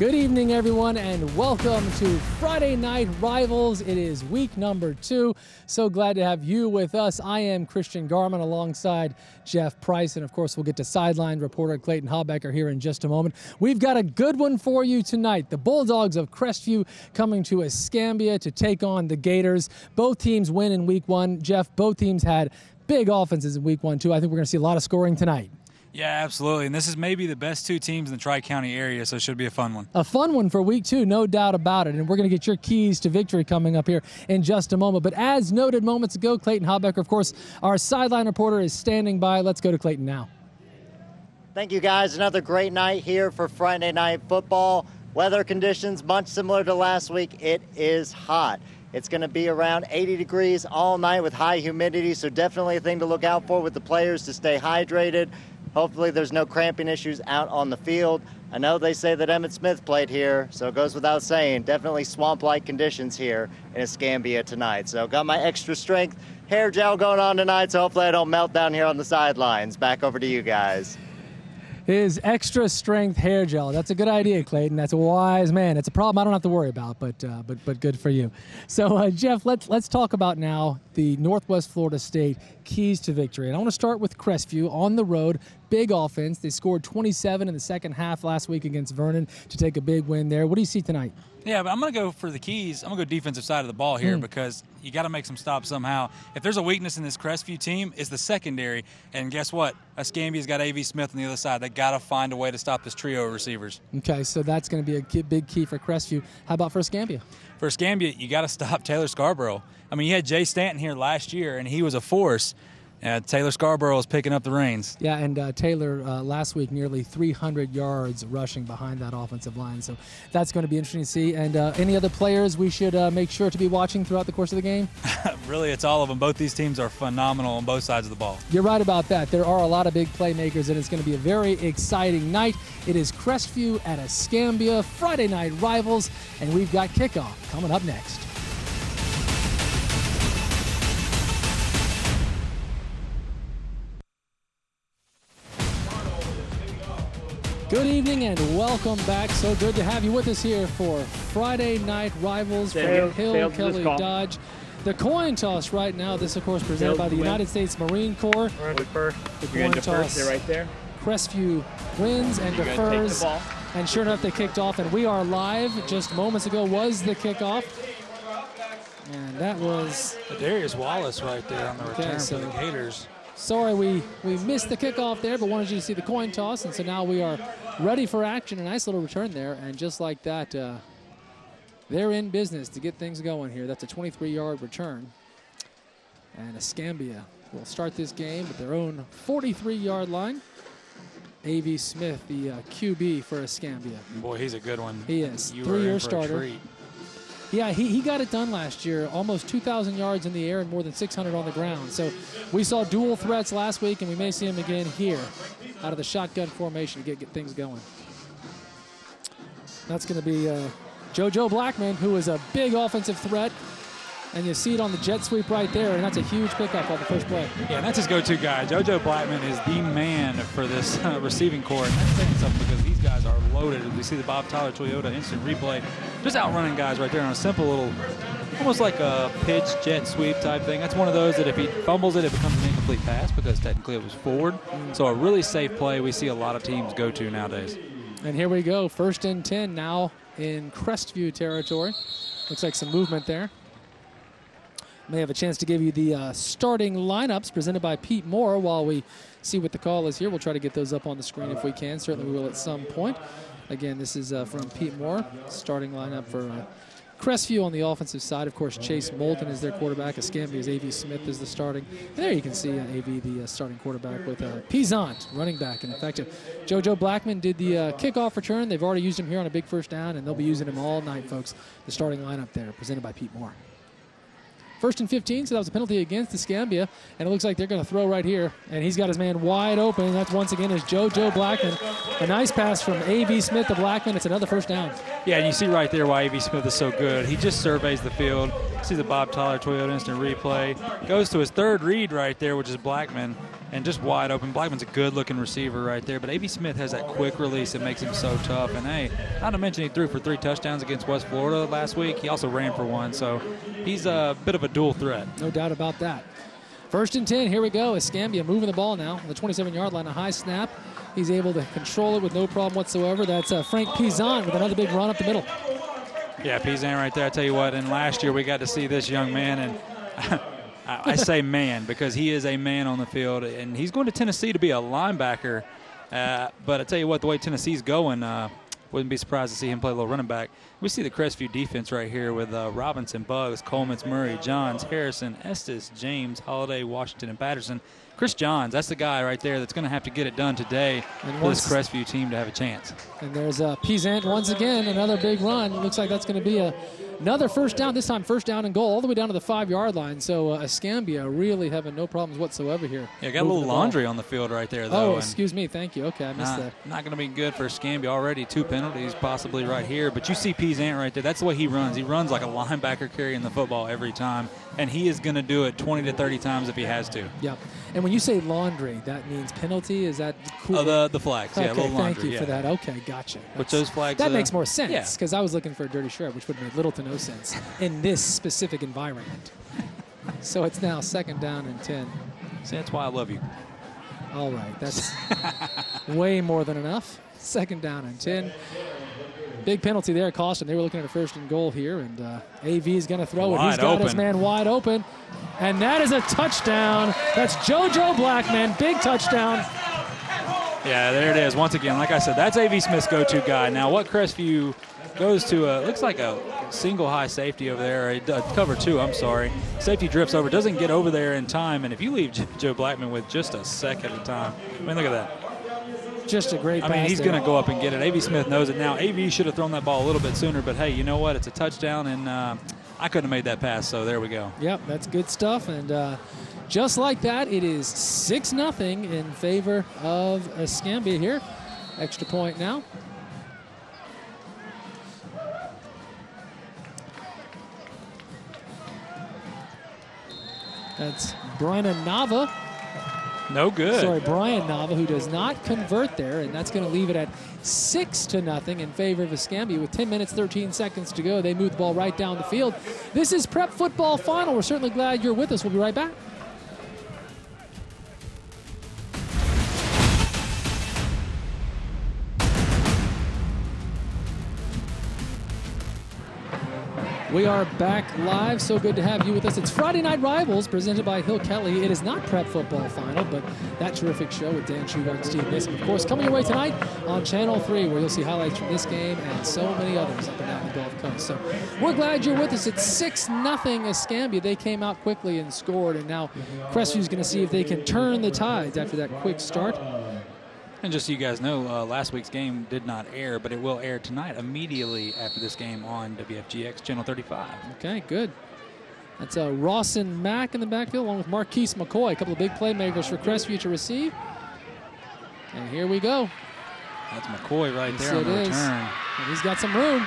Good evening, everyone, and welcome to Friday Night Rivals. It is week number 2. So glad to have you with us. I am Christian Garman alongside Jeff Price, and of course, we'll get to sideline reporter Clayton Hobbecker here in just a moment. We've got a good one for you tonight. The Bulldogs of Crestview coming to Escambia to take on the Gators. Both teams win in week 1. Jeff, both teams had big offenses in week 1, too. I think we're going to see a lot of scoring tonight. Yeah, absolutely. And this is maybe the best 2 teams in the Tri-County area, so it should be a fun one. A fun one for week 2, no doubt about it. And we're going to get your keys to victory coming up here in just a moment. But as noted moments ago, Clayton Hobbecker, of course, our sideline reporter, is standing by. Let's go to Clayton now. Thank you, guys. Another great night here for Friday Night Football. Weather conditions much similar to last week. It is hot. It's going to be around 80 degrees all night with high humidity, so definitely a thing to look out for with the players to stay hydrated. Hopefully there's no cramping issues out on the field. I know they say that Emmitt Smith played here, so it goes without saying. Definitely swamp-like conditions here in Escambia tonight. So got my extra strength hair gel going on tonight, so hopefully I don't melt down here on the sidelines. Back over to you guys. His extra strength hair gel. That's a good idea, Clayton. That's a wise man. It's a problem I don't have to worry about, but good for you. So, Jeff, let's talk about now the Northwest Florida State keys to victory. And I want to start with Crestview on the road. Big offense. They scored 27 in the second half last week against Vernon to take a big win there. What do you see tonight? Yeah, but I'm going to go for the keys. I'm going to go defensive side of the ball here because you got to make some stops somehow. If there's a weakness in this Crestview team, it's the secondary. And guess what? Escambia's got A.V. Smith on the other side. They got to find a way to stop this trio of receivers. Okay, so that's going to be a big key for Crestview. How about for Escambia? For Escambia, you got to stop Taylor Scarborough. I mean, you had Jay Stanton here last year, and he was a force. Taylor Scarborough is picking up the reins. Yeah, and Taylor last week nearly 300 yards rushing behind that offensive line. So that's going to be interesting to see. And any other players we should make sure to be watching throughout the course of the game? Really, it's all of them. Both these teams are phenomenal on both sides of the ball. You're right about that. There are a lot of big playmakers, and it's going to be a very exciting night. It is Crestview at Escambia, Friday Night Rivals, and we've got kickoff coming up next. Good evening and welcome back. So good to have you with us here for Friday Night Rivals from Hill Kelly Dodge. The coin toss right now, this of course presented by the United States Marine Corps. We're to defer. The coin toss. They're right there. Crestview wins and defers. And sure enough, they kicked off, and we are live. Just moments ago was the kickoff. And that was Darius Wallace right there on the return for the Gators. Sorry we missed the kickoff there, but wanted you to see the coin toss, and so now we are ready for action. A nice little return there, and just like that, they're in business to get things going here. That's a 23-yard return. And Escambia will start this game with their own 43-yard line. A.V. Smith, the QB for Escambia. Boy, he's a good one. He is. 3-year starter. Yeah, he got it done last year. Almost 2,000 yards in the air and more than 600 on the ground. So we saw dual threats last week, and we may see him again here out of the shotgun formation to get things going. That's going to be JoJo Blackman, who is a big offensive threat. And you see it on the jet sweep right there, and that's a huge pickup on the first play. Yeah, and that's his go-to guy. JoJo Blackman is the man for this receiving corps. And that's saying something because these guys are loaded. We see the Bob Tyler Toyota instant replay. Just outrunning guys right there on a simple little, almost like a pitch jet sweep type thing. That's one of those that if he fumbles it, it becomes an incomplete pass because technically it was forward. So a really safe play we see a lot of teams go to nowadays. And here we go, 1st and 10 now in Crestview territory. Looks like some movement there. May have a chance to give you the starting lineups presented by Pete Moore while we see what the call is here. We'll try to get those up on the screen if we can. Certainly we will at some point. Again, this is from Pete Moore, starting lineup for Crestview on the offensive side. Of course, Chase Moulton is their quarterback. Escambia's A.V. Smith is the starting. And there you can see A.V., the starting quarterback, with Peasant, running back, and effective. JoJo Blackman did the kickoff return. They've already used him here on a big first down, and they'll be using him all night, folks. The starting lineup there, presented by Pete Moore. First and 15, so that was a penalty against Escambia, and it looks like they're going to throw right here, and he's got his man wide open. That's once again is JoJo Blackman. A nice pass from A.V. Smith to Blackman. It's another first down. Yeah, and you see right there why A.V. Smith is so good. He just surveys the field, sees the Bob Tyler Toyota instant replay, goes to his third read right there, which is Blackman, and just wide open. Blackman's a good-looking receiver right there, but A.V. Smith has that quick release that makes him so tough. And, hey, not to mention he threw for 3 touchdowns against West Florida last week. He also ran for 1, so he's a bit of a dual threat. No doubt about that. First and 10, here we go. Escambia moving the ball now on the 27-yard line, a high snap. He's able to control it with no problem whatsoever. That's Frank Pizan with another big run up the middle. Yeah, Pizan right there. I tell you what, and last year we got to see this young man, and I say man because he is a man on the field, and he's going to Tennessee to be a linebacker. But I tell you what, the way Tennessee's going, wouldn't be surprised to see him play a little running back. We see the Crestview defense right here with Robinson, Buggs, Coleman, Murray, Johns, Harrison, Estes, James, Holiday, Washington, and Patterson. Chris Johns, that's the guy right there that's going to have to get it done today for this Crestview team to have a chance. And there's Pizant once again, another big run. It looks like that's going to be another first down, this time first down and goal, all the way down to the 5-yard line. So Escambia really having no problems whatsoever here. Yeah, got a little laundry on the field right there, though. Oh, excuse me. Thank you. Okay, I missed that. Not going to be good for Escambia already. 2 penalties possibly right here. But you see Pizant right there. That's the way he runs. He runs like a linebacker carrying the football every time. And he is going to do it 20 to 30 times if he has to. Yeah. And when you say laundry, that means penalty? Is that cool? Oh, the flags. Okay, yeah, a little laundry. thank you for that. Okay, gotcha. With those flags. That makes more sense because yeah. I was looking for a dirty shirt, which would make little to no sense in this specific environment. So it's now 2nd down and 10. See, that's why I love you. All right. That's way more than enough. 2nd down and 10. Big penalty there cost him. They were looking at a 1st and goal here, and AV is going to throw it. He's got his man wide open, and that is a touchdown. That's JoJo Blackman, big touchdown. Yeah, there it is. Once again, like I said, that's A.V. Smith's go-to guy. Now, what Crestview goes to, looks like a single high safety over there, cover 2, I'm sorry. Safety drifts over, doesn't get over there in time, and if you leave Joe Blackman with just a second of time, I mean, look at that. Just a great pass. I mean, he's going to go up and get it. A.V. Smith knows it now. A.V. should have thrown that ball a little bit sooner, but, hey, you know what? It's a touchdown, and I couldn't have made that pass, so there we go. Yep, that's good stuff, and just like that, it is 6-0 in favor of Escambia here. Extra point now. That's Brian Nava. No good. Sorry, Brian Nava, who does not convert there, and that's going to leave it at 6-0 in favor of Escambia with 10 minutes, 13 seconds to go. They move the ball right down the field. This is Prep Football Final. We're certainly glad you're with us. We'll be right back. We are back live. So good to have you with us. It's Friday Night Rivals presented by Hill Kelly. It is not Prep Football Final, but that terrific show with Dan Schugart and Steve Mason, of course, coming your way tonight on Channel 3, where you'll see highlights from this game and so many others up and down the Gulf Coast. So we're glad you're with us. It's 6-0 Escambia. They came out quickly and scored, and now Crestview's going to see if they can turn the tides after that quick start. And just so you guys know, last week's game did not air, but it will air tonight immediately after this game on WFGX Channel 35. Okay, good. That's Rawson Mack in the backfield, along with Marquise McCoy. A couple of big playmakers for Crestview to receive. And here we go. That's McCoy right there on the return. And he's got some room.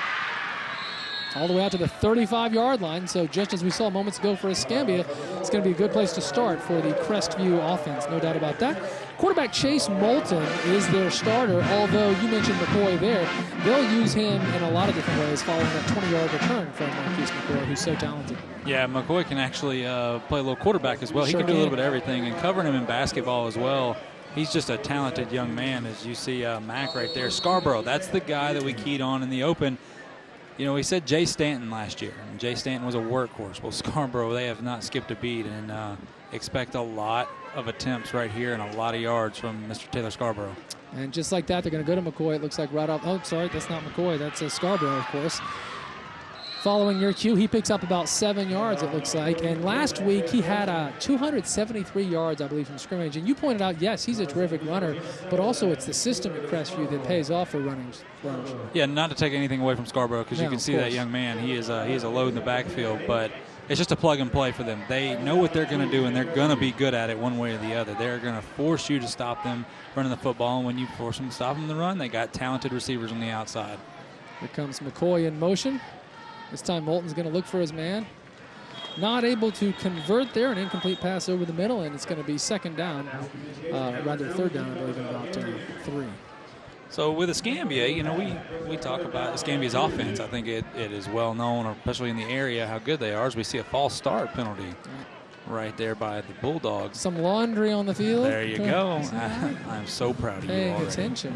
All the way out to the 35-yard line. So just as we saw moments ago for Escambia, it's going to be a good place to start for the Crestview offense, no doubt about that. Quarterback Chase Moulton is their starter, although you mentioned McCoy there. They'll use him in a lot of different ways following that 20-yard return from Marquise McCoy, who's so talented. Yeah, McCoy can actually play a little quarterback as well. He can do a little bit of everything, and covering him in basketball as well. He's just a talented young man, as you see Mac right there. Scarborough, that's the guy that we keyed on in the open. You know, we said Jay Stanton last year, and Jay Stanton was a workhorse. Well, Scarborough, they have not skipped a beat, and expect a lot of attempts right here and a lot of yards from Mr. Taylor Scarborough. And just like that, they're going to go to McCoy. It looks like right off. Oh, sorry, that's not McCoy. That's Scarborough, of course. Following your cue, he picks up about 7 yards, it looks like. And last week, he had 273 yards, I believe, from scrimmage. And you pointed out, yes, he's a terrific runner, but also it's the system at Crestview that pays off for runners. Yeah, not to take anything away from Scarborough, because you can see that young man. He is a load in the backfield. But it's just a plug and play for them. They know what they're going to do, and they're going to be good at it one way or the other. They're going to force you to stop them running the football, and when you force them to stop them to run, they got talented receivers on the outside. Here comes McCoy in motion. This time Moulton's going to look for his man. Not able to convert there, an incomplete pass over the middle, and it's going to be second down, rather third down, I believe, in about 3. So with Escambia, you know, we talk about Escambia's offense. I think it is well known, especially in the area, how good they are, as we see a false start penalty right there by the Bulldogs. Some laundry on the field. There you go. I'm so proud of you Paying already. attention.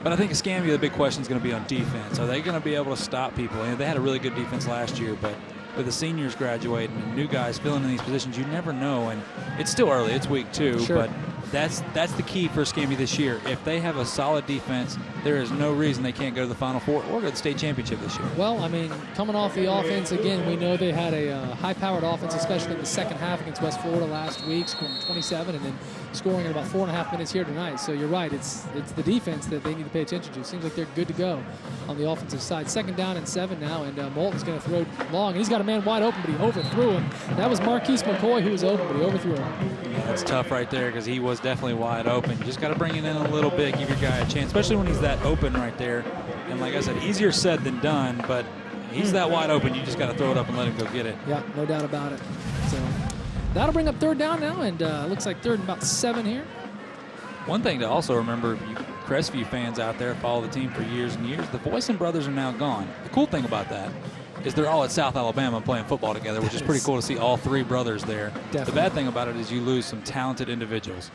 But I think Escambia, the big question is going to be on defense. Are they going to be able to stop people? And they had a really good defense last year, but with the seniors graduating and new guys filling in these positions, you never know. And it's still early. It's week 2, sure. But that's the key for Escambia this year. If they have a solid defense, there is no reason they can't go to the Final Four or go to the state championship this year. Well, I mean, coming off the offense, again, we know they had a high-powered offense, especially in the second half against West Florida last week, scoring 27 and then scoring in about 4.5 minutes here tonight. So you're right, it's the defense that they need to pay attention to. Seems like they're good to go on the offensive side. Second down and 7 now, and Moulton's going to throw long. He's got a man wide open, but he overthrew him. That was Marquise McCoy who was open, but he overthrew him. That's tough right there because he was definitely wide open. You just got to bring it in a little bit, give your guy a chance, especially when he's that open right there. And like I said, easier said than done, but he's that wide open. You just got to throw it up and let him go get it. Yeah, no doubt about it. So that'll bring up third down now, and looks like third and about 7 here. One thing to also remember, if you Crestview fans out there follow the team for years and years, the Boyson brothers are now gone. The cool thing about that is they're all at South Alabama playing football together, which is pretty cool to see all 3 brothers there. Definitely. The bad thing about it is you lose some talented individuals.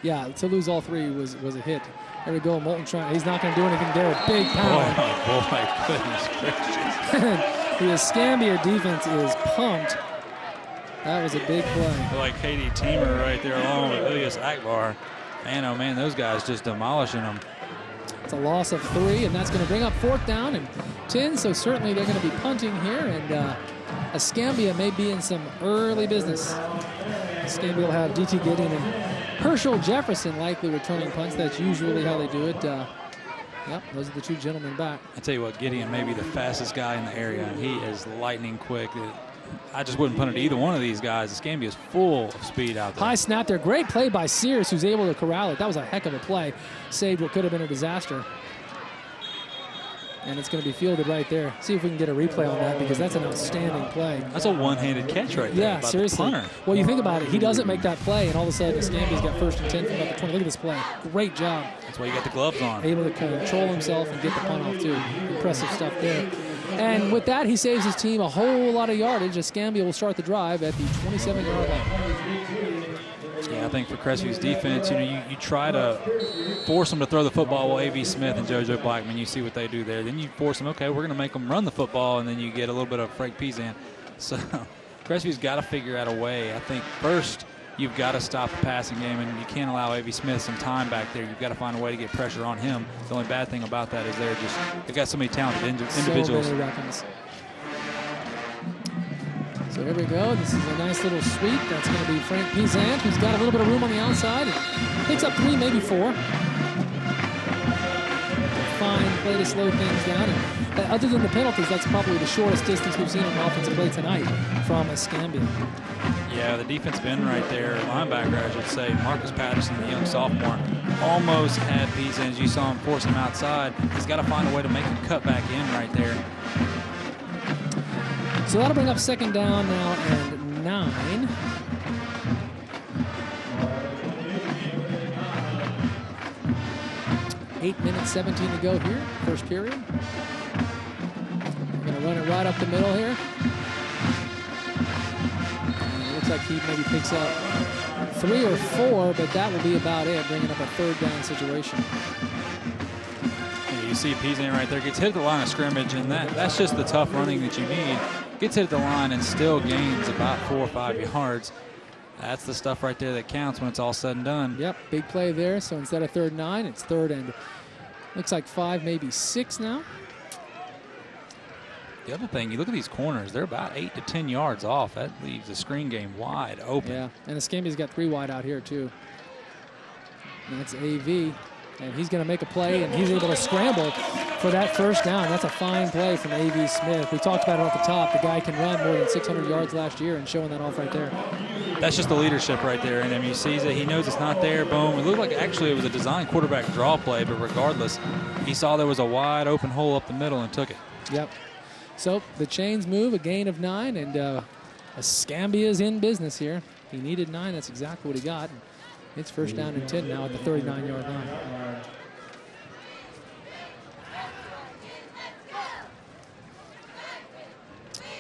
Yeah, to lose all 3 was a hit. There we go, Moulton trying. He's not going to do anything there. Big pound. Oh, boy, goodness gracious. The Escambia defense is pumped. That was a big play. Like Katie Teamer right there along with Ilyas Akbar. Man, oh, man, those guys just demolishing them. It's a loss of 3, and that's going to bring up 4th down and 10, so certainly they're going to be punting here, and Escambia may be in some early business. Escambia will have D.T. Gideon and Herschel Jefferson likely returning punts. That's usually how they do it. Yep, those are the 2 gentlemen back. I tell you what, Gideon may be the fastest guy in the area. He is lightning quick. I just wouldn't punt it to either one of these guys. Escambia is full of speed out there. High snap there. Great play by Sears, who's able to corral it. That was a heck of a play. Saved what could have been a disaster. And it's going to be fielded right there. See if we can get a replay on that, because that's an outstanding play. That's a one-handed catch right there. Yeah, seriously. Well, you think about it. He doesn't make that play, and all of a sudden Escambia's got 1st and 10 from about the 20. Look at this play. Great job. That's why you got the gloves on. Able to control himself and get the punt off, too. Impressive stuff there. And with that, he saves his team a whole lot of yardage. Escambia will start the drive at the 27-yard line. Yeah, I think for Crestview's defense, you know, you try to force them to throw the football. Well, A.V. Smith and JoJo Blackman, you see what they do there. Then you force them, okay, we're going to make them run the football, and then you get a little bit of Frank Pizan. So Crestview's got to figure out a way. I think first you've got to stop the passing game, and you can't allow A.V. Smith some time back there. You've got to find a way to get pressure on him. The only bad thing about that is they've got so many talented individuals. So many weapons. So here we go. This is a nice little sweep. That's going to be Frank Pizant, who's got a little bit of room on the outside. Picks up 3, maybe 4. Fine play to slow things down. And other than the penalties, that's probably the shortest distance we've seen on offensive play tonight from Escambia. Yeah, the defensive end right there, linebacker, I should say, Marcus Patterson, the young sophomore, almost had Pizant. As you saw him force him outside. He's got to find a way to make him cut back in right there. So that'll bring up 2nd down now and 9. Eight minutes, 17 to go here, first period. We're going to run it right up the middle here. And it looks like he maybe picks up 3 or 4, but that will be about it, bringing up a 3rd down situation. You see Pizan right there, gets hit at the line of scrimmage, and that's just the tough running that you need. Gets hit at the line and still gains about 4 or 5 yards. That's the stuff right there that counts when it's all said and done. Yep, big play there. So instead of 3rd and 9, it's 3rd and looks like 5, maybe 6 now. The other thing, you look at these corners, they're about 8 to 10 yards off. That leaves the screen game wide open. Yeah, and Escambia's got 3 wide out here too. And that's AV. And he's going to make a play, and he's able to scramble for that first down. That's a fine play from A.V. Smith. We talked about it off the top. The guy can run more than 600 yards last year, and showing that off right there. That's just the leadership right there in him. He sees it. He knows it's not there. Boom. It looked like actually it was a design quarterback draw play, but regardless, he saw there was a wide open hole up the middle and took it. Yep. So the chains move, a gain of 9, and Escambia is in business here. He needed 9. That's exactly what he got. It's first down and 10 now at the 39-yard line.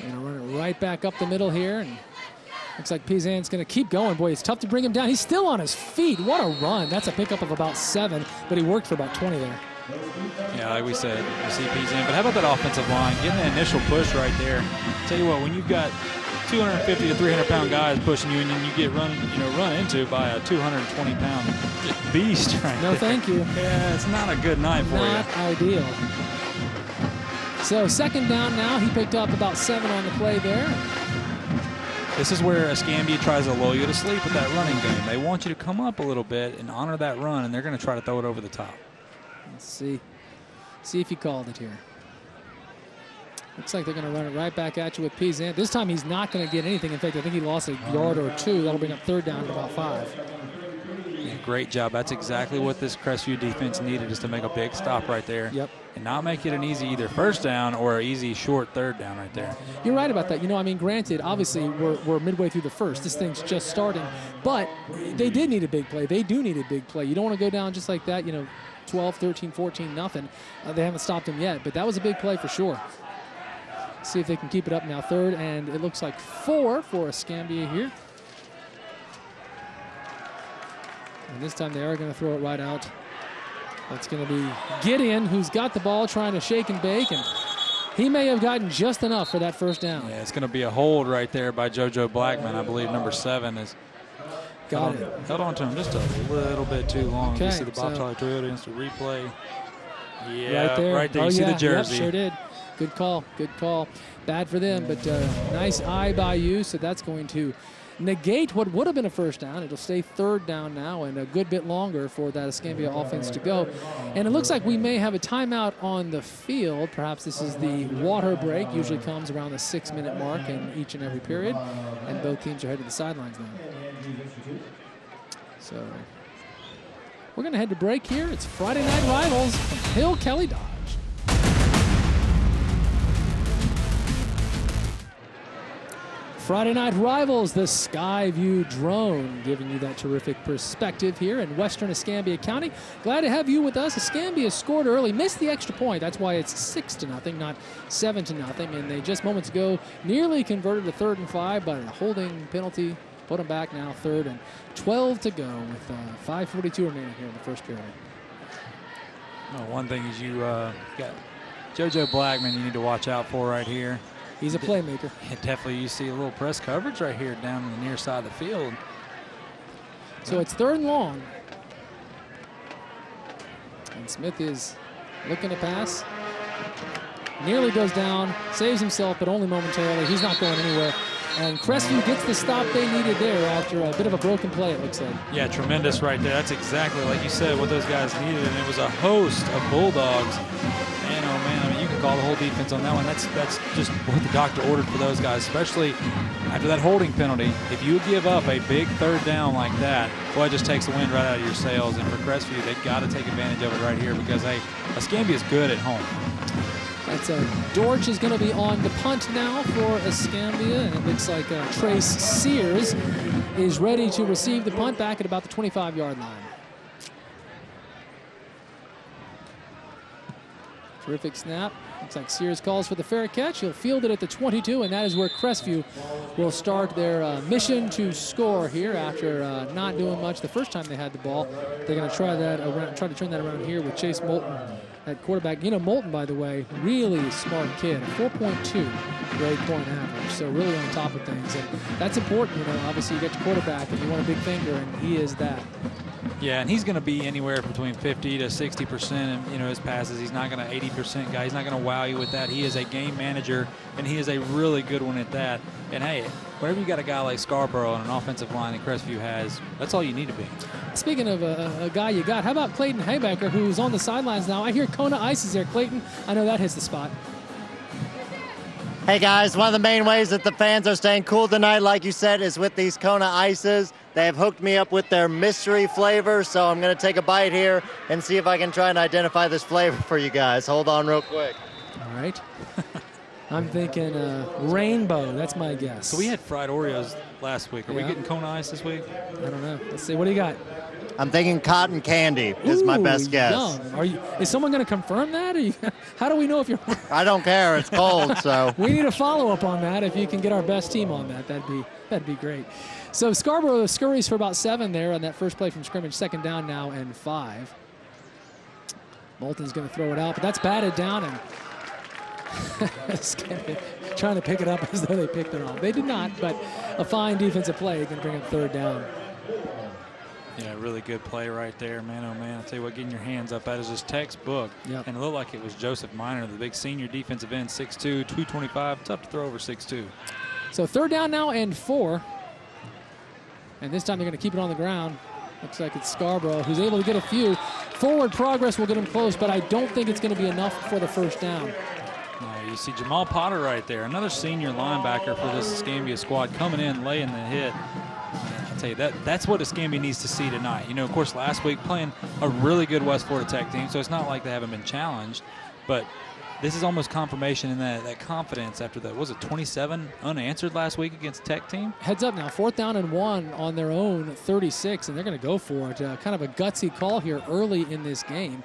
Going to run it right back up the middle here. And looks like Pizan's going to keep going. Boy, it's tough to bring him down. He's still on his feet. What a run. That's a pickup of about 7, but he worked for about 20 there. Yeah, like we said, you see Pizan. But how about that offensive line? Getting that initial push right there. Tell you what, when you've got 250 to 300-pound guys pushing you, and then you get run into by a 220-pound beast right No, there. thank you. Yeah, it's not a good night for you. Not ideal. So second down now. He picked up about 7 on the play there. This is where Escambia tries to lull you to sleep with that running game. They want you to come up a little bit and honor that run, and they're going to try to throw it over the top. Let's see if he called it here. Looks like they're going to run it right back at you with Pizan. This time he's not going to get anything. In fact, I think he lost a yard or 2. That'll bring up third down at about 5. Yeah, great job. That's exactly what this Crestview defense needed, is to make a big stop right there. Yep. And not make it an easy either first down or an easy short third down right there. You're right about that. You know, I mean, granted, obviously we're midway through the first. This thing's just starting. But they did need a big play. They do need a big play. You don't want to go down just like that, 12, 13, 14, nothing. They haven't stopped him yet, but that was a big play for sure. See if they can keep it up now. Third, and it looks like 4 for Escambia here. And this time they are going to throw it right out. That's going to be Gideon, who's got the ball, trying to shake and bake, and he may have gotten just enough for that first down. Yeah, it's going to be a hold right there by JoJo Blackman. I believe number 7 is held on to him just a little bit too long. Okay, you see the Bob Tyler Toyota instant replay. Yeah, right there. Right there. You see the jersey. Yep, sure did. Good call. Good call. Bad for them, but nice eye by you. So that's going to negate what would have been a first down. It'll stay third down now, and a good bit longer for that Escambia offense to go. And it looks like we may have a timeout on the field. Perhaps this is the water break. Usually comes around the 6-minute mark in each and every period. And both teams are headed to the sidelines now. So we're going to head to break here. It's Friday Night Rivals from Hill Kelly Dodge. Friday Night Rivals, the Skyview drone, giving you that terrific perspective here in western Escambia County. Glad to have you with us. Escambia scored early, missed the extra point. That's why it's 6-0, not 7-0. And they just moments ago nearly converted to 3rd and 5, but a holding penalty put them back now 3rd and 12 to go with 5:42 remaining here in the first period. Well, one thing is you got JoJo Blackman you need to watch out for right here. He's a playmaker. Yeah, definitely. You see a little press coverage right here down on the near side of the field. So it's 3rd and long. And Smith is looking to pass. Nearly goes down, saves himself, but only momentarily. He's not going anywhere. And Crestview gets the stop they needed there after a bit of a broken play, it looks like. Yeah, tremendous right there. That's exactly, like you said, what those guys needed. And it was a host of Bulldogs. Man, oh man, I mean, you can call the whole defense on that one. That's just what the doctor ordered for those guys, especially after that holding penalty. If you give up a big 3rd down like that, boy, it just takes the wind right out of your sails. And for Crestview, they've got to take advantage of it right here because, hey, Escambia is good at home. That's Dortch is going to be on the punt now for Escambia, and it looks like Trace Sears is ready to receive the punt back at about the 25-yard line. Terrific snap. Looks like Sears calls for the fair catch. He'll field it at the 22, and that is where Crestview will start their mission to score here after not doing much the first time they had the ball. They're going to try to turn that around here with Chase Moulton at quarterback. Moulton, by the way, really smart kid, a 4.2 grade point average, so really on top of things. And that's important, obviously you get your quarterback and you want a big finger, and he is that. Yeah, and he's going to be anywhere between 50 to 60% in his passes. He's not going to 80% guy. He's not going to wow you with that. He is a game manager, and he is a really good one at that. And hey, whenever you got a guy like Scarborough and an offensive line that Crestview has, that's all you need to be. Speaking of a guy you got, how about Clayton Haybacker, who's on the sidelines now? I hear Kona Ice is there. Clayton, I know that hits the spot. Hey guys, one of the main ways that the fans are staying cool tonight, like you said, is with these Kona Ices. They have hooked me up with their mystery flavor, so I'm going to take a bite here and see if I can try and identify this flavor for you guys. Hold on real quick. All right. I'm thinking rainbow. That's my guess. So we had fried Oreos last week. Are we getting Kona Ice this week? I don't know. Let's see. What do you got? I'm thinking cotton candy is my best guess. Yum. Is someone going to confirm that? How do we know if you're? I don't care. It's cold, so. We need a follow-up on that. If you can get our best team on that, that'd be great. So Scarborough scurries for about 7 there on that first play from scrimmage. 2nd down now and 5. Moulton's going to throw it out, but that's batted down and trying to pick it up as though they picked it off. They did not, but a fine defensive play can bring up 3rd down. Yeah, really good play right there, man. Oh man, I'll tell you what, getting your hands up, that is just textbook. Yep. And it looked like it was Joseph Minor, the big senior defensive end, 6'2", 225, tough to throw over 6'2". So 3rd down now and 4. And this time they're going to keep it on the ground. Looks like it's Scarborough who's able to get a few. Forward progress will get him close, but I don't think it's going to be enough for the 1st down. You see Jamal Potter right there, another senior linebacker for this Escambia squad coming in, laying the hit. I'll tell you, that's what Escambia needs to see tonight. Of course, last week playing a really good West Florida Tech team, so it's not like they haven't been challenged, but this is almost confirmation in that confidence after that. Was it 27 unanswered last week against Tech team? Heads up now, 4th down and 1 on their own 36, and they're going to go for it. Kind of a gutsy call here early in this game.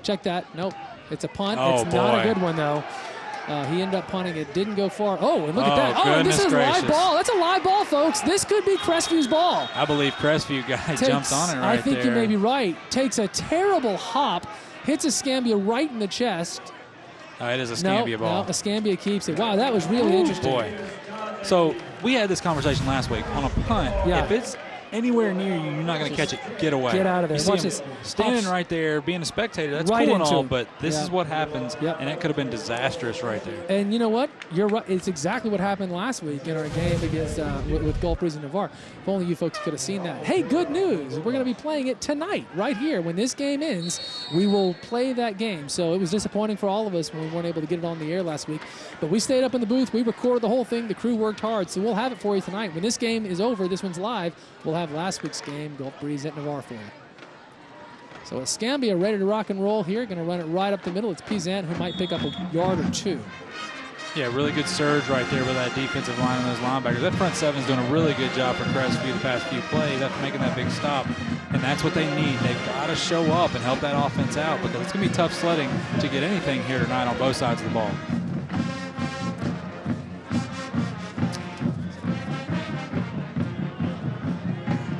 Check that. Nope, it's a punt. Oh, it's not a good one, though. He ended up punting it. Didn't go far. Oh, and look at that. Oh, and this is gracious. live ball. That's a live ball, folks. This could be Crestview's ball. I believe Crestview guy jumped on it right there. I think you may be right. Takes a terrible hop, hits Escambia right in the chest. It is Escambia ball. No, Escambia keeps it. Wow, that was really interesting. Boy. So we had this conversation last week on a punt. Yeah. If it's anywhere near you, you're not going to catch it. Get away. Get out of there. You see Watch him this. standing right there, being a spectator. That's Right cool and into all, him. but this is what happens, Yep. and it could have been disastrous right there. And you know what? You're right. It's exactly what happened last week in our game against with Gulf Breeze and Navarre. If only you folks could have seen that. Hey, good news. We're going to be playing it tonight, right here. When this game ends, we will play that game. So it was disappointing for all of us when we weren't able to get it on the air last week. But we stayed up in the booth. We recorded the whole thing. The crew worked hard. So we'll have it for you tonight. When this game is over, this one's live, we'll have last week's game, Gulf Breeze at Navarre, for you. So Escambia ready to rock and roll here. Going to run it right up the middle. It's Pizant who might pick up a yard or 2. Yeah, really good surge right there with that defensive line and those linebackers. That front seven is doing a really good job for Crestview the past few plays after making that big stop. And that's what they need. They've got to show up and help that offense out because it's going to be tough sledding to get anything here tonight on both sides of the ball.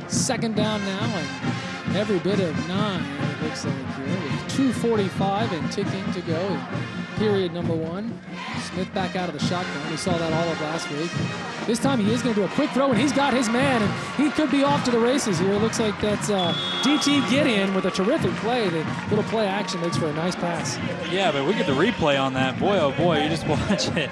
Second down now, and every bit of 9, it looks like here, with 2:45 and ticking to go in period number 1. Smith back out of the shotgun. We saw that all of last week. This time he is going to do a quick throw, and he's got his man, and he could be off to the races here. It looks like that's DT Gideon with a terrific play. The little play action makes for a nice pass. Yeah, but we get the replay on that. Boy, oh boy, you just watch it.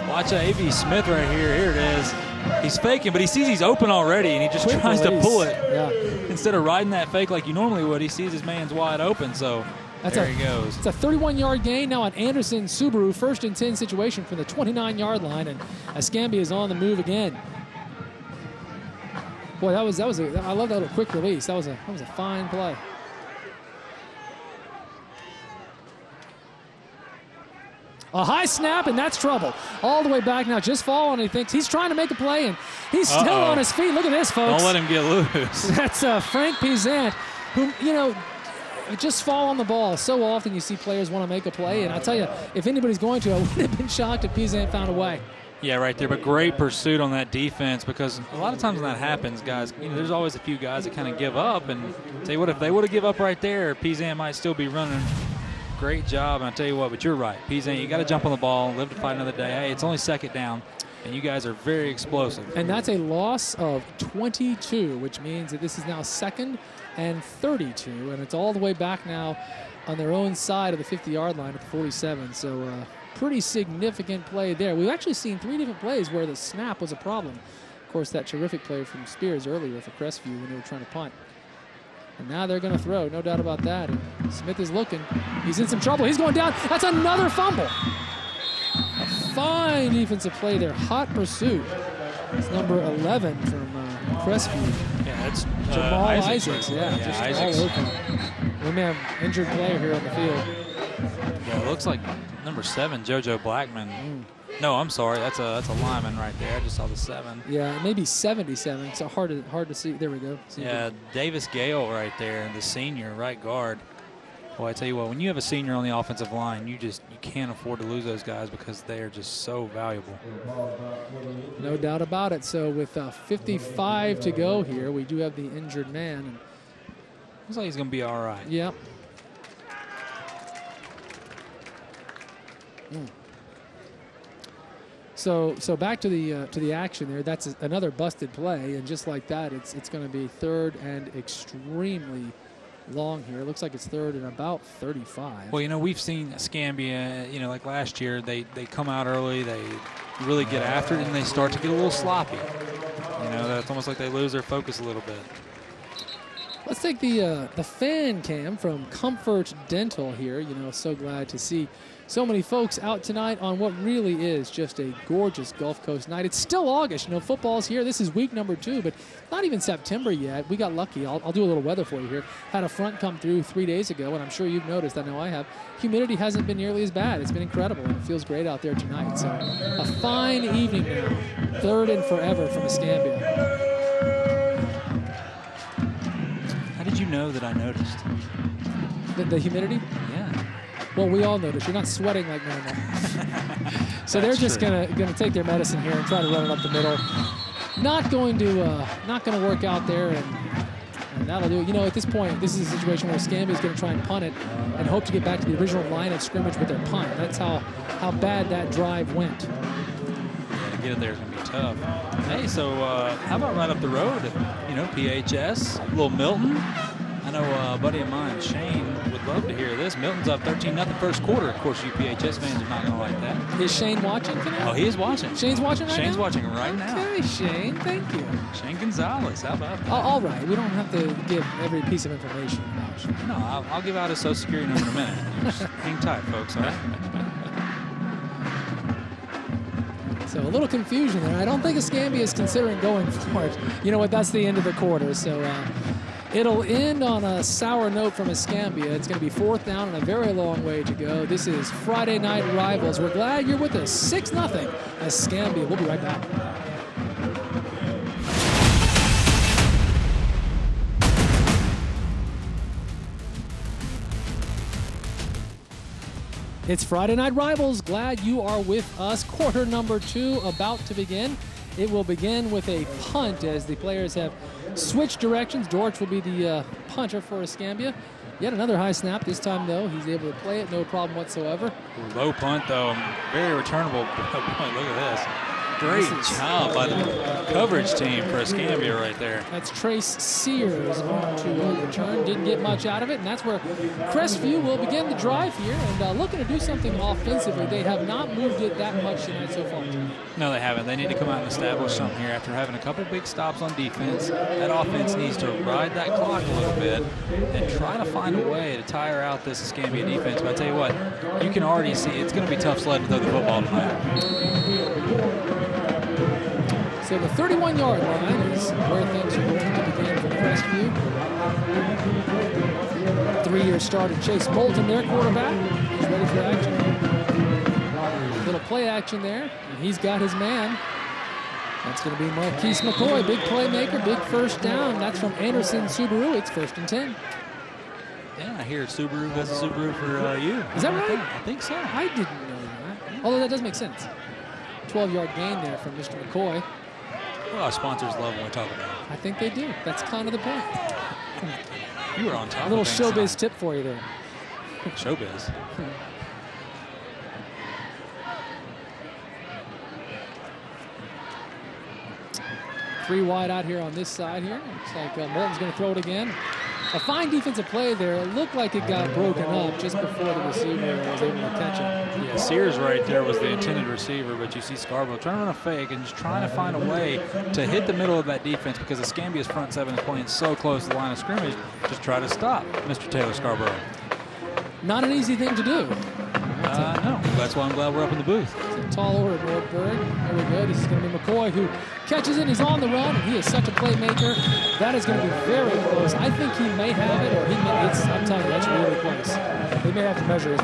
Watch A.B. Smith right here. Here it is. He's faking, but he sees he's open already, and he just tries to pull it. Yeah. Instead of riding that fake like you normally would, he sees his man's wide open, so there he goes. It's a 31-yard gain now on Anderson Subaru, 1st and 10 situation from the 29-yard line, and Escambia is on the move again. Boy, I love that little quick release. That was a fine play. A high snap, and that's trouble. All the way back now, just falling. He thinks he's trying to make a play, and he's still on his feet. Look at this, folks. Don't let him get loose. That's Frank Pizant, who, just fall on the ball. So often you see players want to make a play, and I tell you, if anybody's going to, I wouldn't have been shocked if Pizant found a way. Yeah, right there, but great pursuit on that defense because a lot of times when that happens, guys, there's always a few guys that kind of give up, and tell you what, if they would have give up right there, Pizant might still be running. Great job, and I tell you what, but you're right. Pizant, you got to jump on the ball, live to fight another day. Hey, it's only 2nd down, and you guys are very explosive. And that's a loss of 22, which means that this is now 2nd and 32, and it's all the way back now on their own side of the 50-yard line at the 47. So pretty significant play there. We've actually seen 3 different plays where the snap was a problem. Of course, that terrific play from Spears earlier for Crestview when they were trying to punt. And now they're going to throw, no doubt about that. And Smith is looking. He's in some trouble. He's going down. That's another fumble. A fine defensive play there. Hot pursuit. It's number 11 from Crestview. Yeah, that's Jamal Isaacs. Isaacs. Yeah, just Isaacs. all open. We may have injured player here on the field. Yeah, it looks like number 7, JoJo Blackman. No, I'm sorry. That's a lineman right there. I just saw the 7. Yeah, maybe 77. It's hard to see. There we go. Yeah, Davis Gale right there, the senior right guard. Boy, I tell you what, when you have a senior on the offensive line, you can't afford to lose those guys because they are just so valuable. No doubt about it. So with 55 to go here, we do have the injured man. Looks like he's going to be all right. Yeah. So back to the action there. That's another busted play, and just like that, it's going to be 3rd and extremely long here. It looks like it's 3rd and about 35. Well, you know, we've seen Escambia, you know, like last year, they come out early, they really get after it, and they start to get a little sloppy. You know, that's almost like they lose their focus a little bit. Let's take the fan cam from Comfort Dental here. You know, so glad to see so many folks out tonight on what really is just a gorgeous Gulf Coast night. It's still August. You know, football's here. This is week number 2, but not even September yet. We got lucky. I'll do a little weather for you here. Had a front come through 3 days ago, and I'm sure you've noticed. I know I have. Humidity hasn't been nearly as bad. It's been incredible, and it feels great out there tonight. So a fine evening now. 3rd and forever from Escambia. How did you know that I noticed? The humidity? Yeah. Well, we all notice. You're not sweating like normal. So they're just gonna take their medicine here and try to run it up the middle. Not going to work out there, and that'll do it. You know, at this point, this is a situation where Escambia is going to try and punt it and hope to get back to the original line of scrimmage with their punt. That's how bad that drive went. Yeah, to get it there is going to be tough. Hey, so how about right up the road? You know, PHS, little Milton. I know a buddy of mine, Shane, would love to hear this. Milton's up 13-0 first quarter. Of course, you PHS fans are not going to like that. Is Shane watching tonight? Oh, he is watching. Shane's watching right now? Shane's watching right now. Okay, Shane. Thank you. Shane Gonzalez. How about that? All right. We don't have to give every piece of information about Shane. No, I'll give out his social security number in a minute. Just hang tight, folks, all right? So a little confusion there. I don't think Escambia is considering going for it. You know what? That's the end of the quarter. So it'll end on a sour note from Escambia. It's going to be 4th down and a very long way to go. This is Friday Night Rivals. We're glad you're with us. 6-0 Escambia. We'll be right back. It's Friday Night Rivals. Glad you are with us. Quarter number 2 about to begin. It will begin with a punt as the players have switched directions. Dortch will be the punter for Escambia. Yet another high snap. This time, though, he's able to play it. No problem whatsoever. Low punt, though. Very returnable punt. Look at this. Great job by the coverage team for Escambia right there. That's Trace Sears on to return. Didn't get much out of it, and that's where Crestview will begin the drive here and looking to do something offensively. They have not moved it that much tonight so far. No, they haven't. They need to come out and establish something here after having a couple big stops on defense. That offense needs to ride that clock a little bit and try to find a way to tire out this Escambia defense. But I tell you what, you can already see it's going to be tough sledding to throw the football tonight. So the 31-yard line is where things are going to begin for Crestview. 3-year starter Chase Bolton, their quarterback. He's ready for action. Little play action there, and he's got his man. That's going to be Marquise McCoy, big playmaker, big first down. That's from Anderson Subaru. It's 1st and 10. Yeah, I hear Subaru has a Subaru for you. Is that right? I think so. I didn't know that. Although that does make sense. 12-yard gain there from Mr. McCoy. Well, our sponsors love when we talk about it. I think they do. That's kind of the point. You were on top A little of things showbiz tonight. tip for you there. Showbiz. 3 wide out here on this side here. Looks like Moulton's going to throw it again. a fine defensive play there. It looked like it got broken up just before the receiver was able to catch it. Yeah, Sears right there was the intended receiver, but you see Scarborough trying to run a fake and just trying to find a way to hit the middle of that defense because Escambia's front seven is playing so close to the line of scrimmage. Just try to stop Mr. Taylor Scarborough. Not an easy thing to do. No, that's why I'm glad we're up in the booth. It's a tall order, Nordberg. There we go. This is going to be McCoy who catches it. He's on the run, and he is such a playmaker. That is going to be very close. I think he may have it, or he may. I'm telling you, that's really close. They may have to measure it.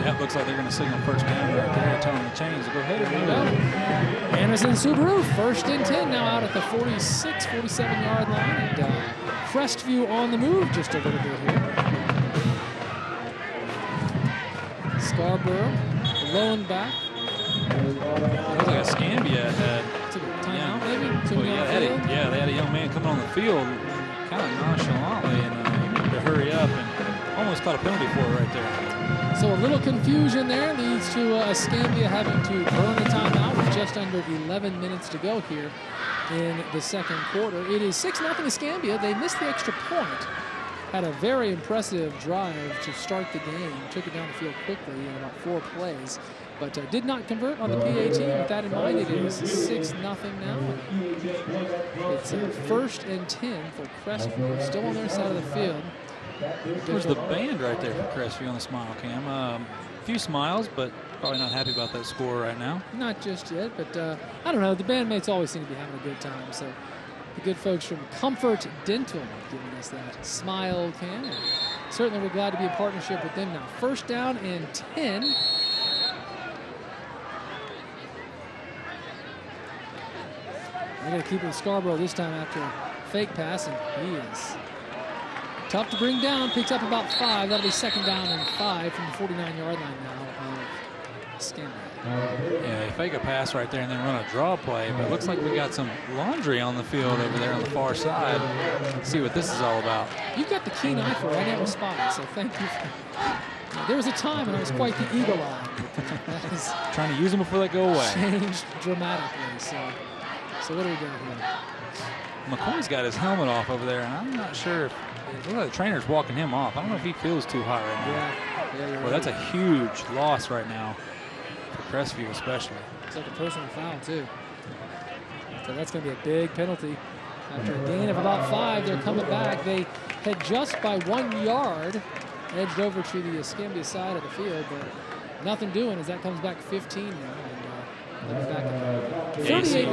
Yeah, it looks like they're going to signal first down right there, telling the chains to go ahead and go. Anderson Subaru, 1st and 10, now out at the 46, 47-yard line. And Crestview on the move just a little bit here. Scarborough, lone back. It looks like Escambia had took a timeout, maybe? They had a young man coming on the field kind of nonchalantly and needed to hurry up and almost caught a penalty for it right there. So a little confusion there leads to Escambia having to burn a timeout with just under 11 minutes to go here in the second quarter. It is 6-0 Escambia. They missed the extra point. Had a very impressive drive to start the game. Took it down the field quickly in about 4 plays, but did not convert on the PAT. With that in mind, it is 6-0 now. It's 1st and 10 for Crestview. Still on their side of the field. There's the band right there for Crestview on the smile cam. A few smiles, but probably not happy about that score right now. Not just yet, but I don't know. The bandmates always seem to be having a good time. So the good folks from Comfort Dental giving us that smile cam. And certainly we're glad to be in partnership with them now. 1st down and 10. They're going to keep it with Scarborough this time after a fake pass, and he is tough to bring down. Picks up about 5. That'll be 2nd down and 5 from the 49-yard line now of Escambia. Yeah, they fake a pass right there and then run a draw play, but it looks like we got some laundry on the field over there on the far side. Let's see what this is all about. You've got the keen eye for it. I never spotted, so thank you. There was a time when I was quite the eagle eye. That is trying to use them before they go away. Changed dramatically. So what do we got here? McCoy's got his helmet off over there, and I'm not sure if it looks like the trainer's walking him off. I don't know if he feels too high right now. Yeah, well, that's a huge loss right now for Crestview especially. It's like a personal foul too. So that's going to be a big penalty. After a gain of about 5, they're coming back. They had just by 1 yard edged over to the Escambia side of the field, but nothing doing as that comes back 15 now. They'll be back at 38. See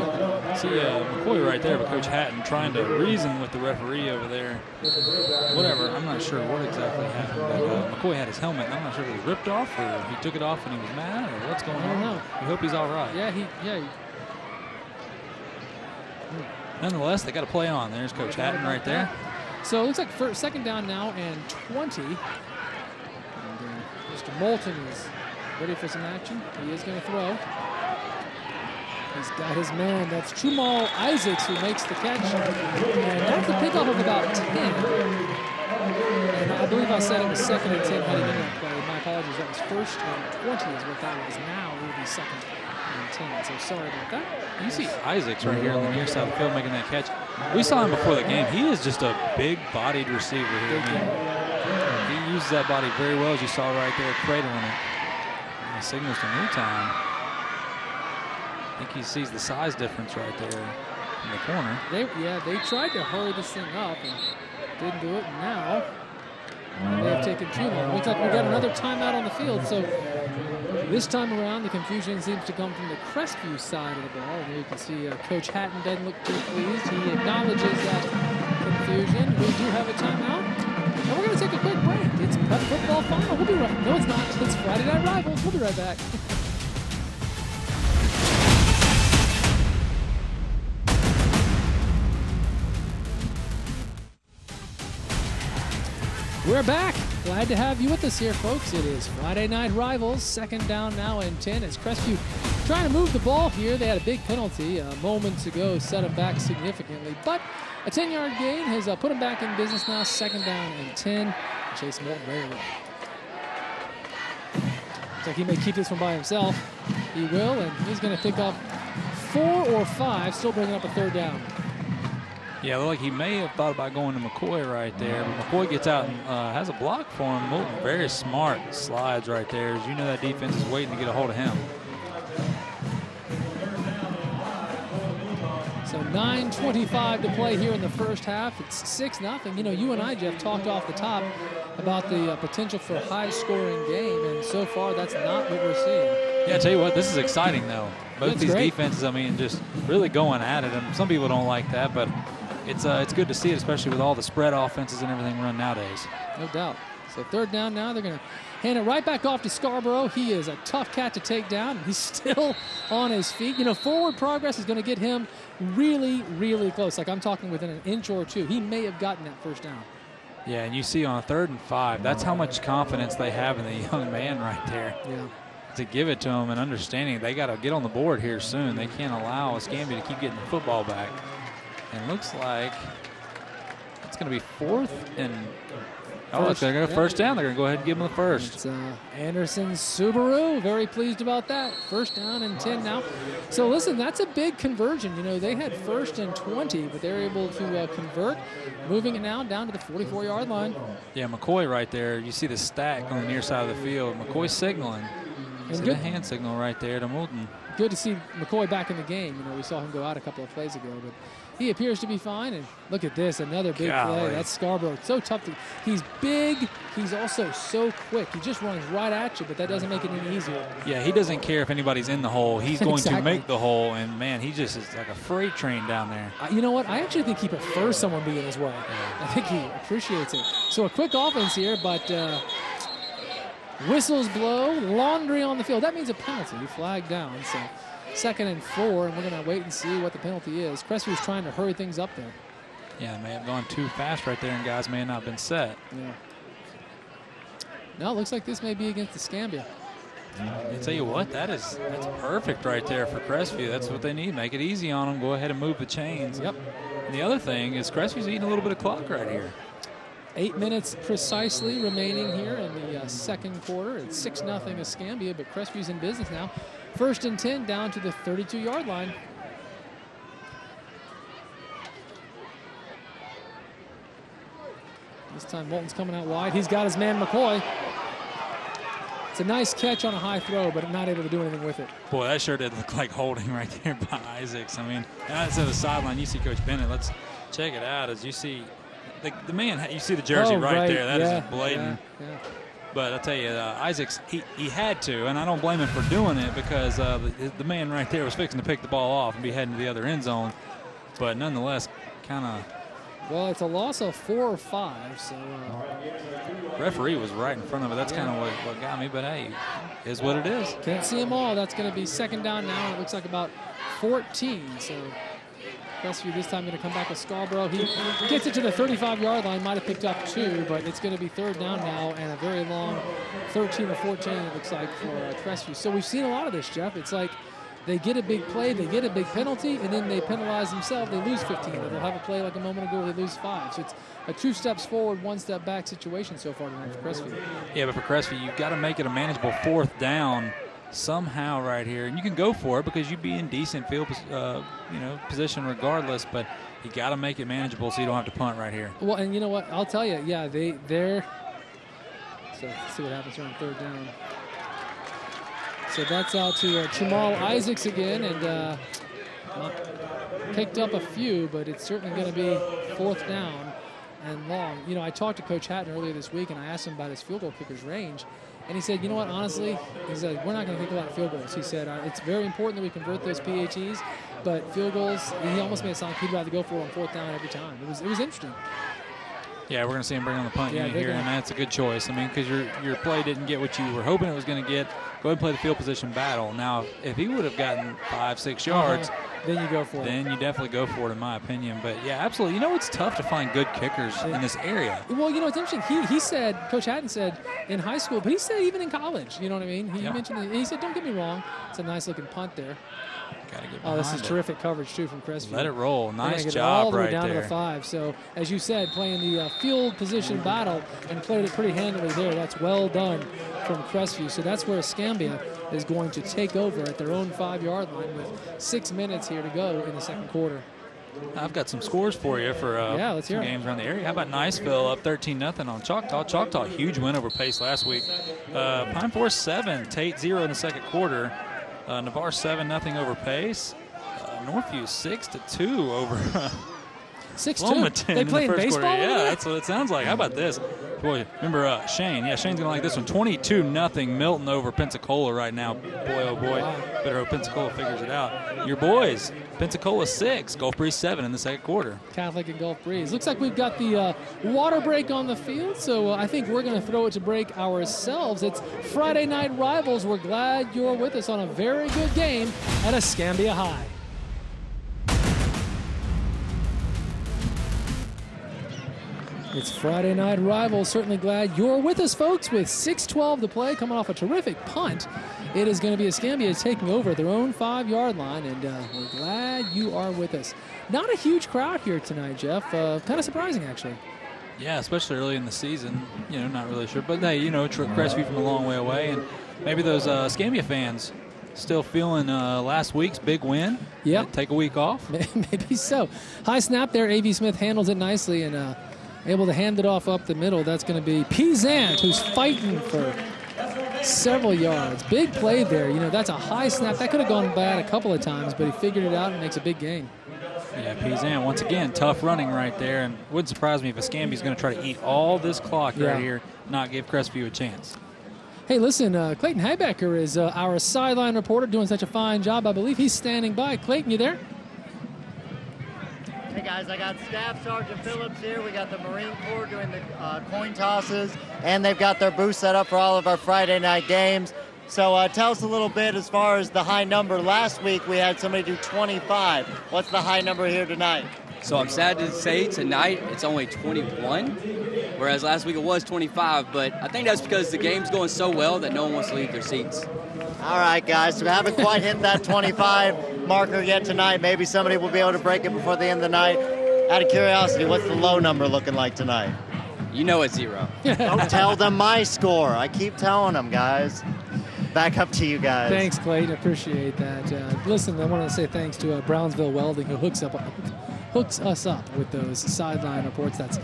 McCoy right there, but Coach Hatton trying to reason with the referee over there. Whatever, I'm not sure what exactly happened, but McCoy had his helmet, and I'm not sure if it was ripped off or he took it off and he was mad or what's going on. I don't know. We hope he's all right. Yeah. Nonetheless, they got to play on. There's Coach Hatton right there. So it looks like 2nd down now and 20. And Mr. Moulton is ready for some action. He is going to throw. He's got his man. That's Chumal Isaacs who makes the catch. And that's a pickup of about 10. And I believe I said it was 2nd and 10 heading in that play. My apologies. That was 1st and 20 is what that was. Now it will be 2nd and 10. So sorry about that. You see Isaacs right here on the near side of the field making that catch. We saw him before the game. He is just a big-bodied receiver here. He uses that body very well, as you saw right there, cradling it. And he signals to new time. I think he sees the size difference right there in the corner. They tried to hurry this thing up and didn't do it. And now they have taken too long. Looks like we got another timeout on the field. So this time around, the confusion seems to come from the Crestview side of the ball. And you can see Coach Hatton doesn't look too pleased. He acknowledges that confusion. We do have a timeout. And we're going to take a quick break. It's Prep Football Final. We'll be right. No, it's not. It's Friday Night Rivals. We'll be right back. We're back. Glad to have you with us here, folks. It is Friday Night Rivals. 2nd down now and 10 as Crestview trying to move the ball here. They had a big penalty moments ago, set them back significantly. But a 10-yard gain has put them back in business now. 2nd down and 10. Chase Moulton very well. Looks like he may keep this one by himself. He will, and he's going to pick up 4 or 5, still bringing up a 3rd down. Yeah, look like he may have thought about going to McCoy right there. But McCoy gets out and has a block for him. Moulton, very smart slides right there. As you know, that defense is waiting to get a hold of him. So 9:25 to play here in the first half. It's 6-0. You know, you and I, Jeff, talked off the top about the potential for a high-scoring game, and so far that's not what we're seeing. Yeah, I tell you what, this is exciting, though. Both these great. defenses, I mean, just really going at it. And some people don't like that, but it's good to see it, especially with all the spread offenses and everything run nowadays. No doubt. So third down now. They're going to hand it right back off to Scarborough. He is a tough cat to take down. He's still on his feet. You know, forward progress is going to get him really, really close. Like I'm talking within an inch or two. He may have gotten that first down. Yeah, and you see on a 3rd and 5, that's how much confidence they have in the young man right there. Yeah. To give it to him and understanding they got to get on the board here soon. They can't allow Escambia to keep getting the football back. And it looks like it's going to be 4th and they're going to first down. They're going to go ahead and give him the first. It's Anderson Subaru. Very pleased about that. First down and 10 now. So listen, that's a big conversion. You know, they had 1st and 20, but they're able to convert, moving it now down to the 44-yard line. Yeah, McCoy right there. You see the stack on the near side of the field. McCoy signaling. See the hand signal right there to Moulton. Good to see McCoy back in the game. You know, we saw him go out a couple of plays ago, but he appears to be fine. And look at this, another big play. That's Scarborough. It's so tough to. He's big. He's also so quick. He just runs right at you, but that doesn't make it any easier. Yeah, he doesn't care if anybody's in the hole. He's going to make the hole, and man, he just is like a freight train down there. You know what? I actually think he prefers someone being as well. Yeah. I think he appreciates it. So a quick offense here, but whistles blow, laundry on the field. That means a penalty. Flag down. So 2nd and 4, and we're going to wait and see what the penalty is. Crestview is trying to hurry things up there. Yeah, may have gone too fast right there, and guys may have not been set. Yeah. Now it looks like this may be against Escambia. I tell you what, that's perfect right there for Crestview. That's what they need. Make it easy on them. Go ahead and move the chains. Yep. And the other thing is Crestview's eating a little bit of clock right here. 8 minutes precisely remaining here in the second quarter. It's 6-0 Escambia, but Crestview's in business now. 1st and 10 down to the 32-yard line. This time Moulton's coming out wide. He's got his man McCoy. It's a nice catch on a high throw, but not able to do anything with it. Boy, that sure did look like holding right there by Isaacs. I mean, that's at the sideline. You see Coach Bennett. Let's check it out as you see the man. You see the jersey right there. That is blatant. Yeah. But I tell you, Isaacs, he had to, and I don't blame him for doing it because the man right there was fixing to pick the ball off and be heading to the other end zone. But nonetheless, kind of. Well, it's a loss of 4 or 5, so. Referee was right in front of it. That's kind of what got me, but hey, is what it is. Can't see them all. That's going to be 2nd down now, and it looks like about 14. So Crestview this time going to come back with Scarborough. He gets it to the 35-yard line, might have picked up 2, but it's going to be 3rd down now, and a very long 13 or 14, it looks like, for Crestview. So we've seen a lot of this, Jeff. It's like they get a big play, they get a big penalty, and then they penalize themselves. They lose 15. They'll have a play like a moment ago where they lose 5. So it's a 2 steps forward, 1 step back situation so far tonight for Crestview. Yeah, but for Crestview, you've got to make it a manageable 4th down somehow right here. And you can go for it because you'd be in decent field position regardless, but you got to make it manageable so you don't have to punt right here. Well, and you know what? I'll tell you, yeah, they're – so let's see what happens here on 3rd down. So that's out to Jamal Isaacs again, and picked up a few, but it's certainly going to be 4th down and long. You know, I talked to Coach Hatton earlier this week, and I asked him about his field goal kicker's range, and he said, you know what, honestly, he said, we're not going to kick a lot of field goals. He said, it's very important that we convert those PATs, but field goals, he almost made it sound like he'd rather go for it on 4th down every time. It was interesting. Yeah, we're going to see him bring on the punt unit here, and that's a good choice. I mean, because your play didn't get what you were hoping it was going to get. Go ahead and play the field position battle. Now, if he would have gotten 5-6 yards, then you go for it. Then you definitely go for it, in my opinion. But yeah, absolutely. You know, it's tough to find good kickers in this area. Well, you know, it's interesting. He said, Coach Hatton said in high school, but he said even in college. You know what I mean? He mentioned. He said, don't get me wrong. It's a nice looking punt there. This is terrific coverage, too, from Crestview. Let it roll. Nice job all the way right down there. To the 5. So, as you said, playing the field position battle and played it pretty handily there. That's well done from Crestview. So that's where Escambia is going to take over at their own 5-yard line with 6 minutes here to go in the second quarter. I've got some scores for you for let's hear some games around the area. How about Niceville up 13-0 on Choctaw? Choctaw, huge win over Pace last week. Pine Forest 7, Tate 0 in the second quarter. Navarre 7-0 over Pace. Northview 6-2 over 6-2. They play in baseball? Yeah, that's what it sounds like. How about this? Boy, remember Shane. Yeah, Shane's going to like this one. 22-0 Milton over Pensacola right now. Boy, oh boy. Wow. Better hope Pensacola figures it out. Your boys, Pensacola 6, Gulf Breeze 7 in the second quarter. Catholic and Gulf Breeze. Looks like we've got the water break on the field, so I think we're going to throw it to break ourselves. It's Friday Night Rivals. We're glad you're with us on a very good game at Escambia High. It's Friday Night Rivals. Certainly glad you're with us, folks, with 6:12 to play, coming off a terrific punt. It is going to be Escambia taking over at their own 5-yard line, and we're glad you are with us. Not a huge crowd here tonight, Jeff. Kind of surprising, actually. Yeah, especially early in the season. Not really sure. But, hey, Crestview from a long way away, and maybe those Escambia fans still feeling last week's big win. Yep. Take a week off. Maybe so. High snap there. A.V. Smith handles it nicely and able to hand it off up the middle. That's going to be Pizant, who's fighting for several yards. Big play there. That's a high snap. That could have gone bad a couple of times, but he figured it out and makes a big gain. Yeah, Pizant, once again, tough running right there. And wouldn't surprise me if Escambia's going to try to eat all this clock right here, not give Crestview a chance. Hey, listen, Clayton Heibecker is our sideline reporter doing such a fine job. I believe he's standing by. Clayton, you there? Hey guys, I got Staff Sergeant Phillips here. We got the Marine Corps doing the coin tosses, and they've got their booth set up for all of our Friday night games. So tell us a little bit as far as the high number. Last week we had somebody do 25. What's the high number here tonight? So I'm sad to say tonight it's only 21, whereas last week it was 25, but I think that's because the game's going so well that no one wants to leave their seats. All right, guys, so we haven't quite hit that 25 marker yet tonight. Maybe somebody will be able to break it before the end of the night. Out of curiosity, what's the low number looking like tonight? You know it's 0. Don't tell them my score. I keep telling them, guys. Back up to you guys. Thanks, Clayton. Appreciate that. Listen, I want to say thanks to Brownsville Welding, who hooks us up with those sideline reports. That's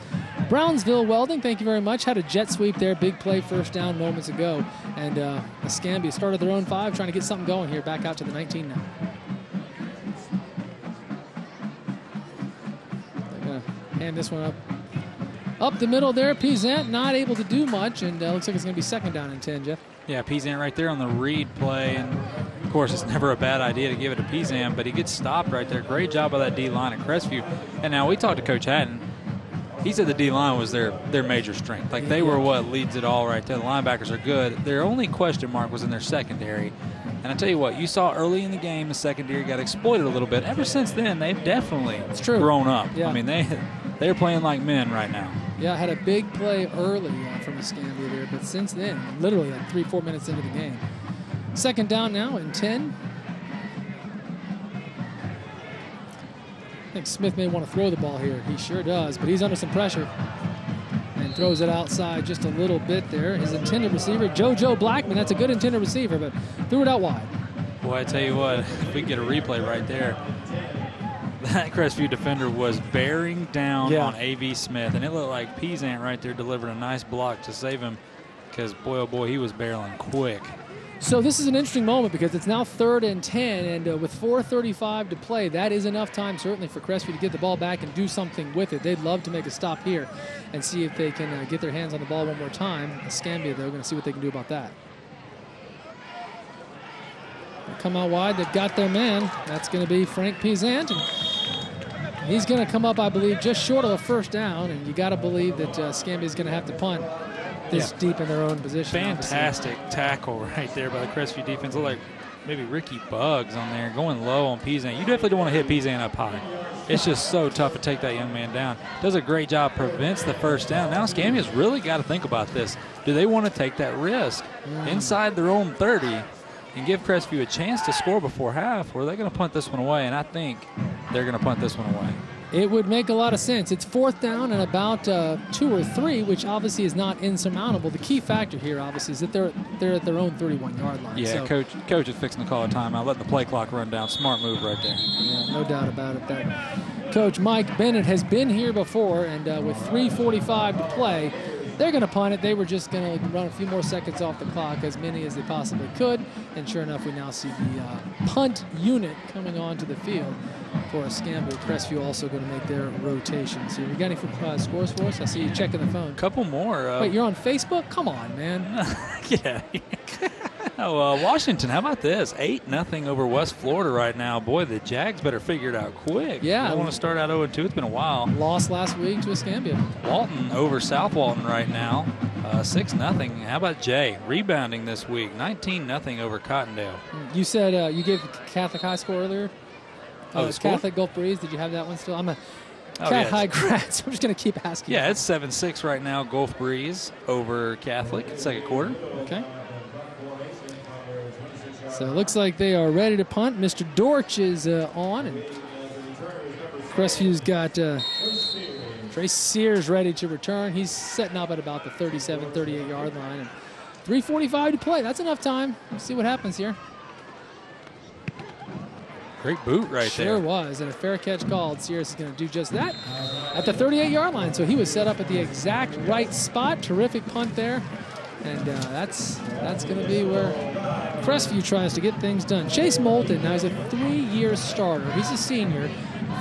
Brownsville Welding. Thank you very much. Had a jet sweep there. Big play, first down moments ago. And Escambia started their own 5, trying to get something going here. Back out to the 19 now. They're going to hand this one up the middle there. Pizant not able to do much, and looks like it's going to be second down and 10, Jeff. Yeah, Pizant right there on the read play, and of course it's never a bad idea to give it to Pizant, but he gets stopped right there. Great job by that D-line at Crestview. And now we talked to Coach Hatton. He said the D-line was their major strength. Like, they were what leads it all right there. The linebackers are good. Their only question mark was in their secondary. And I tell you what, you saw early in the game the secondary got exploited a little bit. Ever since then, they've definitely grown up. Yeah. I mean, they're playing like men right now. Yeah, had a big play early from Escambia there, but since then, literally like 3-4 minutes into the game. Second down now and 10. I think Smith may want to throw the ball here. He sure does, but he's under some pressure and throws it outside just a little bit there. His intended receiver, JoJo Blackman, that's a good intended receiver, but threw it out wide. Boy, I tell you what, if we get a replay right there, that Crestview defender was bearing down on A.V. Smith, and it looked like Pizant right there delivered a nice block to save him because, boy, oh boy, he was barreling quick. So this is an interesting moment because it's now 3rd and 10, and with 4:35 to play, that is enough time certainly for Crestview to get the ball back and do something with it. They'd love to make a stop here and see if they can get their hands on the ball one more time. Escambia, they're going to see what they can do about that. They come out wide. They've got their man. That's going to be Frank Pizant. He's going to come up, I believe, just short of a first down, and you got to believe that Escambia is going to have to punt this deep in their own position. Fantastic tackle right there by the Crestview defense. Looked like maybe Ricky Buggs on there, going low on Pizant. You definitely don't want to hit Pizant up high. It's just so tough to take that young man down. Does a great job, prevents the first down. Now Escambia's really got to think about this. Do they want to take that risk inside their own 30 and give Crestview a chance to score before half, or are they going to punt this one away? And I think they're going to punt this one away. It would make a lot of sense. It's 4th down and about 2 or 3, which obviously is not insurmountable. The key factor here, obviously, is that they're at their own 31-yard line. Yeah, so, coach is fixing to call a timeout, letting the play clock run down. Smart move right there. Yeah, no doubt about it. Coach Mike Bennett has been here before, and with 3:45 to play, they're going to punt it. They were just going to run a few more seconds off the clock, as many as they possibly could. And sure enough, we now see the punt unit coming onto the field for Escambia. Crestview also going to make their rotation. So you got any scores for us? I see you checking the phone. Couple more. Wait, you're on Facebook? Come on, man. Yeah. Washington, how about this? 8-0 over West Florida right now. Boy, the Jags better figure it out quick. Yeah. I want to start out 0-2. It's been a while. Lost last week to Escambia. Walton over South Walton right now. 6-0. How about Jay? Rebounding this week. 19-0 over Cottondale. You said you gave the Catholic high score earlier? The score? Catholic Gulf Breeze. Did you have that one still? I'm a Cat High grad, so I'm just going to keep asking. Yeah, it's 7-6 right now. Gulf Breeze over Catholic. Second quarter. Okay. So it looks like they are ready to punt. Mr. Dortch is on, and Crestview's got Trace Sears ready to return. He's setting up at about the 37, 38-yard line, and 3:45 to play. That's enough time. Let's see what happens here. Great boot right there. Sure was, and a fair catch called. Sears is going to do just that at the 38-yard line. So he was set up at the exact right spot. Terrific punt there. And that's going to be where Crestview tries to get things done. Chase Moulton, now he's a 3-year starter. He's a senior,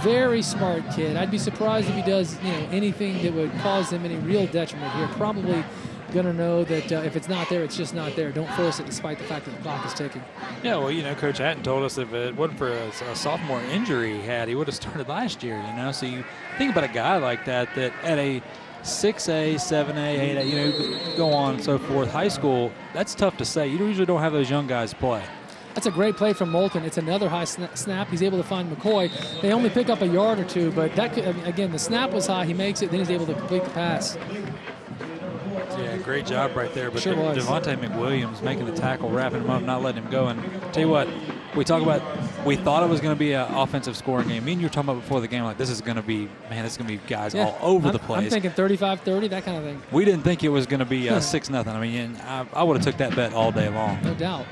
very smart kid. I'd be surprised if he does anything that would cause them any real detriment here. Probably going to know that if it's not there, it's just not there. Don't force it despite the fact that the clock is ticking. Yeah, well, Coach Hatton told us if it wasn't for a sophomore injury he had, he would have started last year, So you think about a guy like that at a 6A, 7A, 8A, go on and so forth. High school, that's tough to say. You usually don't have those young guys play. That's a great play from Moulton. It's another high snap. He's able to find McCoy. They only pick up a yard or two, but that could, again, the snap was high. He makes it, then he's able to complete the pass. Yeah, great job right there. But sure was. Devontae McWilliams making the tackle, wrapping him up, not letting him go. And tell you what, we thought it was going to be an offensive scoring game. Me and you were talking about before the game, like, this is going to be guys all over the place. I'm thinking 35-30, that kind of thing. We didn't think it was going to be 6-0. I mean, I would have took that bet all day long. No doubt.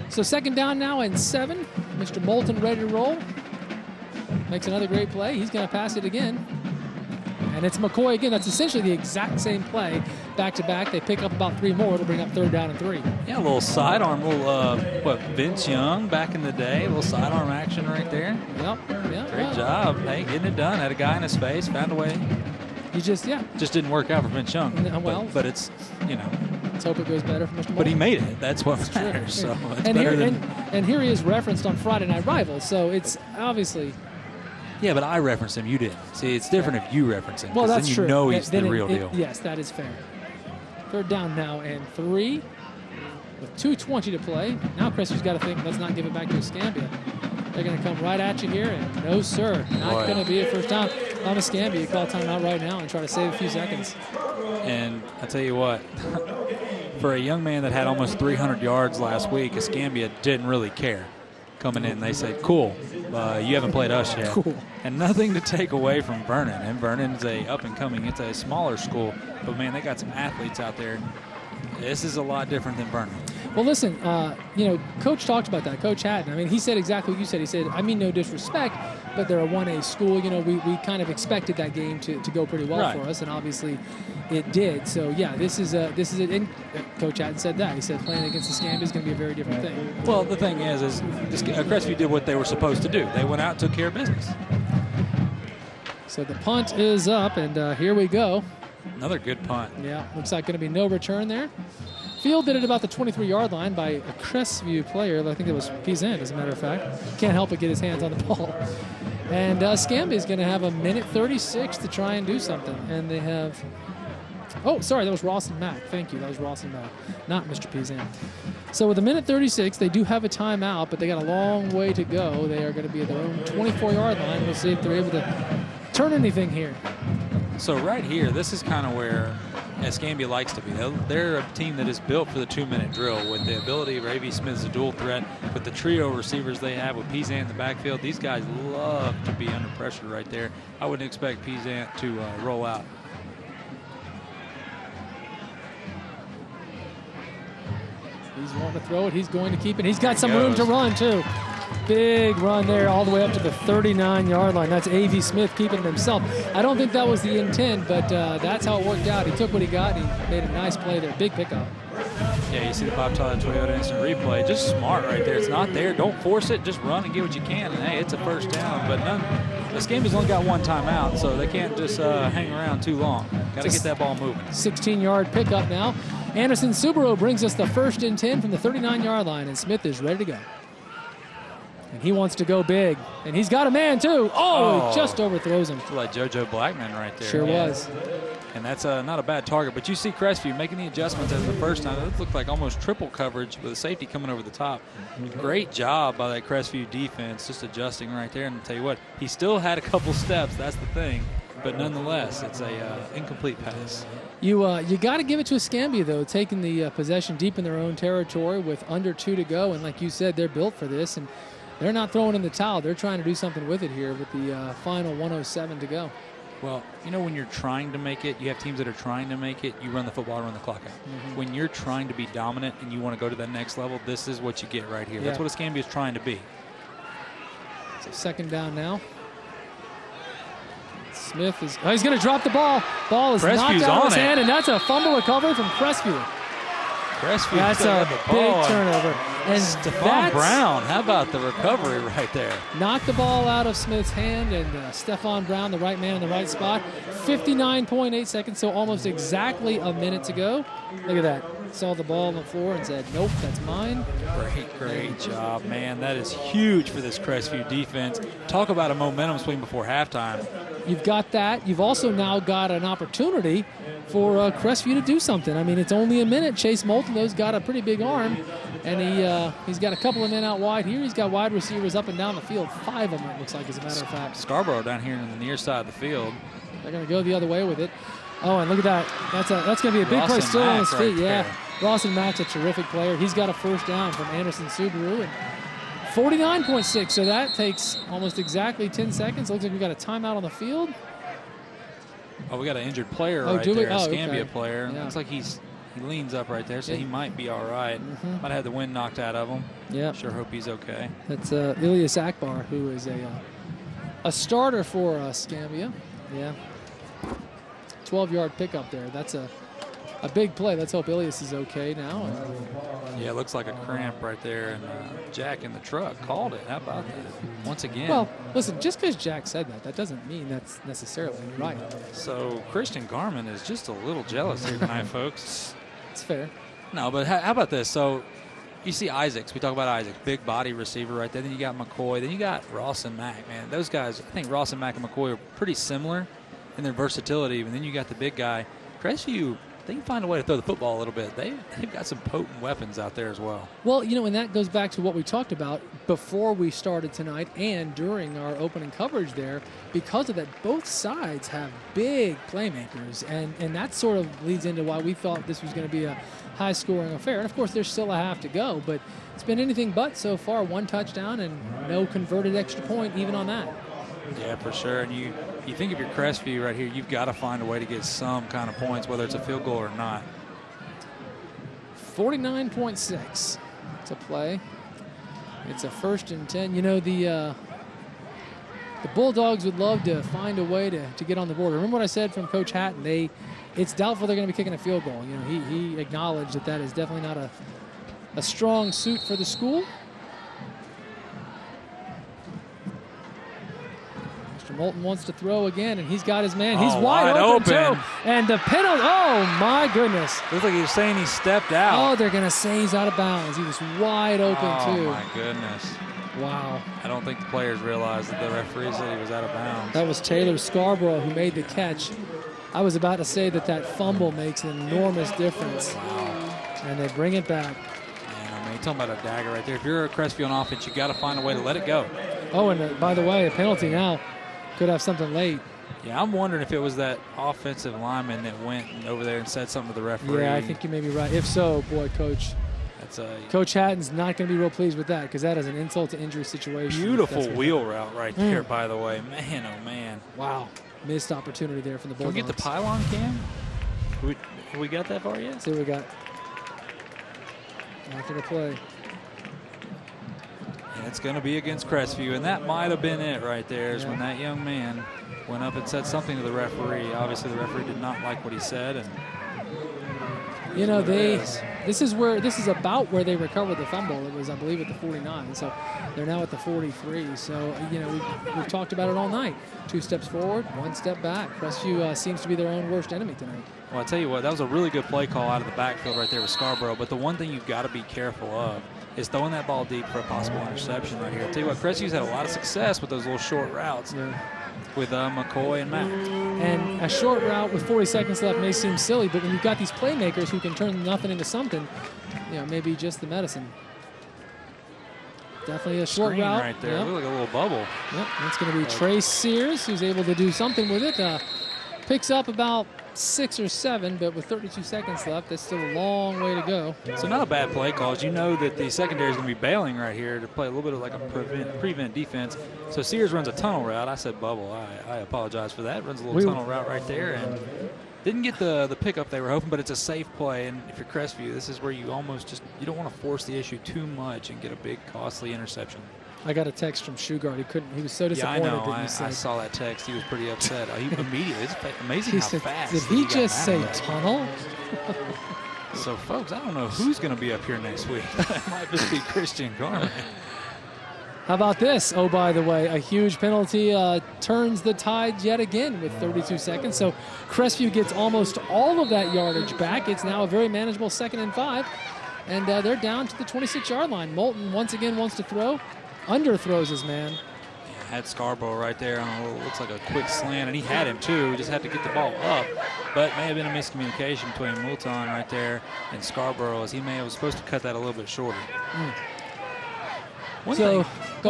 So second down now and 7. Mr. Moulton ready to roll. Makes another great play. He's going to pass it again. And it's McCoy again. That's essentially the exact same play, back-to-back. They pick up about 3 more. It'll bring up 3rd down and 3. Yeah, a little sidearm, Vince Young back in the day, a little sidearm action right there. Yep. Great job. Hey, getting it done. Had a guy in his face, found a way. Just didn't work out for Vince Young. But it's, Let's hope it goes better for Mr. Moulton. But he made it. That's what matters. So it's better than. And here he is referenced on Friday Night Rivals. So it's obviously. Yeah, but I referenced him. You didn't. See, it's different if you reference him. Well, that's then you true. know he's the real deal. Yes, that is fair. 3rd down now and 3 with 2:20 to play. Now Crestvew's got to think, let's not give it back to Escambia. They're going to come right at you here, and no, sir, not going to be a first down. I'm Escambia. You call timeout right now and try to save a few seconds. And I tell you what, for a young man that had almost 300 yards last week, Escambia didn't really care. Coming in, they said, cool, you haven't played us yet. Cool. And nothing to take away from Vernon. And Vernon's a up-and-coming, it's a smaller school. But, man, they got some athletes out there. This is a lot different than Vernon. Well, listen, Coach talked about that. Coach Hatton, I mean, he said exactly what you said. He said, I mean no disrespect, but they're a 1A school. We kind of expected that game to go pretty well for us, and obviously it did. So, yeah, this is it. And Coach Hatton said that. He said playing against Escambia is going to be a very different thing. Well, the thing is Crestview did what they were supposed to do. They went out and took care of business. So the punt is up, and here we go. Another good punt. Yeah, looks like going to be no return there. Fielded at about the 23-yard line by a Crestview player. I think it was Pizan, as a matter of fact. Can't help but get his hands on the ball. And Escambia is going to have a 1:36 to try and do something. And they have... Oh, sorry, that was Rawson Mack. Thank you, that was Rawson Mack, not Mr. Pizan. So with a 1:36, they do have a timeout, but they got a long way to go. They are going to be at their own 24-yard line. We'll see if they're able to turn anything here. So right here, this is kind of where Escambia likes to be. They're a team that is built for the 2-minute drill with the ability of A.B. Smith as a dual threat, with the trio receivers they have with Pizan in the backfield. These guys love to be under pressure right there. I wouldn't expect Pizan to roll out. He's wanting to throw it. He's going to keep it. He's got some room to run, too. big run there all the way up to the 39-yard line. That's A.V. Smith keeping it himself. I don't think that was the intent, but that's how it worked out. He took what he got, and he made a nice play there. Big pickup. Yeah, you see the Bob Tyler Toyota instant replay. Just smart right there. It's not there. Don't force it. Just run and get what you can. And, hey, it's a first down. But Escambia's only got one timeout, so they can't just hang around too long. Got to get that ball moving. 16-yard pickup now. Anderson Subaru brings us the 1st and 10 from the 39-yard line, and Smith is ready to go. And he wants to go big. And he's got a man, too. Oh, he just overthrows him. Like JoJo Blackman right there. Sure was. And that's not a bad target. But you see Crestview making the adjustments as the first time. It looked like almost triple coverage with a safety coming over the top. Great job by that Crestview defense, just adjusting right there. And I'll tell you what, he still had a couple steps. That's the thing. But nonetheless, it's a incomplete pass. You got to give it to Escambia, though, taking the possession deep in their own territory with under 2 to go. And like you said, they're built for this. And they're not throwing in the towel. They're trying to do something with it here with the final 1:07 to go. Well, you know, when you're trying to make it, you have teams that are trying to make it, you run the football, run the clock out. When you're trying to be dominant and you want to go to that next level, this is what you get right here. That's what Escambia is trying to be. So 2nd down now. Smith is, he's going to drop the ball. Ball is knocked out of his hand, and that's a fumble recovery from Crestview. That's a big turnover. And Stephon Brown, how about the recovery right there? Knocked the ball out of Smith's hand, and Stephon Brown, the right man in the right spot. 59.8 seconds, so almost exactly a minute to go. Look at that. Saw the ball on the floor and said, nope, that's mine. Great job, man. That is huge for this Crestview defense. Talk about a momentum swing before halftime. You've got that. You've also now got an opportunity for Crestview to do something. I mean, it's only a minute. Chase Moulton, though, has got a pretty big arm, and he's got a couple of men out wide here. He's got wide receivers up and down the field. 5 of them, it looks like, as a matter of fact. Scarborough down here on the near side of the field. They're going to go the other way with it. Oh, and look at that. That's going to be a big play still on his feet. Yeah, Rawson Mack's a terrific player. He's got a 1st down from Anderson Subaru. And 49.6, so that takes almost exactly 10 seconds. Looks like we got a timeout on the field. Oh, we got an injured player right there, Escambia player. Yeah. Looks like he leans up right there, so he might be all right. Might have had the wind knocked out of him. Yeah. Sure hope he's okay. That's Ilyas Akbar, who is a starter for Escambia. Yeah. 12-yard pickup there. That's a big play. Let's hope Ilyas is okay now. Yeah, it looks like a cramp right there, and Jack in the truck called it. How about that? Once again. Well, listen, just because Jack said that doesn't mean that's necessarily right. So Christian Garmin is just a little jealous here tonight, folks. It's fair. No, but how about this? So you see Isaacs. We talk about Isaacs, big body receiver right there. Then you got McCoy. Then you got Ross and Mack, man. Those guys, I think Ross and Mack and McCoy are pretty similar in their versatility. And then you got the big guy. Crestview, they can find a way to throw the football a little bit. They've got some potent weapons out there as well. Well, you know, and that goes back to what we talked about before we started tonight and during our opening coverage there. Because of that, both sides have big playmakers, and that sort of leads into why we thought this was going to be a high-scoring affair. And, of course, there's still a half to go, but it's been anything but so far. 1 touchdown and no converted extra point even on that. Yeah, for sure. And you think of your Crestview right here, you've got to find a way to get some kind of points, whether it's a field goal or not. 49.6 to play. It's a 1st and 10. You know, the Bulldogs would love to find a way to get on the board. Remember what I said from Coach Hatton? It's doubtful they're going to be kicking a field goal. You know, he acknowledged that is definitely not a strong suit for the school. Moulton wants to throw again, and he's got his man. He's wide open, too. And the penalty, oh, my goodness. Looks like he was saying he stepped out. Oh, they're going to say he's out of bounds. He was wide open, too. Oh, my goodness. Wow. I don't think the players realized that the referee said he was out of bounds. That was Taylor Scarborough who made the catch. I was about to say that fumble makes an enormous difference. Wow. And they bring it back. Man, I mean, you're talking about a dagger right there. If you're a Crestview on offense, you got to find a way to let it go. Oh, and by the way, a penalty now. Could have something late. Yeah, I'm wondering if it was that offensive lineman that went over there and said something to the referee. Yeah, I think you may be right. If so, boy, Coach. Coach Hatton's not going to be real pleased with that because that is an insult to injury situation. Beautiful wheel route right there, by the way. Man, oh, man. Wow. Missed opportunity there from the Bulldogs. Can we get the pylon cam? Have we got that far yet? Let's see what we got. After the play. And it's going to be against Crestview, and that might have been it right there, is when that young man went up and said something to the referee. Obviously, the referee did not like what he said. And you know, this is about where they recovered the fumble. It was, I believe, at the 49. So they're now at the 43. So, you know, we've talked about it all night. 2 steps forward, 1 step back. Crestview seems to be their own worst enemy tonight. Well, I tell you what, that was a really good play call out of the backfield right there with Scarborough. But the one thing you've got to be careful of is throwing that ball deep for a possible interception right here. I'll tell you what, Crestview's had a lot of success with those little short routes with McCoy and Matt. And a short route with 40 seconds left may seem silly, but when you've got these playmakers who can turn nothing into something, you know, maybe just the medicine. Definitely a short route. Right there, look like a little bubble. Yep, that's going to be Trace Sears, who's able to do something with it. Picks up about 6 or 7, but with 32 seconds left, that's still a long way to go. So not a bad play call. As you know that the secondary is going to be bailing right here to play a little bit of like a prevent defense. So Sears runs a tunnel route. I said bubble. I apologize for that. Runs a little tunnel route right there and didn't get the pickup they were hoping, but it's a safe play. And if you're Crestview, this is where you almost just, you don't want to force the issue too much and get a big costly interception. I got a text from Shugart. He was so disappointed. Yeah, I know. That you said. I saw that text. He was pretty upset. He immediately, it's amazing how fast. Did he just say tunnel? So, folks, I don't know who's going to be up here next week. It might just be Christian Garman. How about this? Oh, by the way, a huge penalty turns the tide yet again with 32 seconds. So Crestview gets almost all of that yardage back. It's now a very manageable 2nd and 5. And they're down to the 26-yard line. Moulton once again wants to throw. Underthrows his man. Yeah, had Scarborough right there on a little, looks like a quick slant, and he had him too. He just had to get the ball up, but may have been a miscommunication between Moulton right there and Scarborough, as he may have was supposed to cut that a little bit shorter. One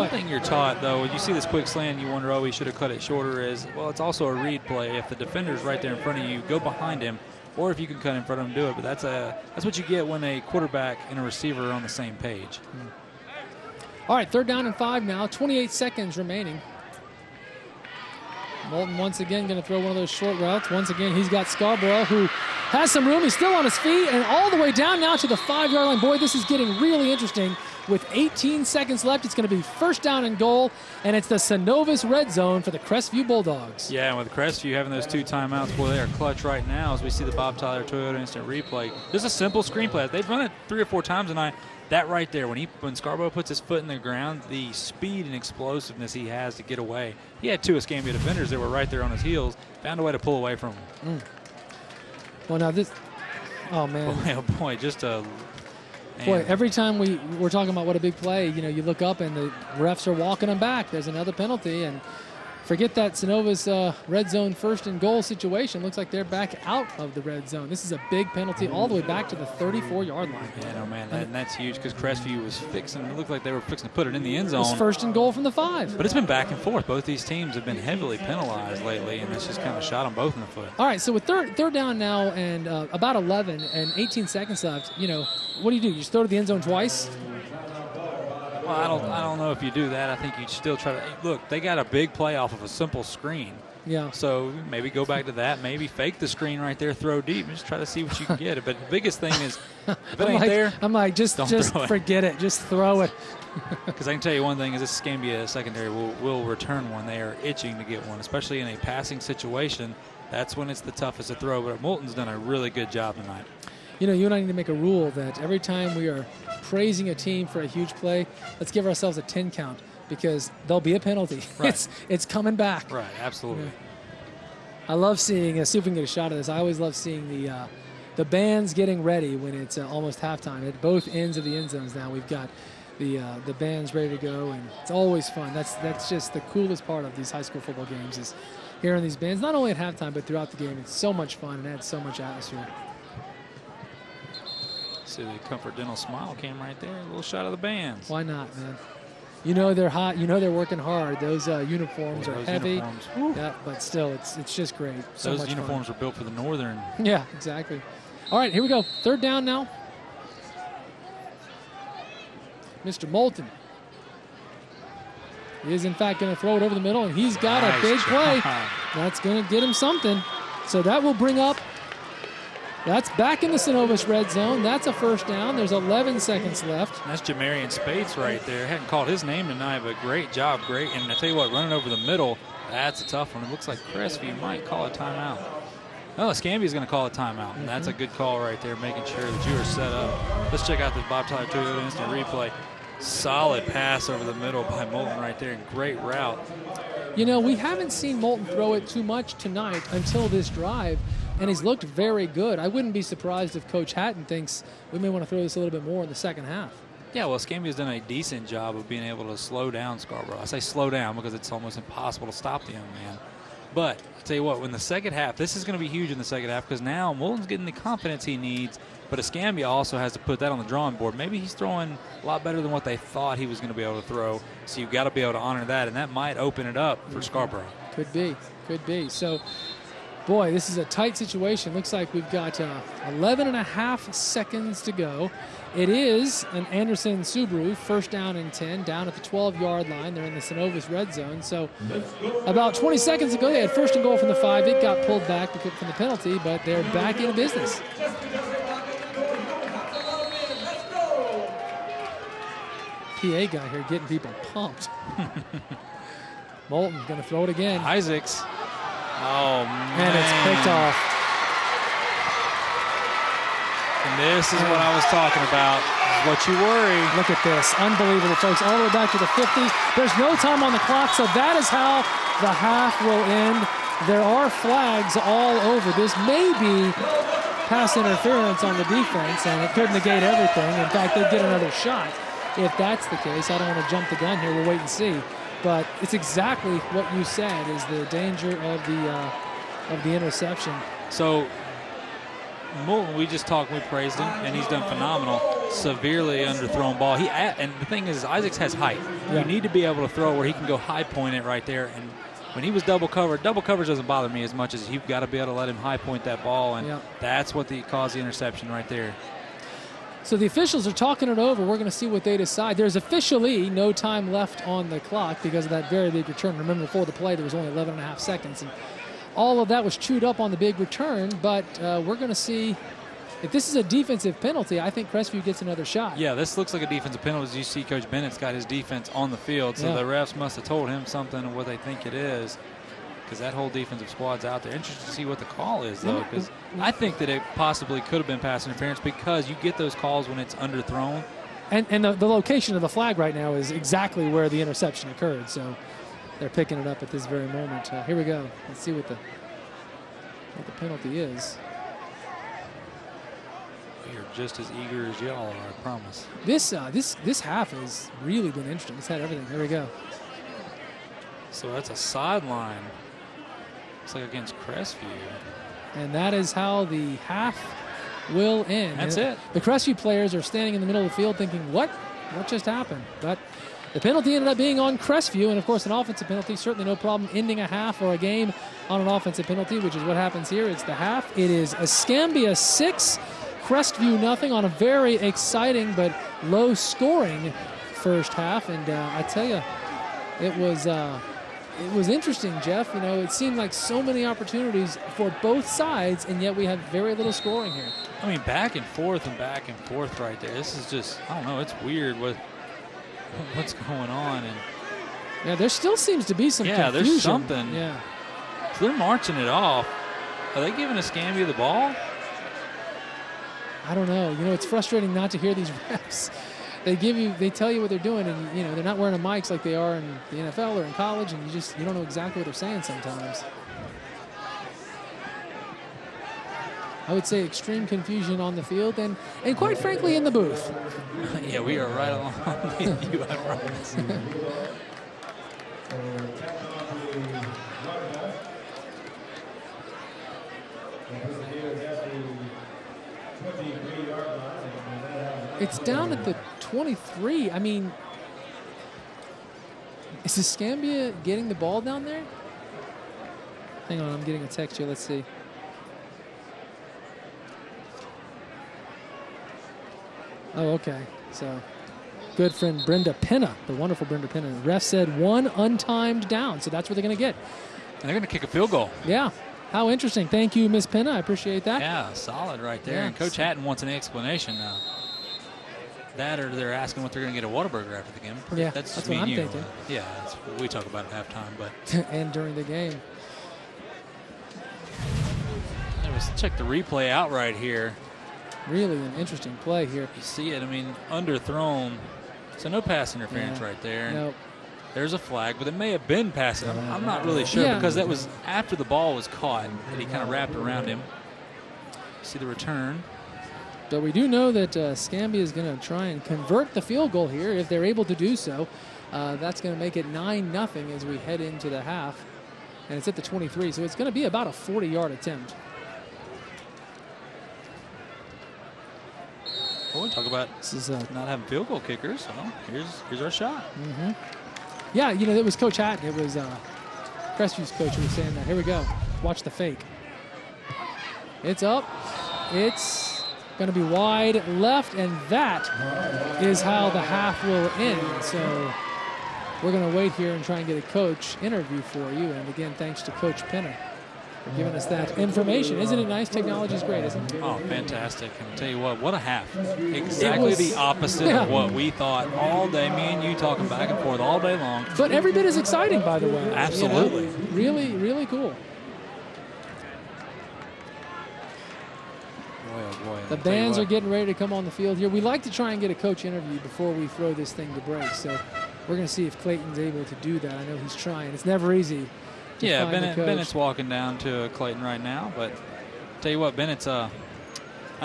thing you're taught, though, when you see this quick slant, you wonder, oh, he should have cut it shorter, is, well, it's also a read play. If the defender's right there in front of you, go behind him, or if you can cut in front of him, do it. But that's what you get when a quarterback and a receiver are on the same page. All right, 3rd down and 5 now, 28 seconds remaining. Moulton once again going to throw one of those short routes. Once again, he's got Scarborough, who has some room. He's still on his feet and all the way down now to the 5-yard line. Boy, this is getting really interesting. With 18 seconds left, it's going to be 1st down and goal, and it's the Synovus red zone for the Crestview Bulldogs. Yeah, and with Crestview having those 2 timeouts, boy, they are clutch right now as we see the Bob Tyler Toyota instant replay. Just a simple screenplay. They've run it 3 or 4 times tonight. That right there, when Scarborough puts his foot in the ground, the speed and explosiveness he has to get away. He had 2 Escambia defenders that were right there on his heels, found a way to pull away from him. Well, now this, oh, man. Boy, oh, boy, just a... Boy, every time we're talking about what a big play, you know, you look up and the refs are walking them back. There's another penalty, and forget that Synovus red zone 1st and goal situation. Looks like they're back out of the red zone. This is a big penalty all the way back to the 34-yard line. Yeah, no, man, and that's huge because Crestview was fixing, it looked like they were fixing to put it in the end zone. It's 1st and goal from the 5. But it's been back and forth. Both these teams have been heavily penalized lately, and that's just kind of shot them both in the foot. All right, so with third down now and about 11 and 18 seconds left, you know, what do? You just throw to the end zone twice? Well, I don't know if you do that. I think you still try to look. They got a big play off of a simple screen. Yeah. So maybe go back to that. Maybe fake the screen right there, throw deep, and just try to see what you can get. But the biggest thing is, if it ain't there, I'm like, just forget it. Just throw it. Because I can tell you one thing is this Escambia secondary will return one. They are itching to get one, especially in a passing situation. That's when it's the toughest to throw. But Moulton's done a really good job tonight. You know, you and I need to make a rule that every time we are praising a team for a huge play, let's give ourselves a 10 count because there'll be a penalty. Right. It's coming back. Right, absolutely. Yeah. I love seeing, see if we can get a shot of this, I always love seeing the bands getting ready when it's almost halftime. At both ends of the end zones now, we've got the bands ready to go, and it's always fun. That's just the coolest part of these high school football games is hearing these bands, not only at halftime, but throughout the game. It's so much fun and adds so much atmosphere. See the Comfort Dental smile came right there. A little shot of the bands. Why not, man? You know they're hot. You know they're working hard. Those uniforms are heavy. Yeah, but still, it's just great. So those uniforms fun. were built for the Northern. Yeah, exactly. All right, here we go. 3rd down now. Mr. Moulton. He is, in fact, going to throw it over the middle, and he's got a big play. That's going to get him something. So that will bring up That's back in the Synovus red zone. That's a first down. There's 11 seconds left. That's Jamarian Spates right there. Hadn't called his name tonight, but great job, great. And I tell you what, running over the middle, that's a tough one. It looks like Crestview might call a timeout. Oh, Escambia is going to call a timeout, and that's a good call right there, making sure that you are set up. Let's check out this Bob Tyler Toyota instant replay. Solid pass over the middle by Moulton right there, and great route. You know, we haven't seen Moulton throw it too much tonight until this drive, and he's looked very good. I wouldn't be surprised if Coach Hatton thinks we may want to throw this a little bit more in the second half. Yeah, well, Escambia's done a decent job of being able to slow down Scarborough. I say slow down because it's almost impossible to stop the young man. But I'll tell you what, in the second half, this is going to be huge in the second half because now Moulton's getting the confidence he needs, but Escambia also has to put that on the drawing board. Maybe he's throwing a lot better than what they thought he was going to be able to throw, so you've got to be able to honor that, and that might open it up for Scarborough. Could be, could be. So, boy, this is a tight situation. Looks like we've got 11 and a half seconds to go. It is an Anderson Subaru, first down and 10, down at the 12-yard line. They're in the Synovus red zone. So about 20 seconds ago, they had first and goal from the 5. It got pulled back from the penalty, but they're back in business. PA guy here getting people pumped. Moulton's going to throw it again. Isaacs. Oh, man. And it's picked off. And this is what I was talking about. This is what you worry. Look at this. Unbelievable, folks. All the way back to the 50. There's no time on the clock, so that is how the half will end. There are flags all over. This may be pass interference on the defense, and it could negate everything. In fact, they'd get another shot if that's the case. I don't want to jump the gun here. We'll wait and see. But it's exactly what you said is the danger of the interception. So Moulton, we just talked, we praised him, and he's done phenomenal. Severely underthrown ball. And the thing is, Isaacs has height. Yeah. You need to be able to throw where he can go high point it right there. And when he was double coverage doesn't bother me as much as you've got to be able to let him high point that ball, and that's what caused the interception right there. So the officials are talking it over. We're going to see what they decide. There's officially no time left on the clock because of that very big return. Remember, before the play, there was only 11 and a half seconds. And all of that was chewed up on the big return, but we're going to see if this is a defensive penalty. I think Crestview gets another shot. Yeah, this looks like a defensive penalty. As you see, Coach Bennett's got his defense on the field, so the refs must have told him something of what they think it is, because that whole defensive squad's out there. Interesting to see what the call is, though, because I think that it possibly could have been pass interference because you get those calls when it's underthrown. And the location of the flag right now is exactly where the interception occurred, so they're picking it up at this very moment. Here we go. Let's see what the penalty is. We are just as eager as y'all are, I promise. This half has really been interesting. It's had everything. Here we go. So that's a sideline. Looks like against Crestview. And that is how the half will end. That's it. The Crestview players are standing in the middle of the field thinking, what just happened? But the penalty ended up being on Crestview, and of course an offensive penalty, certainly no problem ending a half or a game on an offensive penalty, which is what happens here. It's the half. It is Escambia 6, Crestview nothing on a very exciting but low-scoring first half. And I tell you, it was interesting, Jeff. You know, it seemed like so many opportunities for both sides, and yet we have very little scoring here. I mean, back and forth right there. This is just, I don't know, it's weird what's going on. And yeah, there still seems to be some confusion. There's something. Yeah. So they're marching it off. Are they giving Escambia the ball? I don't know. You know, it's frustrating not to hear these refs. They tell you what they're doing, and you know they're not wearing mics like they are in the NFL or in college, and you don't know exactly what they're saying sometimes. I would say extreme confusion on the field, and quite frankly in the booth. Yeah, we are right along with you, I promise. It's down at the 23. I mean, is Escambia getting the ball down there? Hang on, I'm getting a text here. Let's see. Oh, okay. So, good friend Brenda Penna, the wonderful Brenda Penna. The ref said one untimed down, so that's what they're going to get. And they're going to kick a field goal. Yeah. How interesting. Thank you, Ms. Penna. I appreciate that. Yeah, solid right there. Yeah. And Coach Hatton wants an explanation now. That or they're asking what they're going to get a Whataburger after the game. Yeah, that's what me I'm and you. thinking. Yeah, that's what we talk about at halftime. But and during the game. let's check the replay out right here. Really an interesting play here. You see it, I mean, underthrown. So no pass interference right there. Nope. There's a flag, but it may have been passing. I'm not really sure because that was after the ball was caught and he kind of wrapped around him. See the return. But we do know that Escambia is going to try and convert the field goal here. If they're able to do so, that's going to make it 9-0 as we head into the half. And it's at the 23, so it's going to be about a 40-yard attempt. Well, we talk about This is not having field goal kickers. So here's our shot. Yeah, you know, it was Coach Hatton. It was Crestview's coach who was saying that. Here we go. Watch the fake. It's up. It's going to be wide left, and that is how the half will end. So we're going to wait here and try and get a coach interview for you. And again, thanks to Coach Penner for giving us that information. Isn't it nice? Technology is great, isn't it? Oh, fantastic. And I'll tell you what a half. Exactly the opposite of what we thought all day. Me and you talking back and forth all day long. But every bit as exciting, by the way. Absolutely. You know? Really, really cool. Boy, The bands are getting ready to come on the field here. We like to try and get a coach interview before we throw this thing to break. So we're going to see if Clayton's able to do that. I know he's trying. It's never easy. Yeah, Bennett's walking down to Clayton right now. But tell you what, Bennett's, I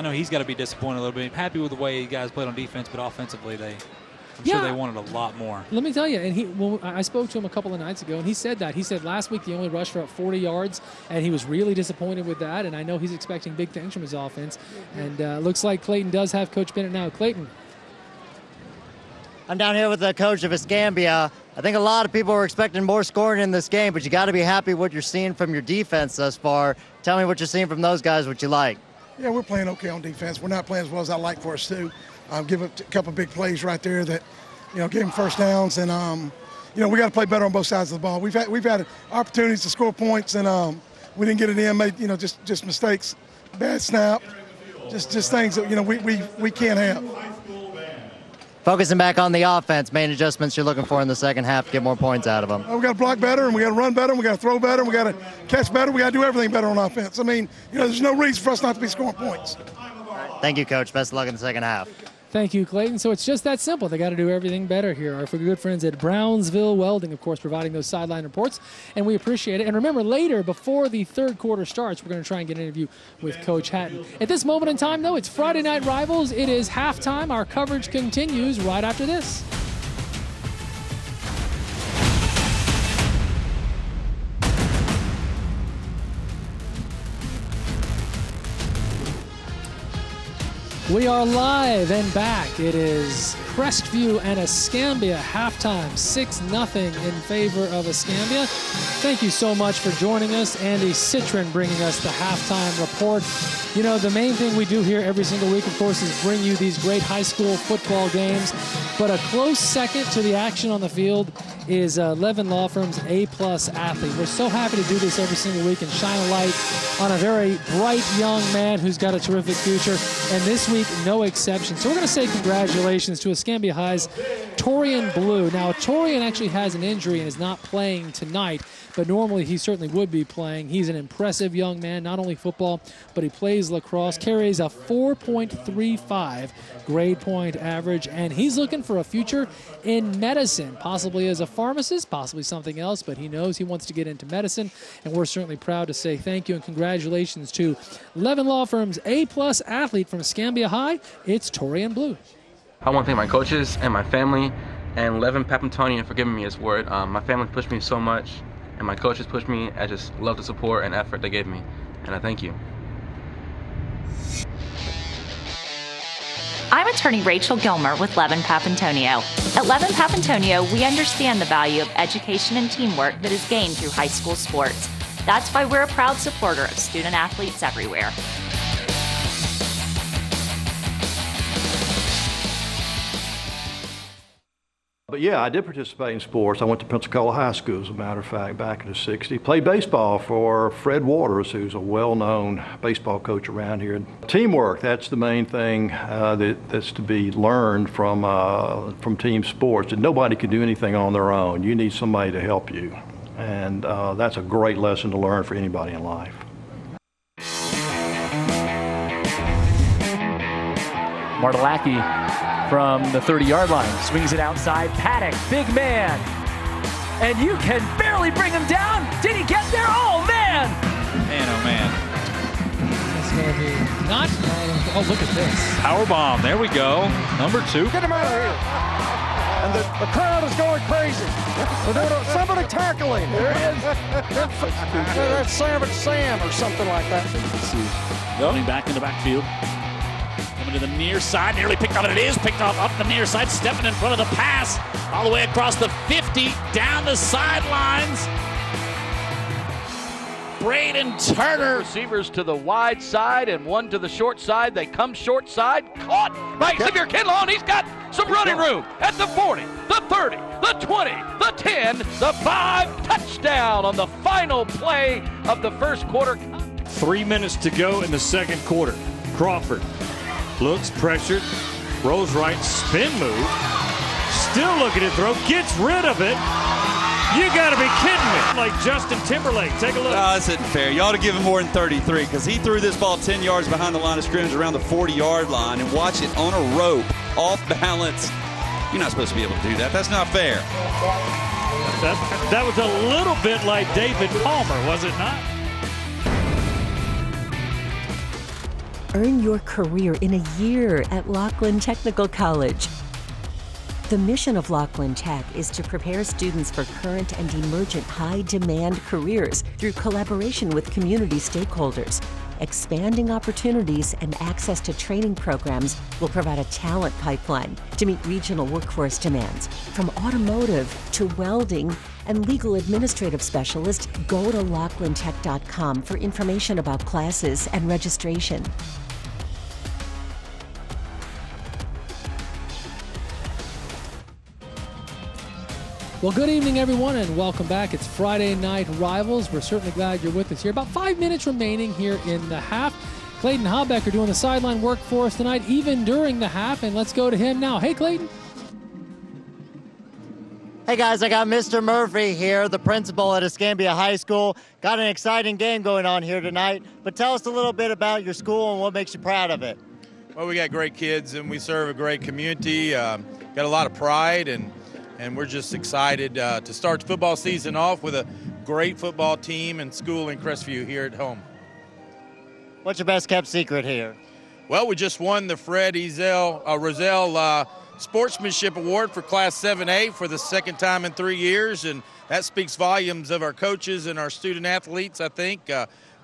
know he's got to be disappointed a little bit. Happy with the way you guys played on defense, but offensively, I'm sure they wanted a lot more. Let me tell you, and I spoke to him a couple of nights ago, and he said that. He said last week he only rushed for about 40 yards, and he was really disappointed with that. And I know he's expecting big things from his offense. And looks like Clayton does have Coach Bennett now. Clayton. I'm down here with the coach of Escambia. I think a lot of people were expecting more scoring in this game, but you got to be happy what you're seeing from your defense thus far. Tell me what you're seeing from those guys, what you like. Yeah, we're playing okay on defense. We're not playing as well as I like for us to. Give up a couple big plays right there that, give them first downs, and we got to play better on both sides of the ball. We've had opportunities to score points, and we didn't get it in. Made just mistakes, bad snap, just things that we can't have. Focusing back on the offense, main adjustments you're looking for in the second half to get more points out of them. We got to block better, and we got to run better, and we got to throw better, and we got to catch better. We got to do everything better on offense. I mean, there's no reason for us not to be scoring points. Thank you, Coach. Best of luck in the second half. Thank you, Clayton. So it's just that simple. They got to do everything better here. Our good friends at Brownsville Welding, of course, providing those sideline reports, and we appreciate it. And remember, later, before the third quarter starts, we're going to try and get an interview with Coach Hatton. At this moment in time, though, it's Friday Night Rivals. It is halftime. Our coverage continues right after this. We are live and back. It is Crestview and Escambia halftime, 6-0 in favor of Escambia. Thank you so much for joining us. Andy Citron bringing us the halftime report. The main thing we do here every single week, of course, is bring you these great high school football games. But a close second to the action on the field is Levin Law Firm's A-plus athlete. We're so happy to do this every single week and shine a light on a very bright young man who's got a terrific future. And this week, no exception. So we're going to say congratulations to Escambia High's Torian Blue. Now, Torian actually has an injury and is not playing tonight, but normally he certainly would be playing. He's an impressive young man, not only football, but he plays lacrosse, carries a 4.35 grade point average, and he's looking for a future in medicine, possibly as a pharmacist, possibly something else, but he knows he wants to get into medicine, and we're certainly proud to say thank you and congratulations to Levin Law Firm's A-plus athlete from Escambia High. It's Torian Blue. I want to thank my coaches and my family and Levin Papantonian for giving me his word. My family pushed me so much, and my coaches pushed me. I just love the support and effort they gave me, and I thank you. I'm attorney Rachel Gilmer with Levin Papantonio. At Levin Papantonio, we understand the value of education and teamwork that is gained through high school sports. That's why we're a proud supporter of student athletes everywhere. But yeah, I did participate in sports. I went to Pensacola High School, as a matter of fact, back in the 60s. Played baseball for Fred Waters, who's a well-known baseball coach around here. Teamwork, that's the main thing that's to be learned from team sports. And nobody can do anything on their own. You need somebody to help you. And that's a great lesson to learn for anybody in life. Martelacki from the 30-yard line, swings it outside. Paddock, big man, and you can barely bring him down. Did he get there? Oh man! Man, oh man! It's gonna be not. Oh, look at this! Power bomb. There we go. Number 2. Get him out of here! And the crowd is going crazy. Somebody tackle him. There he is. That's Savage Sam or something like that. Running back in the backfield. Coming to the near side, nearly picked off, and it is picked off up the near side, stepping in front of the pass, all the way across the 50, down the sidelines. Braden Turner. Receivers to the wide side and one to the short side. They come short side, caught by Xavier Kinlaw, and he's got some running room at the 40, the 30, the 20, the 10, the 5, touchdown on the final play of the first quarter. 3 minutes to go in the second quarter. Crawford looks pressured, rolls right, spin move, still looking to throw, gets rid of it. You gotta be kidding me. Like Justin Timberlake, take a look. No, this isn't fair. You ought to give him more than 33 because he threw this ball 10 yards behind the line of scrimmage around the 40-yard line and watch it on a rope, off balance. You're not supposed to be able to do that. That's not fair. That was a little bit like David Palmer, was it not? Earn your career in a year at Laughlin Technical College. The mission of Laughlin Tech is to prepare students for current and emergent high-demand careers through collaboration with community stakeholders. Expanding opportunities and access to training programs will provide a talent pipeline to meet regional workforce demands. From automotive to welding and legal administrative specialist, go to laughlintech.com for information about classes and registration. Well, good evening, everyone, and welcome back. It's Friday Night Rivals. We're certainly glad you're with us here. About 5 minutes remaining here in the half. Clayton Habecker doing the sideline work for us tonight, even during the half, and let's go to him now. Hey, Clayton. Hey, guys, I got Mr. Murphy here, the principal at Escambia High School. Got an exciting game going on here tonight, but tell us a little bit about your school and what makes you proud of it. Well, we got great kids, and we serve a great community. Got a lot of pride, and we're just excited to start the football season off with a great football team and school in Crestview here at home. What's your best kept secret here? Well, we just won the Fred Rozelle Sportsmanship Award for Class 7A for the second time in 3 years, and that speaks volumes of our coaches and our student athletes, I think.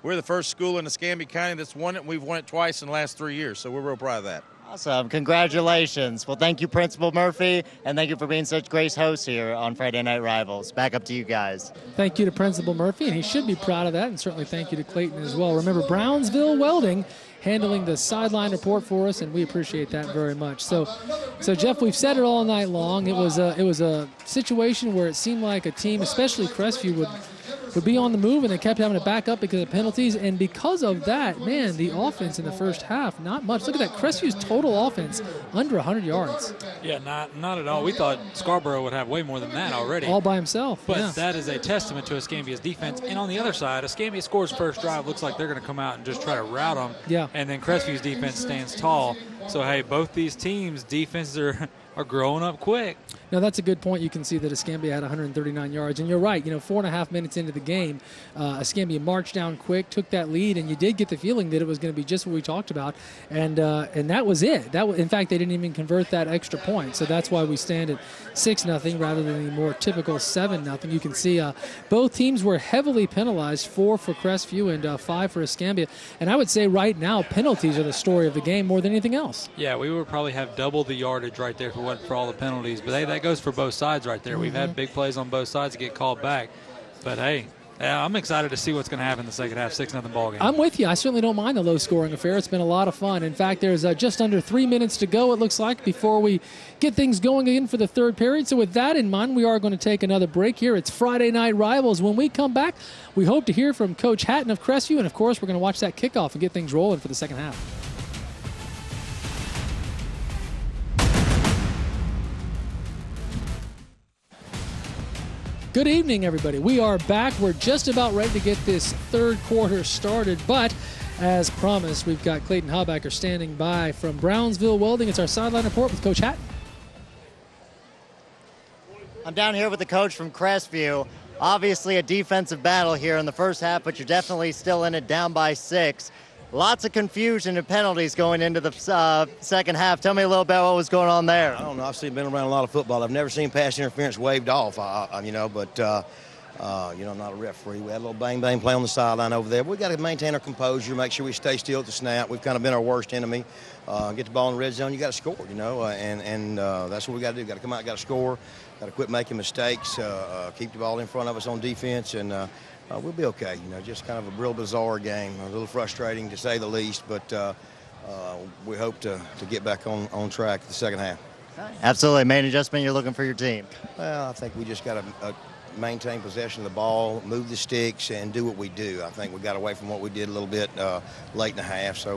We're the first school in Escambia County that's won it, and we've won it twice in the last 3 years, so we're real proud of that. Awesome. Congratulations. Well, thank you, Principal Murphy, and thank you for being such great hosts here on Friday Night Rivals. Back up to you guys. Thank you to Principal Murphy, and he should be proud of that, and certainly thank you to Clayton as well. Remember, Brownsville Welding handling the sideline report for us, and we appreciate that very much. So Jeff, we've said it all night long. It was a situation where it seemed like a team, especially Crestview, would be on the move, and they kept having to back up because of penalties. And because of that, man, the offense in the first half, not much. Look at that. Crestview's total offense, under 100 yards. Yeah, not at all. We thought Scarborough would have way more than that already. All by himself. But yeah. That is a testament to Escambia's defense. And on the other side, Escambia scores first drive. Looks like they're going to come out and just try to rout them. Yeah. And then Crestview's defense stands tall. So, hey, both these teams' defenses are growing up quick. Now, that's a good point. You can see that Escambia had 139 yards. And you're right, 4.5 minutes into the game, Escambia marched down quick, took that lead, and you did get the feeling that it was going to be just what we talked about. And that was it. In fact, they didn't even convert that extra point. So that's why we stand at 6-0 rather than the more typical 7-0. You can see both teams were heavily penalized, 4 for Crestview and 5 for Escambia. And I would say right now, penalties are the story of the game more than anything else. Yeah, we would probably have double the yardage right there if it wasn't for all the penalties. But, hey, that goes for both sides right there. We've had big plays on both sides to get called back. But, hey, Yeah, I'm excited to see what's going to happen in the second half. 6-0 ball game. I'm with you. I certainly don't mind the low-scoring affair. It's been a lot of fun. In fact, there's just under 3 minutes to go, it looks like, before we get things going again for the third period. So with that in mind, we are going to take another break here. It's Friday Night Rivals. When we come back, we hope to hear from Coach Hatton of Crestview, and, of course, we're going to watch that kickoff and get things rolling for the second half. Good evening, everybody. We are back. We're just about ready to get this third quarter started, but as promised, we've got Clayton Habacker standing by from Brownsville Welding. It's our sideline report with Coach Hatton. I'm down here with the coach from Crestview. Obviously a defensive battle here in the first half, but you're definitely still in it, down by 6. Lots of confusion and penalties going into the second half. Tell me a little bit what was going on there. I don't know. I've been around a lot of football. I've never seen pass interference waved off, but I'm not a referee. We had a little bang-bang play on the sideline over there. We've got to maintain our composure, make sure we stay still at the snap. We've kind of been our worst enemy. Get the ball in the red zone, you got to score, and that's what we got to do. Got to come out, got to score, got to quit making mistakes, keep the ball in front of us on defense, and we'll be okay. Just kind of a real bizarre game, a little frustrating to say the least, but we hope to get back on track the second half. Absolutely. Main adjustment you're looking for your team? Well, I think we just got to maintain possession of the ball, move the sticks, and do what we do. I think we got away from what we did a little bit late in the half, so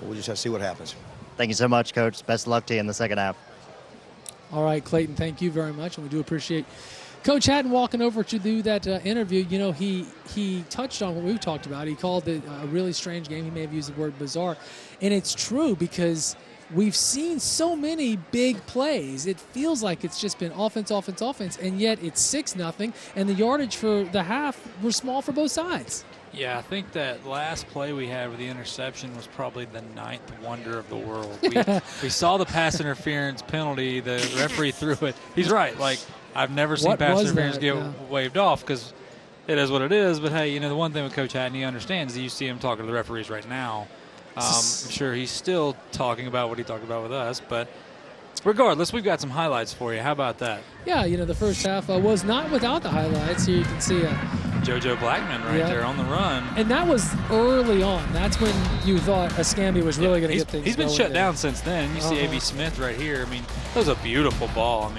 we'll just have to see what happens. Thank you so much, Coach. Best of luck to you in the second half. All right, Clayton, thank you very much, and we do appreciate Coach Hatton walking over to do that interview. He touched on what we've talked about. He called it a really strange game. He may have used the word bizarre, and it's true because we've seen so many big plays. It feels like it's just been offense, and yet it's 6-0, and the yardage for the half were small for both sides. Yeah, I think that last play we had with the interception was probably the 9th wonder of the world. We saw the pass interference penalty. The referee threw it. He's right. I've never seen pass interference get waved off because it is what it is. But, hey, the one thing with Coach Hatton, he understands, you see him talking to the referees right now. I'm sure he's still talking about what he talked about with us. But regardless, we've got some highlights for you. How about that? Yeah, the first half was not without the highlights. Here you can see JoJo Blackman there on the run. And that was early on. That's when you thought Escambia was really going to get things He's been going shut down since then. You see A.B. Smith right here. That was a beautiful ball.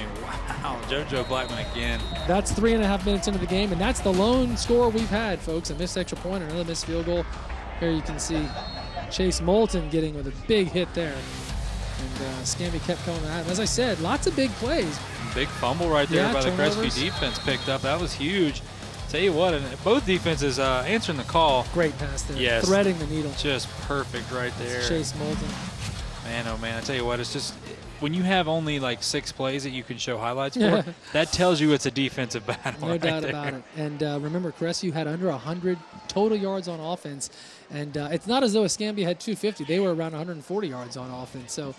Wow, JoJo Blackman again. That's 3.5 minutes into the game, and that's the lone score we've had, folks. A missed extra point, another missed field goal. Here you can see Chase Moulton getting with a big hit there. And Escambia kept coming at him. As I said, lots of big plays. Big fumble right there by the Crestview defense picked up. That was huge. Tell you what, and both defenses answering the call. Great pass there. Yes. Threading the needle. Just perfect right there. That's Chase Moulton. Man, oh man, I tell you what, it's just when you have only 6 plays that you can show highlights for, that tells you it's a defensive battle. No doubt about it. And remember, Crestview had under 100 total yards on offense. And it's not as though Escambia had 250. They were around 140 yards on offense. So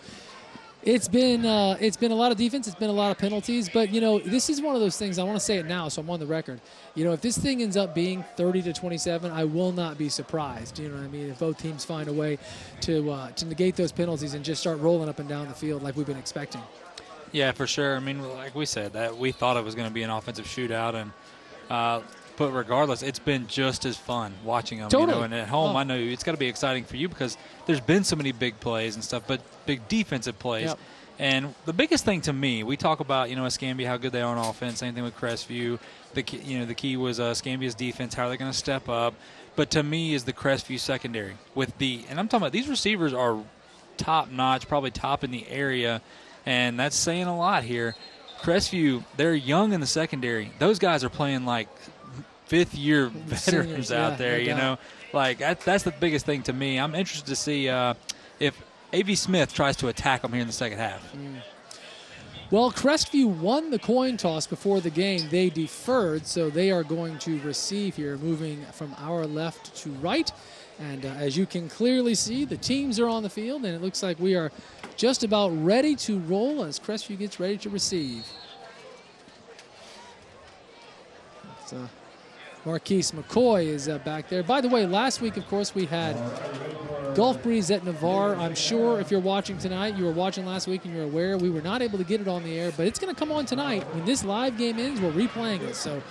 it's been a lot of defense. It's been a lot of penalties. But, this is one of those things. I want to say it now, so I'm on the record. If this thing ends up being 30-27, I will not be surprised. You know what I mean? If both teams find a way to negate those penalties and just start rolling up and down the field like we've been expecting. Yeah, for sure. Like we said, that we thought it was going to be an offensive shootout. But regardless, it's been just as fun watching them. Totally. And at home, I know it's got to be exciting for you because there's been so many big plays and stuff, but big defensive plays. Yep. And the biggest thing to me, we talk about, Escambia, how good they are on offense. Same thing with Crestview. The key was Escambia's defense. How are they going to step up? But to me, is the Crestview secondary and I'm talking about these receivers are top notch, probably top in the area, and that's saying a lot here. Crestview, they're young in the secondary. Those guys are playing like fifth-year veterans out there, That's the biggest thing to me. I'm interested to see if A.V. Smith tries to attack them here in the second half. Well, Crestview won the coin toss before the game. They deferred, so they are going to receive here, moving from our left to right. And as you can clearly see, the teams are on the field, and it looks like we are just about ready to roll as Crestview gets ready to receive. Marquise McCoy is back there. By the way, last week, of course, we had Gulf Breeze at Navarre. I'm sure if you're watching tonight, you were watching last week and you're aware we were not able to get it on the air, but it's going to come on tonight. When this live game ends, we're replaying it. So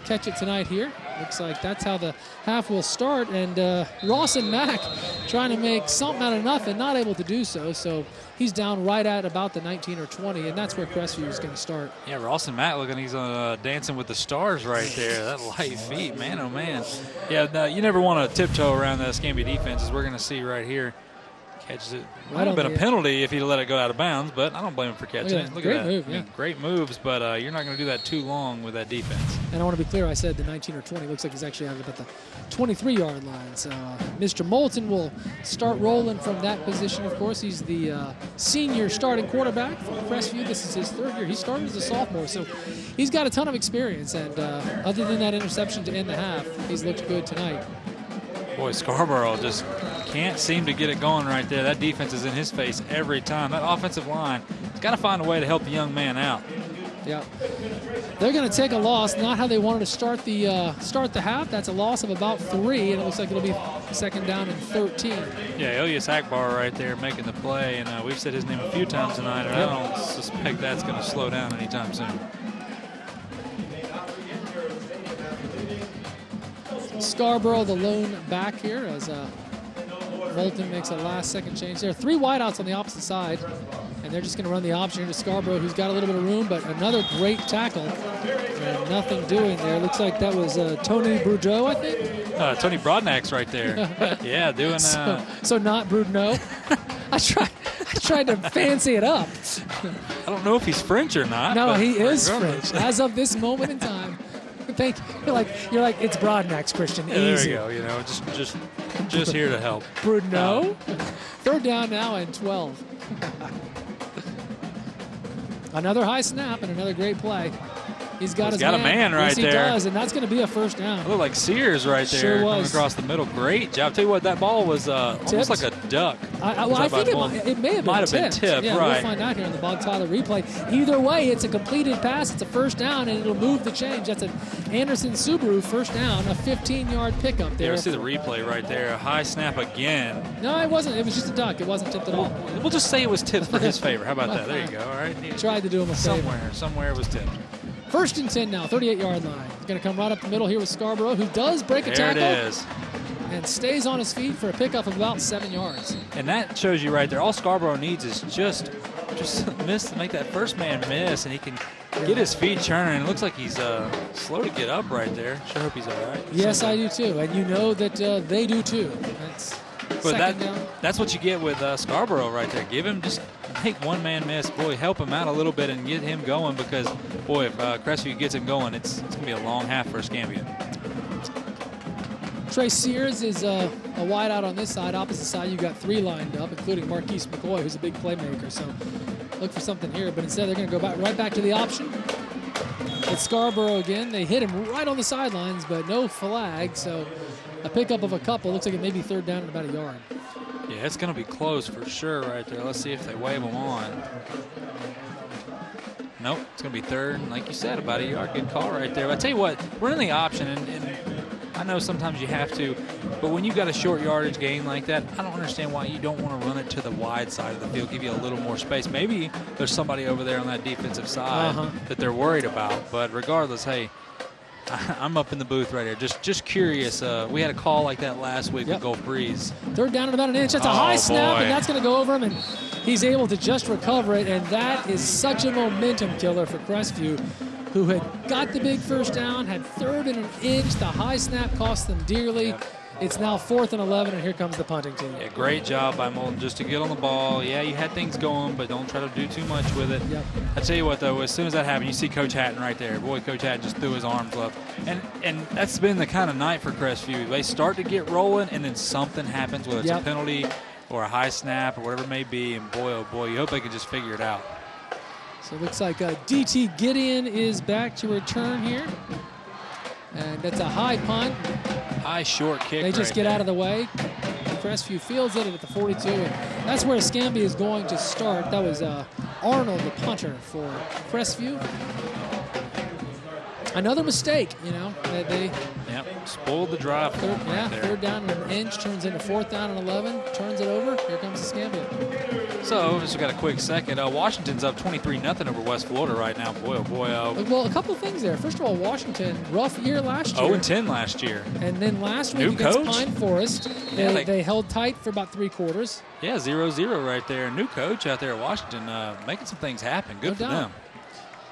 catch it tonight here. Looks like that's how the half will start, and Ross and Mack trying to make something out of nothing, not able to do so. So he's down right at about the 19 or 20, and that's where Crestview is going to start. Yeah, Ross and Mack looking, he's dancing with the stars right there. That light feet, man, oh man. Yeah, no, you never want to tiptoe around the Escambia defense, as we're going to see right here. Catches it. Might have been a penalty if he'd let it go out of bounds, but I don't blame him for catching it. Look at that. Move, I mean, great moves, but you're not going to do that too long with that defense. And I want to be clear, I said the 19 or 20. Looks like he's actually out about the 23-yard line. So Mr. Moulton will start rolling from that position. Of course, he's the senior starting quarterback for Crestview. This is his third year. He started as a sophomore, so he's got a ton of experience. And other than that interception to end the half, he's looked good tonight. Boy, Scarborough just can't seem to get it going right there. That defense is in his face every time. That offensive line has got to find a way to help the young man out. Yeah, they're going to take a loss. Not how they wanted to start the half. That's a loss of about 3, and it looks like it'll be second down and 13. Yeah, Elias Akbar right there making the play, and we've said his name a few times tonight, and I don't suspect that's going to slow down anytime soon. Scarborough, the lone back here, as Moulton makes a last-second change there. 3 wideouts on the opposite side, and they're just going to run the option here to Scarborough, who's got a little bit of room, but another great tackle, and nothing doing there. Looks like that was Tony Boudreau, I think. Tony Brodnack's right there. Yeah, doing. So not Boudreau. I tried to fancy it up. I don't know if he's French or not. No, he is French. As of this moment in time. Thank you. You're like it's Brodnack's, Christian. Yeah, easy. there you go. Just here to help. Bruno. Third down now and 12. Another high snap and another great play. He's got a man right there. Yes, he does, and that's going to be a first down. It looked like Sears right there. Sure coming was. Across the middle. Great job. Tell you what, that ball was almost like a duck. I think it may have been tipped. Yeah, right. We'll find out here on the Bob Tyler replay. Either way, it's a completed pass. It's a first down, and it'll move the change. That's an Anderson Subaru first down, a 15-yard pickup there. Yeah, see the replay right there. A high snap again. No, it wasn't. It was just a duck. It wasn't tipped at all. We'll just say it was tipped for his favor. How about that? There you go. All right. He tried to do him a favor. Somewhere it was tipped. First and 10 now, 38-yard line. He's going to come right up the middle here with Scarborough, who does break a tackle. There it is. And stays on his feet for a pickup of about 7 yards. And that shows you right there, all Scarborough needs is just miss to make that first man miss, and he can get his feet churning. It looks like he's slow to get up right there. Sure hope he's all right. Yes, I do too. And you know that they do too. That's what you get with Scarborough right there. Give him just make one man miss. Boy, help him out a little bit and get him going, because, boy, if Crestview gets him going, it's going to be a long half for Escambia. Trey Sears is a wide out on this side. Opposite side, you got 3 lined up, including Marquise McCoy, who's a big playmaker. So look for something here. But instead, they're going to go right back to the option. It's Scarborough again. They hit him right on the sidelines, but no flag. So a pickup of a couple. Looks like it may be third down at about a yard. Yeah, it's going to be close for sure right there. Let's see if they wave them on. Nope, it's going to be third. And like you said, about a yard. Good call right there. But I tell you what, we're in the option, and I know sometimes you have to, but when you've got a short yardage gain like that, I don't understand why you don't want to run it to the wide side of the field, give you a little more space. Maybe there's somebody over there on that defensive side that they're worried about. But regardless, hey, I'm up in the booth right here. Just curious. We had a call like that last week with Gulf Breeze. Third down at about an inch. That's a high snap, and that's going to go over him, and he's able to just recover it, and that is such a momentum killer for Crestview, who had got the big first down, had third and an inch. The high snap cost them dearly. Yep. It's now 4th and 11, and here comes the punting team. Yeah, great job by Moulton just to get on the ball. Yeah, you had things going, but don't try to do too much with it. Yep. I tell you what, though, as soon as that happened, you see Coach Hatton right there. Boy, Coach Hatton just threw his arms up. And that's been the kind of night for Crestview. They start to get rolling, and then something happens, whether it's a penalty or a high snap or whatever it may be, and boy, oh boy, you hope they can just figure it out. So it looks like D.T. Gideon is back to return here. And that's a high punt. High short kick. They just get out of the way. Crestview fields it at the 42. And that's where Escambia is going to start. That was Arnold, the punter for Crestview. Another mistake, you know. spoiled the drive for him right there. Third down and an inch, turns into 4th down and 11, turns it over. Here comes Escambia. So, just got a quick second. Washington's up 23-0 over West Florida right now. Boy, oh boy. Well, a couple of things there. First of all, Washington, rough year last year. 0-10 last year. And then last New week against coach. Pine Forest, Yeah, they held tight for about 3 quarters. Yeah, 0-0 right there. New coach out there at Washington, making some things happen. Good for them.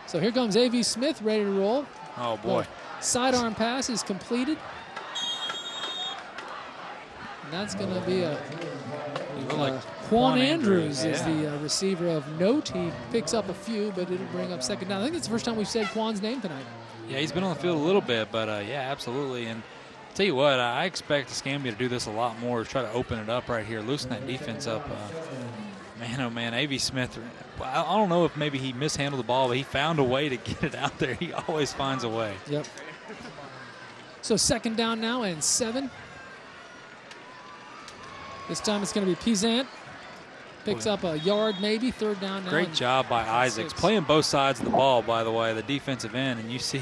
So here comes A.V. Smith ready to roll. Oh, boy. Sidearm pass is completed. And that's going to be Quan Andrews is the receiver of note. He picks up a few, but it'll bring up second down. I think it's the first time we've said Quan's name tonight. Yeah, he's been on the field a little bit, but yeah, absolutely. And tell you what, I expect Escambia to do this a lot more, try to open it up right here, loosen that defense up. Man, oh man, A.V. Smith, I don't know if maybe he mishandled the ball, but he found a way to get it out there. He always finds a way. Yep. So second down now and 7. This time it's going to be Pizant. Picks up a yard maybe, third down now. Great job by Isaacs. Playing both sides of the ball, by the way, the defensive end, and you see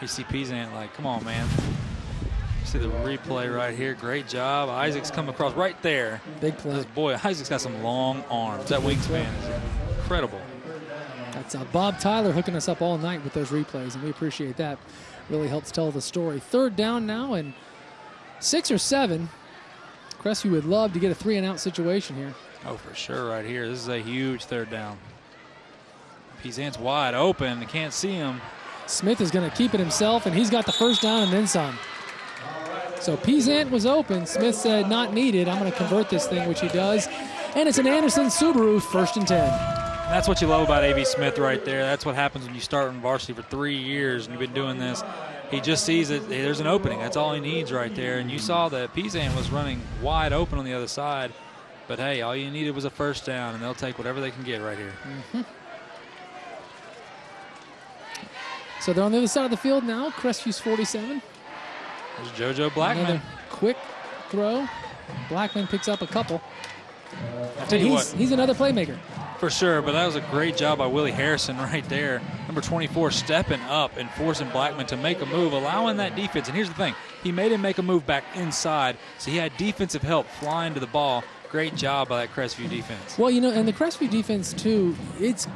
Pizant like, come on, man. You see the replay right here. Great job. Isaacs come across right there. Big play. Boy, Isaacs got some long arms. That wingspan is incredible. That's Bob Tyler hooking us up all night with those replays, and we appreciate that. Really helps tell the story. Third down now and 6 or 7. Crestview would love to get a 3-and-out situation here. Oh, for sure right here. This is a huge third down. Pizant's wide open. Can't see him. Smith is going to keep it himself, and he's got the first down and then some. So Pizant was open. Smith said, not needed. I'm going to convert this thing, which he does. And it's an Anderson Subaru, 1st and 10. That's what you love about A.V. Smith right there. That's what happens when you start in varsity for 3 years and you've been doing this. He just sees that there's an opening. That's all he needs right there. And you saw that Pizant was running wide open on the other side. But, hey, all you needed was a first down, and they'll take whatever they can get right here. Mm-hmm. So they're on the other side of the field now. Crestview's 47. There's JoJo Blackman. Another quick throw. Blackman picks up a couple. I'll tell you what. He's another playmaker. For sure, but that was a great job by Willie Harrison right there. Number 24 stepping up and forcing Blackman to make a move, allowing that defense. And here's the thing. He made him make a move back inside, so he had defensive help flying to the ball. Great job by that Crestview defense. Well, you know, and the Crestview defense, too, it's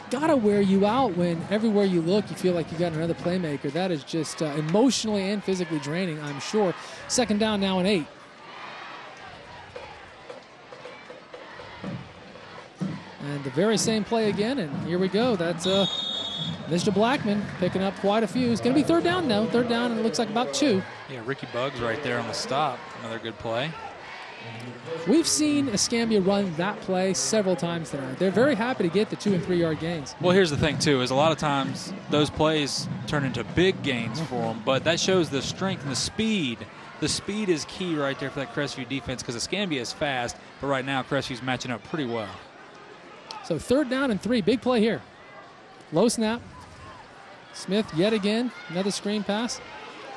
got to wear you out when everywhere you look you feel like you got another playmaker. That is just emotionally and physically draining, I'm sure. Second down now and 8. And the very same play again, and here we go. That's Mr. Blackman picking up quite a few. It's going to be third down now. Third down, and it looks like about 2. Yeah, Ricky Buggs right there on the stop. Another good play. We've seen Escambia run that play several times tonight. They're very happy to get the 2- and 3-yard gains. Well, here's the thing, too, is a lot of times those plays turn into big gains for them, but that shows the strength and the speed. The speed is key right there for that Crestview defense because Escambia is fast, but right now Crestview's matching up pretty well. So third down and 3, big play here. Low snap. Smith yet again, another screen pass.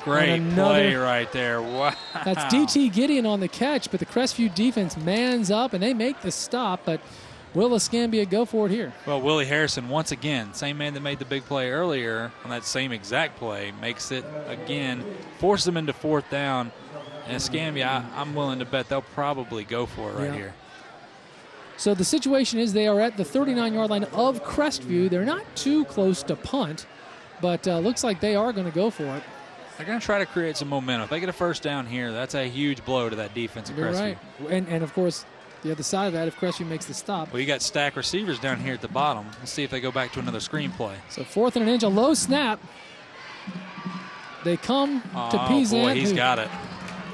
Great play right there. Wow. That's DT Gideon on the catch, but the Crestview defense mans up and they make the stop, but will Escambia go for it here? Well, Willie Harrison, once again, same man that made the big play earlier on that same exact play, makes it again, forces them into fourth down. And Escambia, I'm willing to bet they'll probably go for it right here. So the situation is they are at the 39-yard line of Crestview. They're not too close to punt, but looks like they are going to go for it. They're going to try to create some momentum. If they get a first down here, that's a huge blow to that defense at Crestview. Right. And, of course, the other side of that, if Crestview makes the stop. Well, you got stack receivers down here at the bottom. Let's see if they go back to another screen play. So 4th and an inch, a low snap. They come to Pizant. Boy, he's got it.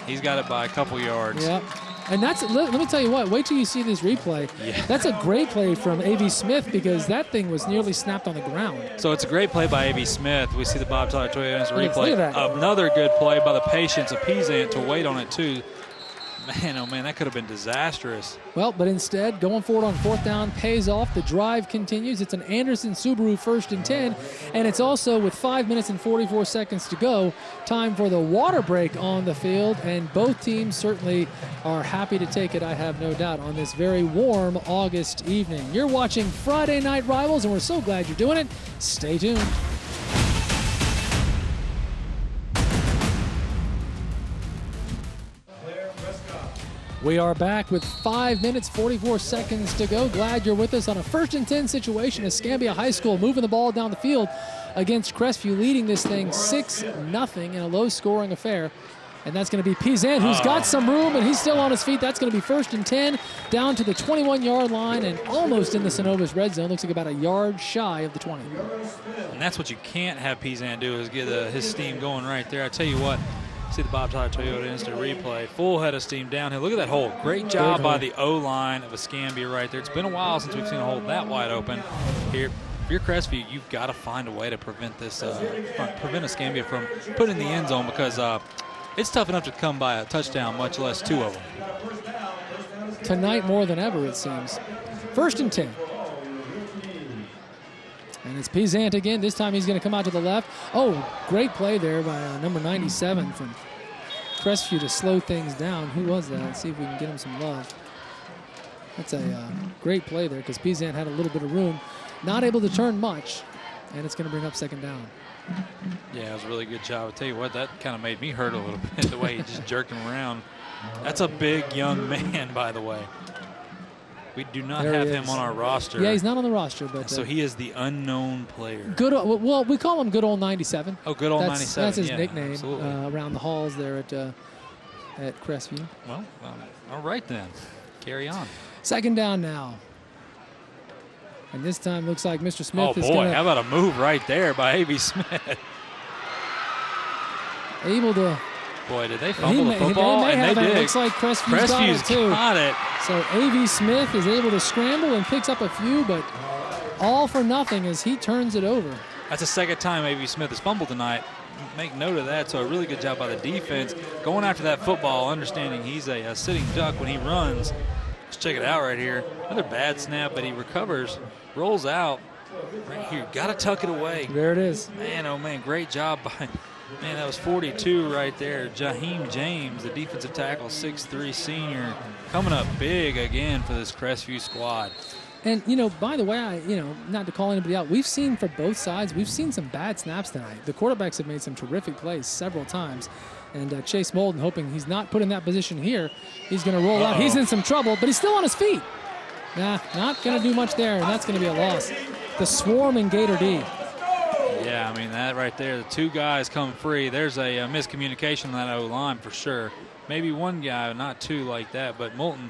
He's got it by a couple yards. Yep. And that's, let me tell you what, wait till you see this replay. Yeah. That's a great play from A.V. Smith because that thing was nearly snapped on the ground. So it's a great play by A.V. Smith. We see the Bob Tyler Toyota's replay. Look at that. Another good play by the patience of Pizant to wait on it, too. Man, oh, man, that could have been disastrous. Well, but instead, going forward on fourth down pays off. The drive continues. It's an Anderson Subaru 1st and 10, and it's also with 5 minutes and 44 seconds to go, time for the water break on the field, and both teams certainly are happy to take it, I have no doubt, on this very warm August evening. You're watching Friday Night Rivals, and we're so glad you're doing it. Stay tuned. We are back with 5 minutes, 44 seconds to go. Glad you're with us on a 1st and 10 situation. Escambia High School moving the ball down the field against Crestview, leading this thing 6-0 in a low-scoring affair. And that's going to be Pizan, who's got some room, and he's still on his feet. That's going to be 1st and 10, down to the 21-yard line and almost in the Synovus red zone. Looks like about a yard shy of the 20. And that's what you can't have Pizan do, is get his steam going right there. I tell you what, see the Bob Tyler Toyota instant replay. Full head of steam downhill. Look at that hole. Great job by the O-line of Escambia right there. It's been a while since we've seen a hole that wide open. Here, if you're Crestview, you've got to find a way to prevent this, prevent Escambia from putting in the end zone, because it's tough enough to come by a touchdown, much less 2 of them. Tonight more than ever, it seems. 1st and 10. And it's Pizant again. This time he's going to come out to the left. Oh, great play there by number 97 from Crestview to slow things down. Who was that? Let's see if we can get him some love. That's a great play there, because Pizant had a little bit of room. Not able to turn much, and it's going to bring up 2nd down. Yeah, it was a really good job. I'll tell you what, that kind of made me hurt a little bit, the way he just jerked him around. That's a big young man, by the way. We do not have him on our roster. Yeah, he's not on the roster, but so he is the unknown player. Good. Well, we call him Good Old 97. Oh, Good Old 97. That's his nickname around the halls there at Crestview. Well, all right then. Carry on. 2nd down now. And this time looks like Mr. Smith is going to... how about a move right there by A.V. Smith. Able to... Boy, did they fumble the football? They did. It looks like Crestvew's got it. So A.V. Smith is able to scramble and picks up a few, but all for nothing as he turns it over. That's the 2nd time A.V. Smith has fumbled tonight. Make note of that. So a really good job by the defense going after that football, understanding he's a sitting duck when he runs. Let's check it out right here. Another bad snap, but he recovers, rolls out right here. Got to tuck it away. There it is. Man, oh man, great job by, man, that was 42 right there. Jaheim James, the defensive tackle, 6'3" senior, coming up big again for this Crestview squad. And, by the way, not to call anybody out, we've seen for both sides, we've seen some bad snaps tonight. The quarterbacks have made some terrific plays several times. And Chase Molden, hoping he's not put in that position here, he's going to roll out. He's in some trouble, but he's still on his feet. Nah, not going to do much there, and that's going to be a loss. The swarming Gator D. Yeah, I mean, that right there, the 2 guys come free. There's a miscommunication on that O-line for sure. Maybe 1 guy, not 2 like that, but Moulton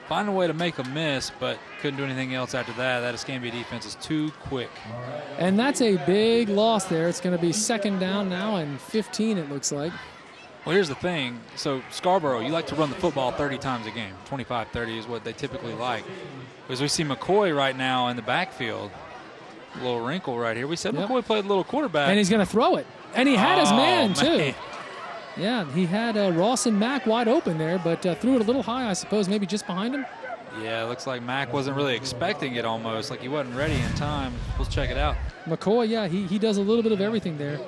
find a way to make a miss, but couldn't do anything else after that. That Escambia defense is too quick. And that's a big loss there. It's going to be 2nd down now and 15, it looks like. Well, here's the thing. So Scarborough, you like to run the football 30 times a game. 25, 30 is what they typically like. Because we see McCoy right now in the backfield. A little wrinkle right here. We said McCoy played a little quarterback. And he's going to throw it. And he had his man, too. Yeah, he had Ross and Mack wide open there, but threw it a little high, I suppose, maybe just behind him. Yeah, it looks like Mack wasn't really expecting it almost, like he wasn't ready in time. Let's check it out. McCoy, yeah, he does a little bit of everything there.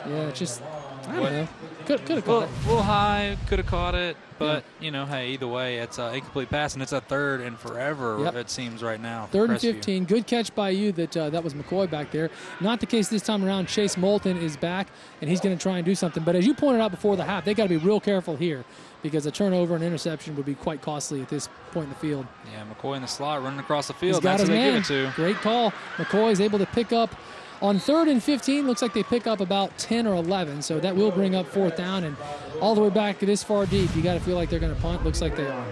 Yeah, just, I don't know. Could have caught it. A little high, could have caught it, but, hey, either way, it's an incomplete pass, and it's a 3rd and forever, it seems right now. 3rd and 15. Good catch by you that was McCoy back there. Not the case this time around. Chase Moulton is back, and he's going to try and do something. But as you pointed out before the half, they got to be real careful here because a turnover and interception would be quite costly at this point in the field. Yeah, McCoy in the slot running across the field. He's got That's his who they man. give it to. Great call. McCoy is able to pick up on 3rd and 15. Looks like they pick up about 10 or 11, so that will bring up 4th down. And all the way back this far deep, you got to feel like they're going to punt. Looks like they are.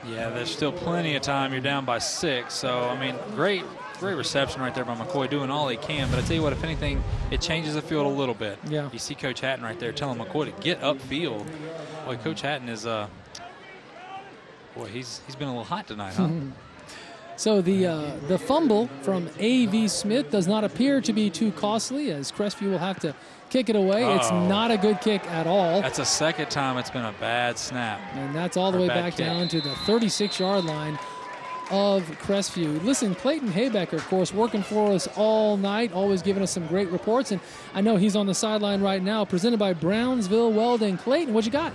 Yeah, there's still plenty of time. You're down by 6. So, I mean, great reception right there by McCoy, doing all he can. But I tell you what, if anything, it changes the field a little bit. Yeah. You see Coach Hatton right there telling McCoy to get upfield. Boy, Coach Hatton is, he's been a little hot tonight, huh? So the fumble from A.V. Smith does not appear to be too costly, as Crestview will have to kick it away. It's not a good kick at all. That's the 2nd time it's been a bad snap. And that's all the way back down to the 36-yard line of Crestview. Listen, Clayton Haybecker, of course, working for us all night, always giving us some great reports. And I know he's on the sideline right now, presented by Brownsville Welding. Clayton, what you got?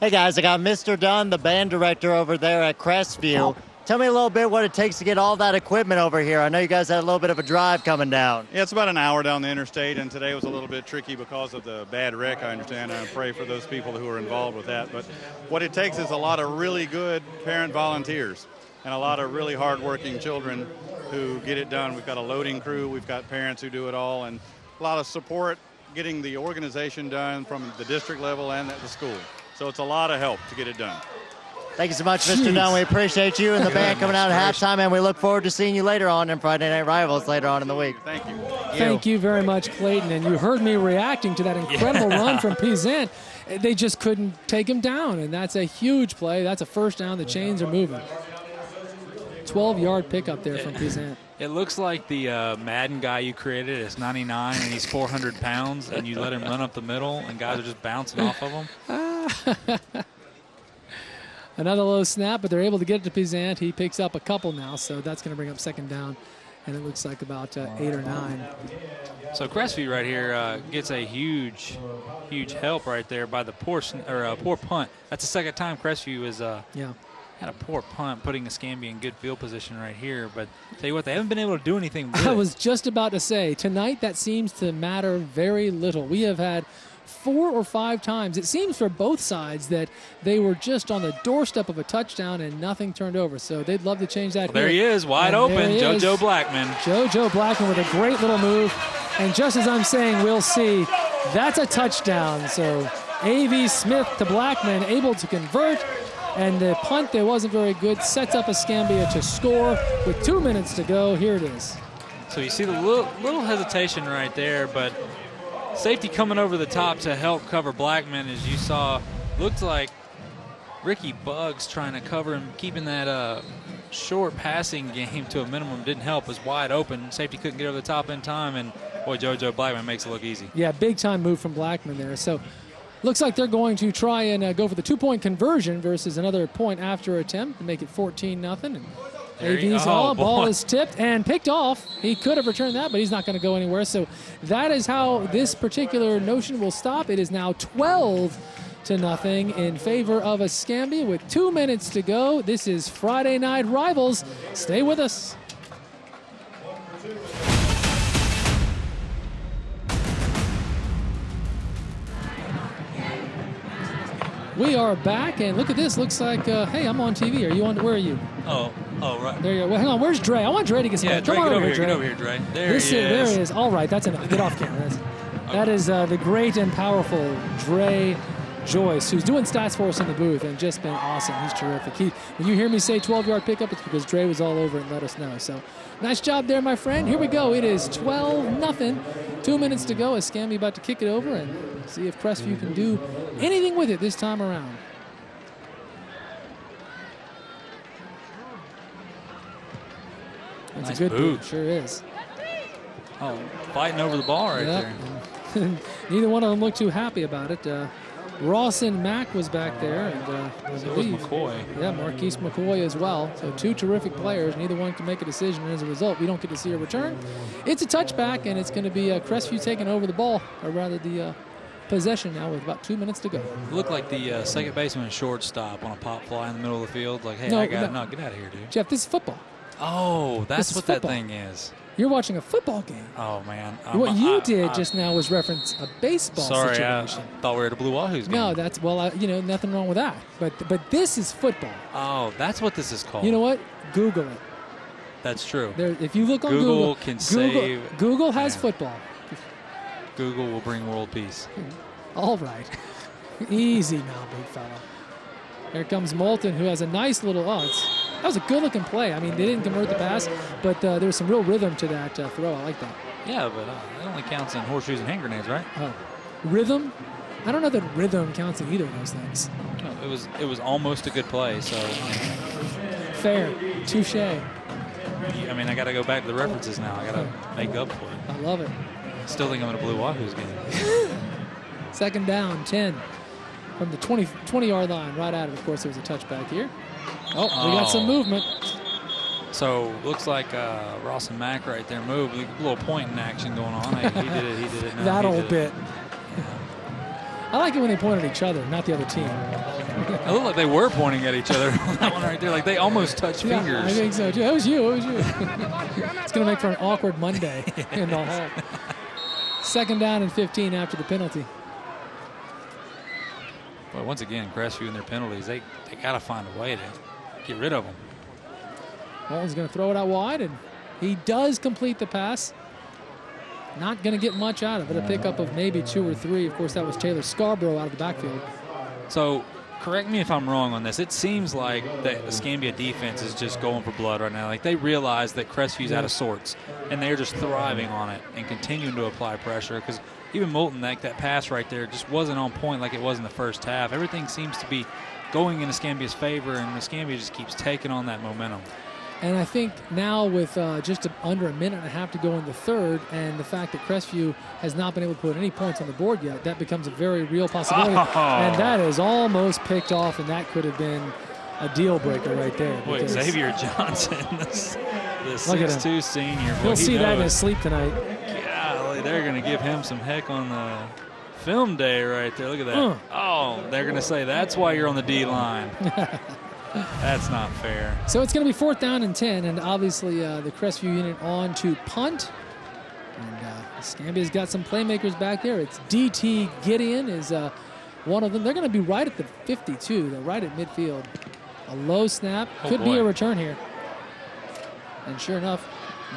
Hey guys, I got Mr. Dunn, the band director over there at Crestview. Tell me a little bit what it takes to get all that equipment over here. I know you guys had a little bit of a drive coming down. Yeah, it's about an hour down the interstate, and today was a little bit tricky because of the bad wreck, I understand. I pray for those people who are involved with that. But what it takes is a lot of really good parent volunteers and a lot of really hard-working children who get it done. We've got a loading crew. We've got parents who do it all, and a lot of support getting the organization done from the district level and at the school. So it's a lot of help to get it done. Thank you so much, Mr. Dunn. We appreciate you and the band coming out at halftime, and we look forward to seeing you later on in Friday Night Rivals later on in the week. Thank you. Thank you very much, Clayton. And you heard me reacting to that incredible run from Pizant. They just couldn't take him down, and that's a huge play. That's a first down. The chains are moving. 12-yard pickup there from Pizant. It looks like the Madden guy you created is 99 and he's 400 pounds, and you let him run up the middle, and guys are just bouncing off of him. Another low snap, but they're able to get it to Pizant. He picks up a couple now, so that's going to bring up second down, and it looks like about 8 or 9. So Crestview right here gets a huge help right there by the poor punt. That's the second time Crestview has had a poor punt, putting Escambia in good field position right here. But tell you what, they haven't been able to do anything with it. I was just about to say, tonight that seems to matter very little. We have had 4 or 5 times, it seems for both sides, that they were just on the doorstep of a touchdown and nothing turned over. So they'd love to change that. Well, there he is, wide open, JoJo Blackman. JoJo Blackman with a great little move. And just as I'm saying, we'll see, that's a touchdown. So A.V. Smith to Blackman, able to convert. And the punt that wasn't very good sets up Escambia to score with 2 minutes to go. Here it is. So you see the little hesitation right there, but safety coming over the top to help cover Blackman, as you saw. Looked like Ricky Buggs trying to cover him, keeping that short passing game to a minimum didn't help. It was wide open. Safety couldn't get over the top in time, and boy, JoJo Blackman makes it look easy. Yeah, big time move from Blackman there. So looks like they're going to try and go for the 2-point conversion versus another point after attempt to make it 14-0. And AV's ball is tipped and picked off. He could have returned that, but he's not going to go anywhere. So that is how this particular notion will stop. It is now 12-0 in favor of Escambia with 2 minutes to go. This is Friday Night Rivals. Stay with us. We are back, and look at this. Looks like, hey, I'm on TV. Are you on? Where are you? Oh, right. There you go. Well, hang on. Where's Dre? I want Dre to get some. Yeah, Dre, Come on get over here. Dre. Get over here, Dre. There he is. All right, that's enough. Get off camera. That is the great and powerful Dre Joyce, who's doing stats for us in the booth and just been awesome. He's terrific. When you hear me say 12-yard pickup, it's because Dre was all over it and let us know. So nice job there, my friend. Here we go. It is 12-0. 2 minutes to go. Escambia about to kick it over and see if Crestview can do anything with it this time around. That's nice a good boot. Sure is. Oh, fighting over the ball right there. Neither one of them looked too happy about it. Ross and Mack was back there, and so was McCoy. Yeah, Marquise McCoy as well. So 2 terrific players. Neither one can make a decision, and as a result, we don't get to see a return. It's a touchback, and it's going to be Crestview taking over the ball, or rather the possession now with about 2 minutes to go. It looked like the second baseman and shortstop on a pop fly in the middle of the field. Like, hey, get out of here, dude. Jeff, this is football. Oh, that's what that thing is. You're watching a football game. Oh, man. What you did just now was reference a baseball situation. I thought we were at a Blue Wahoos game. No, that's, nothing wrong with that. But this is football. Oh, that's what this is called. You know what? Google it. That's true. If you look on Google can save. Google has football. Google will bring world peace. All right. Easy now, big fella. Here comes Moulton, who has a nice little, that was a good-looking play. I mean, they didn't convert the pass, but there was some real rhythm to that throw. I like that. Yeah, but it only counts in horseshoes and hand grenades, right? Oh, rhythm? I don't know that rhythm counts in either of those things. No, it was almost a good play, so. Fair. Touche. I mean, I got to go back to the references now. I got to make up for it. I love it. Still think I'm in a Blue Wahoos game. Second down, 10. From the 20-yard line, right at it. Of course, there was a touchback here. We got some movement. So looks like Ross and Mack right there moved. A little pointing action going on. Hey, he did it. No, that old bit. I like it when they point at each other, not the other team. It looked like they were pointing at each other on that one right there. Like they almost touched fingers. I think so, too. It was you. It was you. It's going to make for an awkward Monday in the hall. 2nd down and 15 after the penalty. But once again, Crestview and their penalties, they got to find a way to get rid of them. Walton's going to throw it out wide, and he does complete the pass. Not going to get much out of it. A pickup of maybe 2 or 3. Of course, that was Taylor Scarborough out of the backfield. So, correct me if I'm wrong on this. It seems like the Escambia defense is just going for blood right now. Like they realize that Crestview's out of sorts, and they're just thriving on it and continuing to apply pressure. Because even Moulton, that pass right there just wasn't on point like it was in the first half. Everything seems to be going in Escambia's favor, and Escambia just keeps taking on that momentum. And I think now with just under a minute and a half to go in the third, and the fact that Crestview has not been able to put any points on the board yet, that becomes a very real possibility. And that is almost picked off, and that could have been a deal breaker right there. Boy, Xavier Johnson, the 6'2" senior. He'll see that in his sleep tonight. Golly, they're going to give him some heck on the film day right there. Look at that. Oh, they're going to say that's why you're on the D line. That's not fair. So it's going to be 4th down and 10, and obviously the Crestview unit on to punt. And Escambia's got some playmakers back there. It's DT Gideon is one of them. They're going to be right at the 52. They're right at midfield. A low snap. Could be a return here. And sure enough,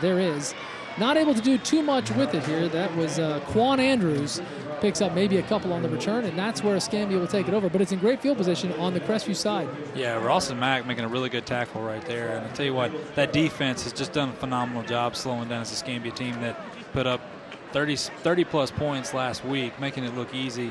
there is. Not able to do too much with it here. That was Quan Andrews. Picks up maybe a couple on the return, and that's where Escambia will take it over. But it's in great field position on the Crestview side. Yeah, Rawson Mack making a really good tackle right there. And I'll tell you what, that defense has just done a phenomenal job slowing down this Escambia team that put up 30-plus points last week, making it look easy.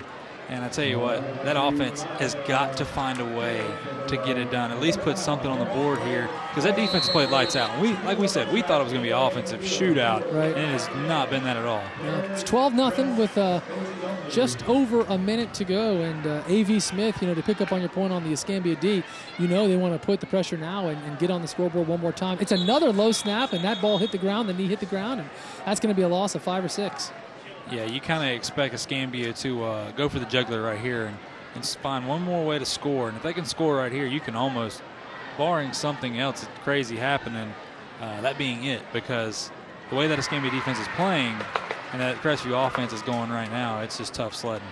And I tell you what, that offense has got to find a way to get it done. At least put something on the board here, because that defense played lights out. Like we said, we thought it was going to be an offensive shootout, and it has not been that at all. Yeah, it's 12-0 with just over a minute to go, and A.V. Smith, to pick up on your point on the Escambia D, they want to put the pressure now and get on the scoreboard one more time. It's another low snap, and that ball hit the ground, the knee hit the ground, and that's going to be a loss of 5 or 6. Yeah, you kind of expect Escambia to go for the jugular right here and find one more way to score. And if they can score right here, you can almost, barring something else crazy happening, that being it. Because the way that Escambia defense is playing and that Crestview offense is going right now, it's just tough sledding.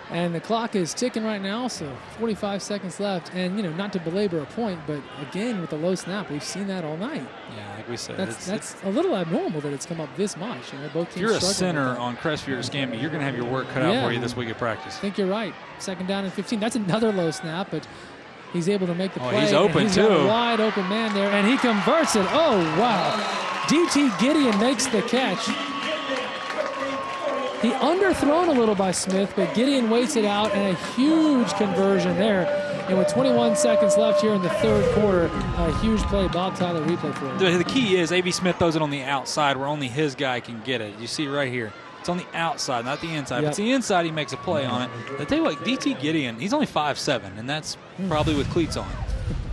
And the clock is ticking right now, so 45 seconds left. And, not to belabor a point, but again, with the low snap, we've seen that all night. Yeah, like we said. That's a little abnormal that it's come up this much. Both teams. If you're a center on Crestview or Escambia, you're going to have your work cut out for you this week at practice. I think you're right. 2nd down and 15. That's another low snap, but he's able to make the play. He's open, he's too. Got a wide open man there, and he converts it. Oh, wow. DT Gideon makes the catch. He underthrown a little by Smith, but Gideon waits it out, and a huge conversion there. And with 21 seconds left here in the third quarter, a huge play. Bob Tyler replay for him. The key is A.V. Smith throws it on the outside where only his guy can get it. You see right here. It's on the outside, not the inside. Yep. If it's the inside, he makes a play on it. I tell you what, DT Gideon, he's only 5'7", and that's probably with cleats on.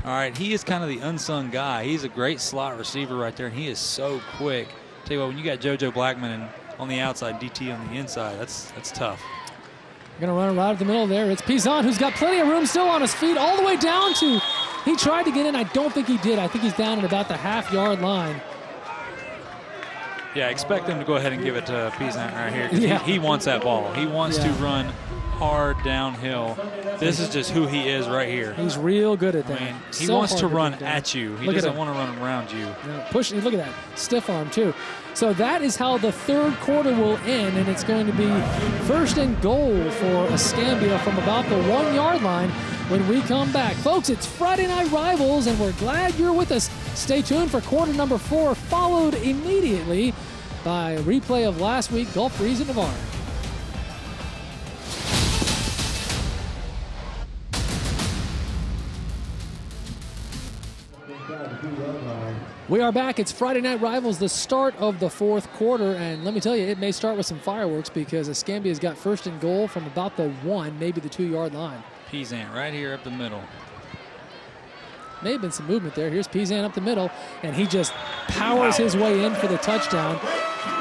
All right, he is kind of the unsung guy. He's a great slot receiver right there, and he is so quick. I tell you what, when you got JoJo Blackman on the outside, DT on the inside, that's tough. We're going to run right up the middle there. It's Pizan, who's got plenty of room still on his feet, all the way down to. He tried to get in. I don't think he did. I think he's down at about the half-yard line. Yeah, expect them to go ahead and give it to Pizan right here. Yeah. He wants that ball. He wants to run hard downhill. This is just who he is right here. He's real good at that. I mean, he wants to run at you. He doesn't want to run around you. Yeah, push. Look at that. Stiff arm, too. So that is how the third quarter will end, and it's going to be 1st and goal for Escambia from about the 1-yard line when we come back. Folks, it's Friday Night Rivals, and we're glad you're with us. Stay tuned for quarter number 4, followed immediately by a replay of last week, Gulf Breeze and Navarre. We are back. It's Friday Night Rivals, the start of the fourth quarter, and let me tell you, it may start with some fireworks because Escambia's got 1st and goal from about the 1, maybe the 2-yard line. Pizan right here up the middle. May have been some movement there. Here's Pizan up the middle, and he just powers his way in for the touchdown.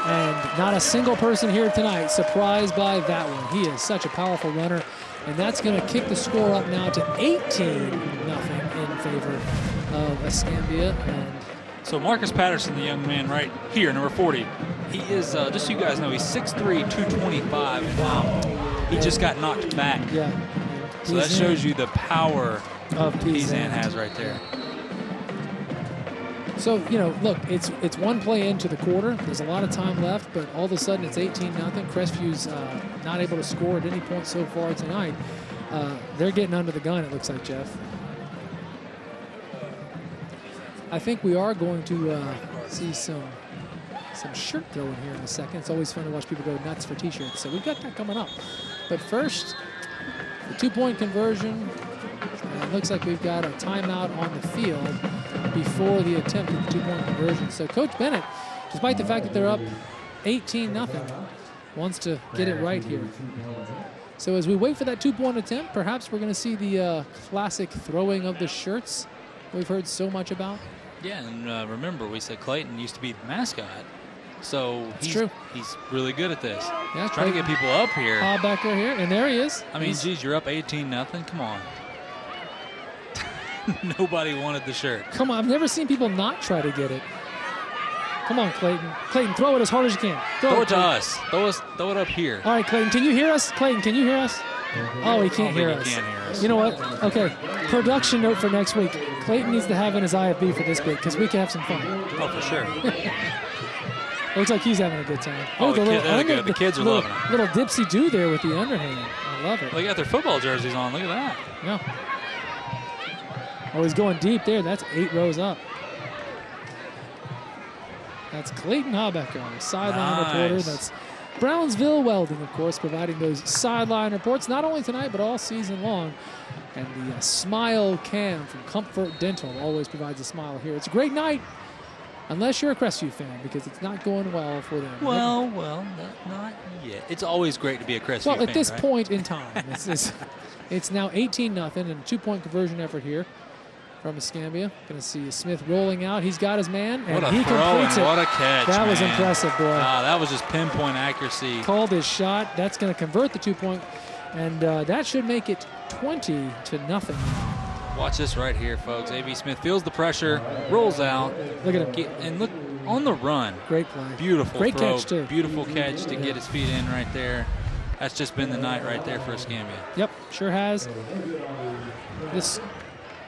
And not a single person here tonight surprised by that one. He is such a powerful runner. And that's going to kick the score up now to 18-0 in favor of Escambia. And so Marcus Patterson, the young man right here, number 40, he is, just so you guys know, he's 6'3", 225. Wow. He just got knocked back. Yeah. So that shows you the power of Pizan has right there. So, you know, look, it's one play into the quarter. There's a lot of time left, but all of a sudden it's 18-0. Crestview's not able to score at any point so far tonight. They're getting under the gun, it looks like, Jeff. I think we are going to see some shirt throwing here in a second. It's always fun to watch people go nuts for T-shirts, so we've got that coming up. But first, the two-point conversion. It looks like we've got a timeout on the field before the attempt at the two-point conversion. So Coach Bennett, despite the fact that they're up 18-0, wants to get it right here. So as we wait for that two-point attempt, perhaps we're going to see the classic throwing of the shirts we've heard so much about. Yeah, and remember, we said Clayton used to be the mascot. So he's really good at this. Yeah, he's trying to get people up here. Becker here, and there he is. I mean, geez, you're up 18-0. Come on. Nobody wanted the shirt. Come on, I've never seen people not try to get it. Come on, Clayton. Clayton, throw it as hard as you can. Throw it to us. Throw it up here. All right, Clayton, can you hear us? Clayton, can you hear us? Oh, he can't hear us. He can't hear us. You know what? Okay, production note for next week. Clayton needs to have in his IFB for this week because we can have some fun. Oh, for sure. Looks like he's having a good time. Oh, they're good. The kids are loving it. Little dipsy-do there with the underhand. I love it. They got their football jerseys on. Look at that. Yeah. Oh, he's going deep there. That's 8 rows up. That's Clayton Habecker, sideline reporter. That's Brownsville Welding, of course, providing those sideline reports, not only tonight, but all season long. And the Smile Cam from Comfort Dental always provides a smile here. It's a great night, unless you're a Crestview fan, because it's not going well for them. Well, not yet. It's always great to be a Crestview fan, well, at this right? point in time, it's now 18-0 and a two-point conversion effort here from Escambia. Going to see Smith rolling out. He's got his man, and he completes it. What a catch, That was impressive, boy. That was just pinpoint accuracy. Called his shot. That's going to convert the two-point, and that should make it 20-0. Watch this right here, folks. A.B. Smith feels the pressure, rolls out. Look at him. And look on the run. Great play. Beautiful Great throw. catch, too. Beautiful catch to get his feet in right there. That's just been the night right there for Escambia. Yep, sure has. This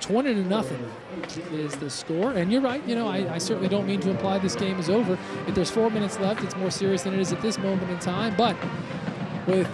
20-0 is the score. And you're right. You know, I certainly don't mean to imply this game is over. If there's 4 minutes left, it's more serious than it is at this moment in time. But with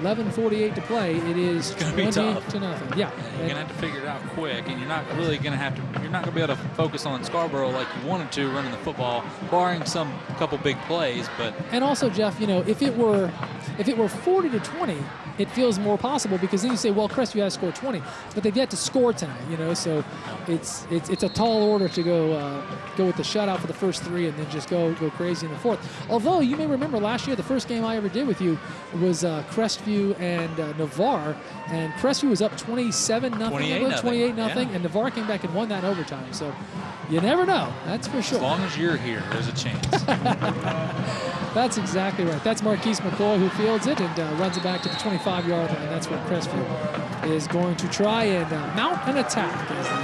11:48 to play, it is 20-0. Yeah, you're gonna have to figure it out quick, and you're not really gonna have to. You're not gonna be able to focus on Scarborough like you wanted to running the football, barring some couple big plays. But and also, Jeff, you know, if it were 40-20, it feels more possible because then you say, well, Crestview has scored 20, but they've yet to score tonight. You know, so it's a tall order to go with the shutout for the first 3 and then just go crazy in the fourth. Although you may remember last year, the first game I ever did with you was Crestview and Navarre, and Crestview was up 27-0, 28-0, and Navarre came back and won that in overtime. So you never know. That's for sure. As long as you're here, there's a chance. That's exactly right. That's Marquise McCoy who fields it and runs it back to the 25-yard line. That's where Crestview is going to try and mount an attack as the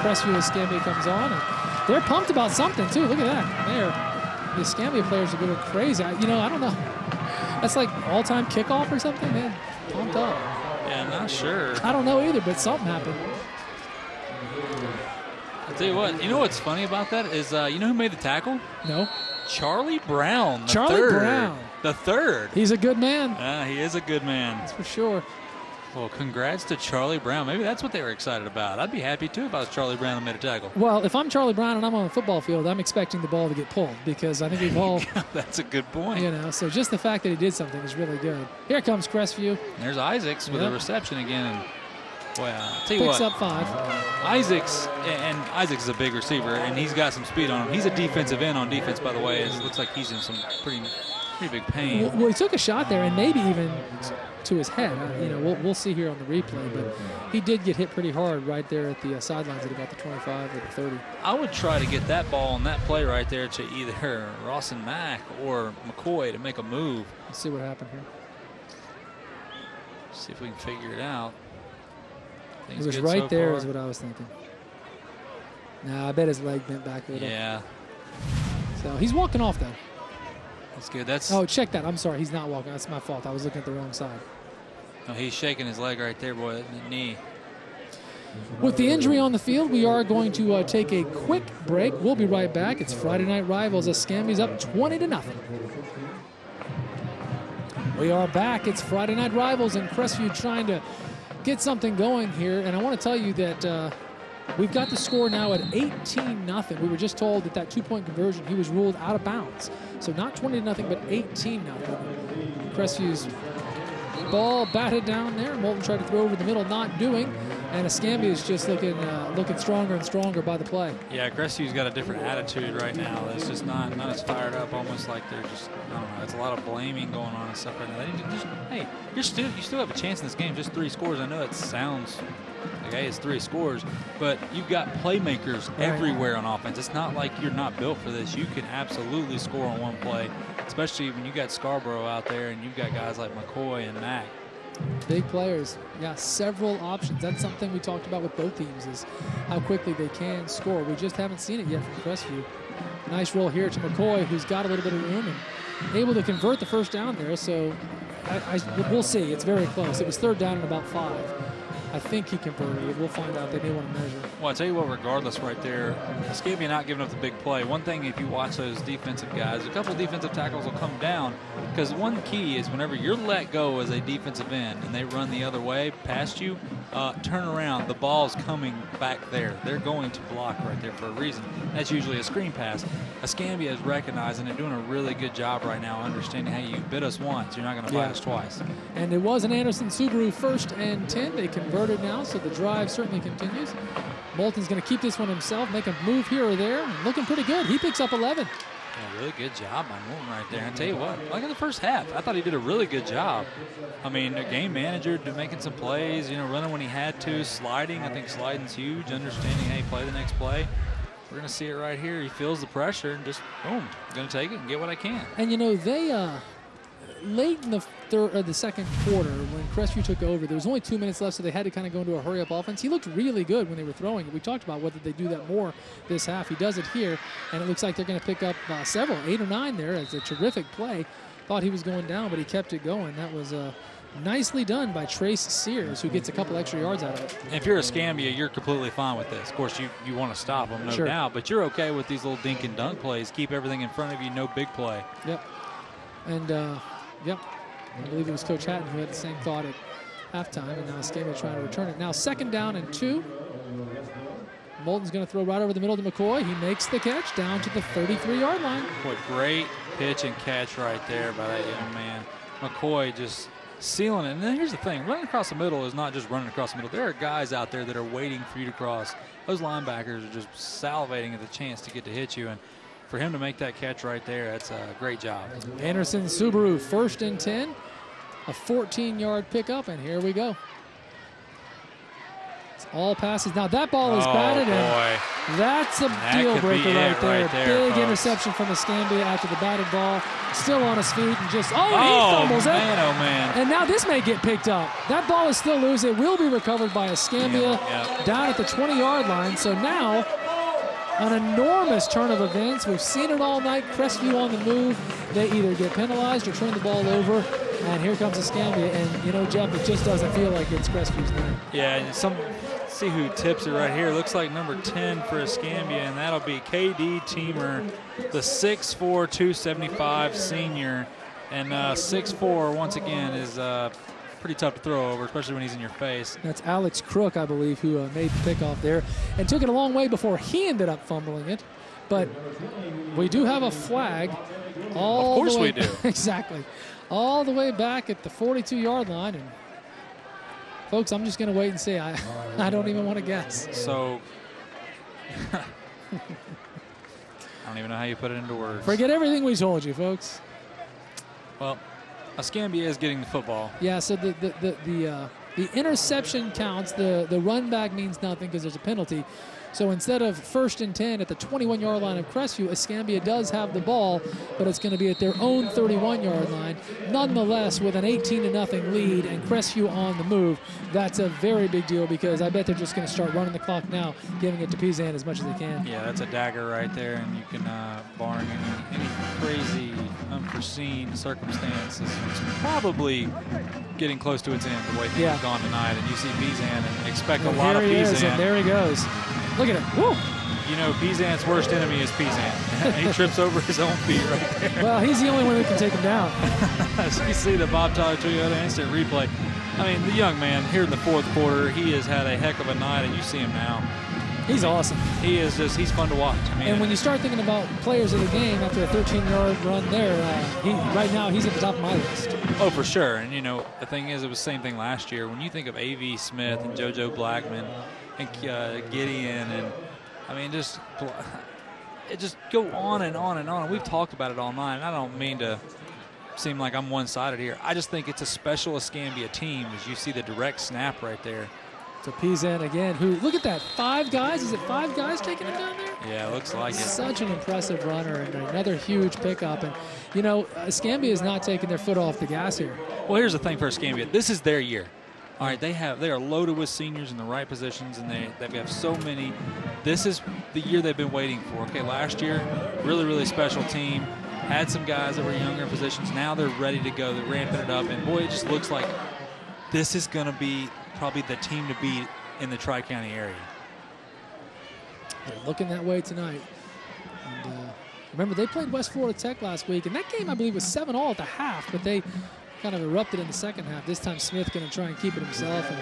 Crestview Escambia comes on. And they're pumped about something, too. Look at that. The Escambia players are going crazy. I don't know. That's like all-time kickoff or something, man. Pumped up. Yeah, I'm not sure. I don't know either, but something happened. I'll tell you what. You know what's funny about that is, you know who made the tackle? No. Charlie Brown, Brown. The third. He's a good man. He is a good man. That's for sure. Well, congrats to Charlie Brown. Maybe that's what they were excited about. I'd be happy, too, if I was Charlie Brown and made a tackle. Well, if I'm Charlie Brown and I'm on the football field, I'm expecting the ball to get pulled because I think we've all... That's a good point. You know, so just the fact that he did something is really good. Here comes Crestview. There's Isaacs with a reception again. And boy, I'll tell you Picks what. up 5. Isaacs is a big receiver, and he's got some speed on him. He's a defensive end on defense, by the way. It looks like he's in some pretty big pain. Well, he took a shot there, and maybe even to his head. You know, we'll see here on the replay, but he did get hit pretty hard right there at the sidelines at about the 25 or the 30. I would try to get that ball on that play right there to either Rawson Mack or McCoy to make a move. Let's see what happened here. See if we can figure it out. It was right there is what I was thinking. Nah, I bet his leg bent back a little. Yeah. So he's walking off, though. That's good. That's. Oh, check that. I'm sorry. He's not walking. That's my fault. I was looking at the wrong side. No, he's shaking his leg right there, boy. The knee. With the injury on the field, we are going to take a quick break. We'll be right back. It's Friday Night Rivals. Escambia's up 20-0. We are back. It's Friday Night Rivals, and Crestview trying to get something going here. And I want to tell you that we've got the score now at 18-0. We were just told that that two-point conversion, he was ruled out of bounds. So not 20-0, but 18-0. Crestview's ball batted down there. Moulton tried to throw over the middle, not doing. And Escambia is just looking stronger and stronger by the play. Yeah, Crestview's got a different attitude right now. It's just not as fired up, almost like they're just, I don't know, it's a lot of blaming going on and stuff right now. They just, hey, you still have a chance in this game, just 3 scores. I know it sounds like, hey, it's 3 scores, but you've got playmakers everywhere on offense. It's not like you're not built for this. You can absolutely score on one play, especially when you got Scarborough out there and you've got guys like McCoy and Mack. Big players. Yeah, several options. That's something we talked about with both teams is how quickly they can score. We just haven't seen it yet from Crestview. Nice roll here to McCoy, who's got a little bit of room and able to convert the first down there. So we'll see. It's very close. It was 3rd down and about 5. I think he converted it. We'll find out. They may want to measure. Well, I tell you what, regardless right there, Escambia not giving up the big play. One thing, if you watch those defensive guys, a couple defensive tackles will come down because one key is whenever you're let go as a defensive end and they run the other way past you, turn around. The ball's coming back there. They're going to block right there for a reason. That's usually a screen pass. Escambia is recognizing and doing a really good job right now understanding, hey, you bit us once. You're not going to bite us twice. And it was an Anderson Subaru 1st and 10. They converted now, so the drive certainly continues. Moulton's going to keep this one himself, make a move here or there, and looking pretty good. He picks up 11. Yeah, really good job by Moulton right there. I tell you what, like in the first half, I thought he did a really good job. I mean, a game manager making some plays, running when he had to, sliding. I think sliding's huge, understanding, hey, play the next play. We're going to see it right here. He feels the pressure and just, boom, going to take it and get what I can. And, they late in the second quarter when Crestview took over, there was only 2 minutes left, so they had to kind of go into a hurry-up offense. He looked really good when they were throwing it. We talked about whether they do that more this half. He does it here, and it looks like they're going to pick up several, 8 or 9 there. It's a terrific play. Thought he was going down, but he kept it going. That was nicely done by Trace Sears, who gets a couple extra yards out of it. If you're Escambia, you're completely fine with this. Of course, you want to stop them, no doubt, but you're okay with these little dink and dunk plays. Keep everything in front of you, no big play. Yep. And, yep, I believe it was Coach Hatton who had the same thought at halftime, and now Escambia trying to return it. Now 2nd down and 2. Moulton's going to throw right over the middle to McCoy. He makes the catch down to the 33-yard line. Boy, great pitch and catch right there by that young man. McCoy just sealing it. And then here's the thing. Running across the middle is not just running across the middle. There are guys out there that are waiting for you to cross. Those linebackers are just salivating at the chance to get to hit you. And for him to make that catch right there, that's a great job. Anderson Subaru 1st and 10. A 14-yard pickup, and here we go. It's all passes. Now that ball is batted, and that's a deal breaker right there. Big folks. Interception from Escambia after the batted ball. Still on his feet and just, he fumbles it. Oh, man. And now this may get picked up. That ball is still loose. It will be recovered by Escambia down at the 20-yard line. So now an enormous turn of events. We've seen it all night. Crestview on the move. They either get penalized or turn the ball over. And here comes Escambia. And, Jeff, it just doesn't feel like it's Crestview's night. Yeah, see who tips it right here. Looks like number 10 for Escambia, and that'll be KD Teamer, the 6'4", 275 senior. And 6'4", once again, is pretty tough to throw over, especially when he's in your face. That's Alex Crook, I believe, who made the pickoff there and took it a long way before he ended up fumbling it. But we do have a flag all the way. Of course we do. Exactly. All the way back at the 42-yard line. And folks, I'm just going to wait and see. I don't even want to guess. So I don't even know how you put it into words. Forget everything we told you, folks. Well, Escambia is getting the football. Yeah, so the interception counts. The run back means nothing because there's a penalty. So instead of 1st and 10 at the 21-yard line of Crestview, Escambia does have the ball, but it's going to be at their own 31-yard line. Nonetheless, with an 18-0 lead and Crestview on the move, that's a very big deal because I bet they're just going to start running the clock now, giving it to Pizan as much as they can. Yeah, that's a dagger right there, and you can, barring any crazy, unforeseen circumstances, it's probably getting close to its end the way things have gone tonight. And you see Pizan and expect a lot of Pizan. There he is, and there he goes. Look at him. Woo! You know, Pizan's worst enemy is Pizan. He trips over his own feet right there. Well, he's the only one who can take him down. As you see the Bob Tyler Toyota instant replay. I mean, the young man here in the 4th quarter, he has had a heck of a night, and you see him now. He's awesome. He is just, he's fun to watch. I mean, and when you start thinking about players of the game after a 13-yard run there, right now he's at the top of my list. Oh, for sure. And, you know, the thing is, it was the same thing last year. When you think of A.V. Smith and JoJo Blackman and Gideon and, I mean, just go on and on and on. And we've talked about it all night, and I don't mean to seem like I'm one-sided here. I just think it's a special Escambia team as you see the direct snap right there. To Pizan again, who, look at that, 5 guys. Is it 5 guys taking him down there? Yeah, it looks like it. Such an impressive runner and another huge pickup. And, you know, Escambia is not taking their foot off the gas here. Well, here's the thing for Escambia. This is their year. All right, they are loaded with seniors in the right positions, and they have so many. This is the year they've been waiting for. Okay, last year, really, really special team. Had some guys that were younger in positions. Now they're ready to go. They're ramping it up. And, boy, it just looks like this is going to be probably the team to beat in the Tri-County area. They're looking that way tonight. And, remember, they played West Florida Tech last week, and that game, I believe, was 7-all at the half, but they kind of erupted in the second half. This time Smith going to try and keep it himself and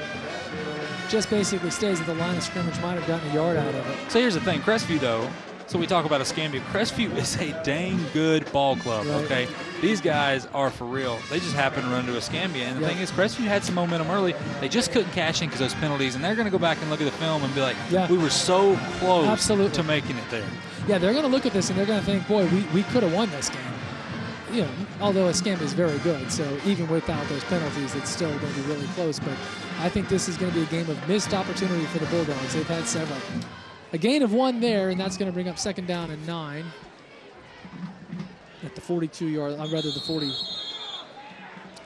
just basically stays at the line of scrimmage. Might have gotten a yard out of it. So here's the thing. Crestview, though, so we talk about Escambia. Crestview is a dang good ball club, okay? These guys are for real. They just happen to run to Escambia. And the thing is, Crestview had some momentum early. They just couldn't cash in because those penalties. And they're going to go back and look at the film and be like, we were so close to making it there. Yeah, they're going to look at this and they're going to think, boy, we could have won this game. You know, although Escambia is very good, so even without those penalties, it's still going to be really close. But I think this is going to be a game of missed opportunity for the Bulldogs. They've had several. A gain of 1 there, and that's going to bring up 2nd down and 9 at the 42-yard, rather the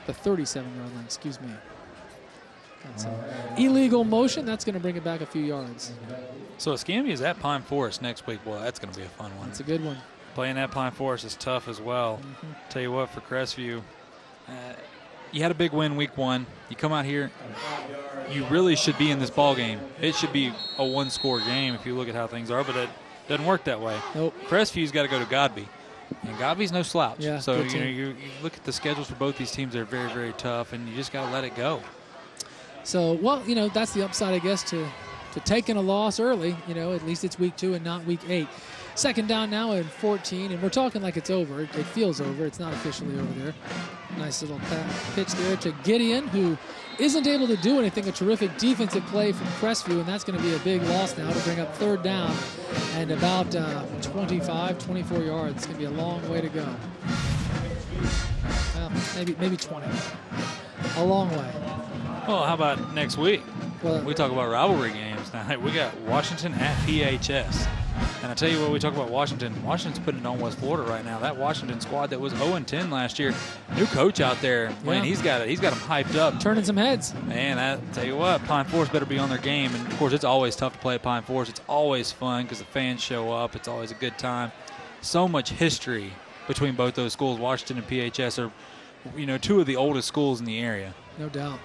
37-yard line, excuse me. That's illegal motion. That's going to bring it back a few yards. So Escambia is at Pine Forest next week. Boy, that's going to be a fun one. That's a good one. Playing at Pine Forest is tough as well. Tell you what, for Crestview, you had a big win week 1. You come out here, you really should be in this ball game. It should be a 1-score game if you look at how things are, but it doesn't work that way. Nope. Crestview's got to go to Godby, and Godby's no slouch. Yeah, so you look at the schedules for both these teams; they're very, very tough, and you just got to let it go. So, well, you know, that's the upside, I guess, to taking a loss early. You know, at least it's week 2 and not week 8. 2nd down now and 14, and we're talking like it's over. It feels over. It's not officially over there. Nice little pitch there to Gideon, who isn't able to do anything. A terrific defensive play from Crestview, and that's going to be a big loss now to bring up 3rd down and about 25, 24 yards. It's going to be a long way to go. Well, maybe 20. A long way. Well, how about next week? Well, we talk about rivalry games tonight. We got Washington at PHS. And I tell you what, we talk about Washington. Washington's putting it on West Florida right now. That Washington squad that was 0-10 last year, new coach out there. Man, he's got them hyped up, turning some heads. Man, I tell you what, Pine Forest better be on their game. And of course, it's always tough to play at Pine Forest. It's always fun because the fans show up. It's always a good time. So much history between both those schools. Washington and PHS are, you know, 2 of the oldest schools in the area. No doubt.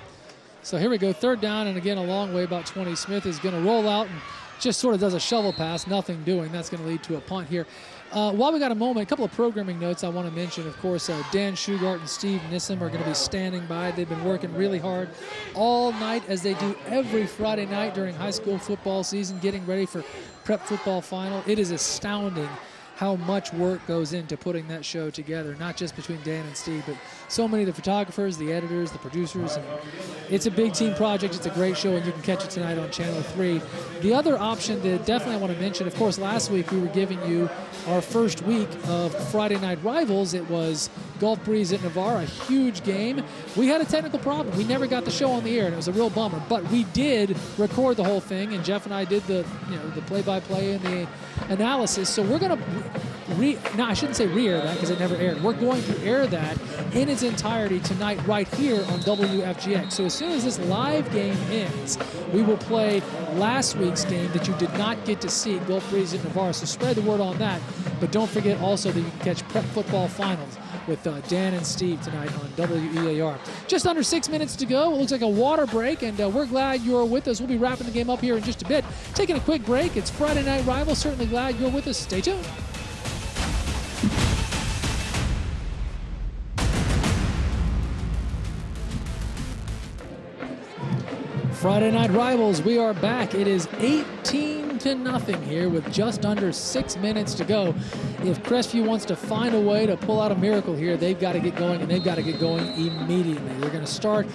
So here we go, 3rd down, and again a long way, about 20. Smith is going to roll out and just sort of does a shovel pass, nothing doing. That's going to lead to a punt here. While we got a moment, a couple of programming notes I want to mention. Of course, Dan Shugart and Steve Nissim are going to be standing by. They've been working really hard all night, as they do every Friday night during high school football season, getting ready for prep football final. It is astounding how much work goes into putting that show together, not just between Dan and Steve, but so many of the photographers, the editors, the producers. And it's a big team project. It's a great show, and you can catch it tonight on Channel 3. The other option that definitely I want to mention, of course, last week we were giving you our first week of Friday Night Rivals. It was Gulf Breeze at Navarre, a huge game. We had a technical problem. We never got the show on the air, and it was a real bummer. But we did record the whole thing, and Jeff and I did the play-by-play and the analysis. So we're going to I shouldn't say re-air that because it never aired. We're going to air that in its entirety tonight right here on WFGX. So as soon as this live game ends, we will play last week's game that you did not get to see, Gulf Breeze at Navarre. So spread the word on that. But don't forget also that you can catch Prep Football Finals with Dan and Steve tonight on WEAR. Just under 6 minutes to go. It looks like a water break, and we're glad you're with us. We'll be wrapping the game up here in just a bit. Taking a quick break. It's Friday Night Rivals. Certainly glad you're with us. Stay tuned. Friday Night Rivals, we are back. It is 18-0 here with just under 6 minutes to go. If Crestview wants to find a way to pull out a miracle here, they've got to get going, and they've got to get going immediately. They're going to start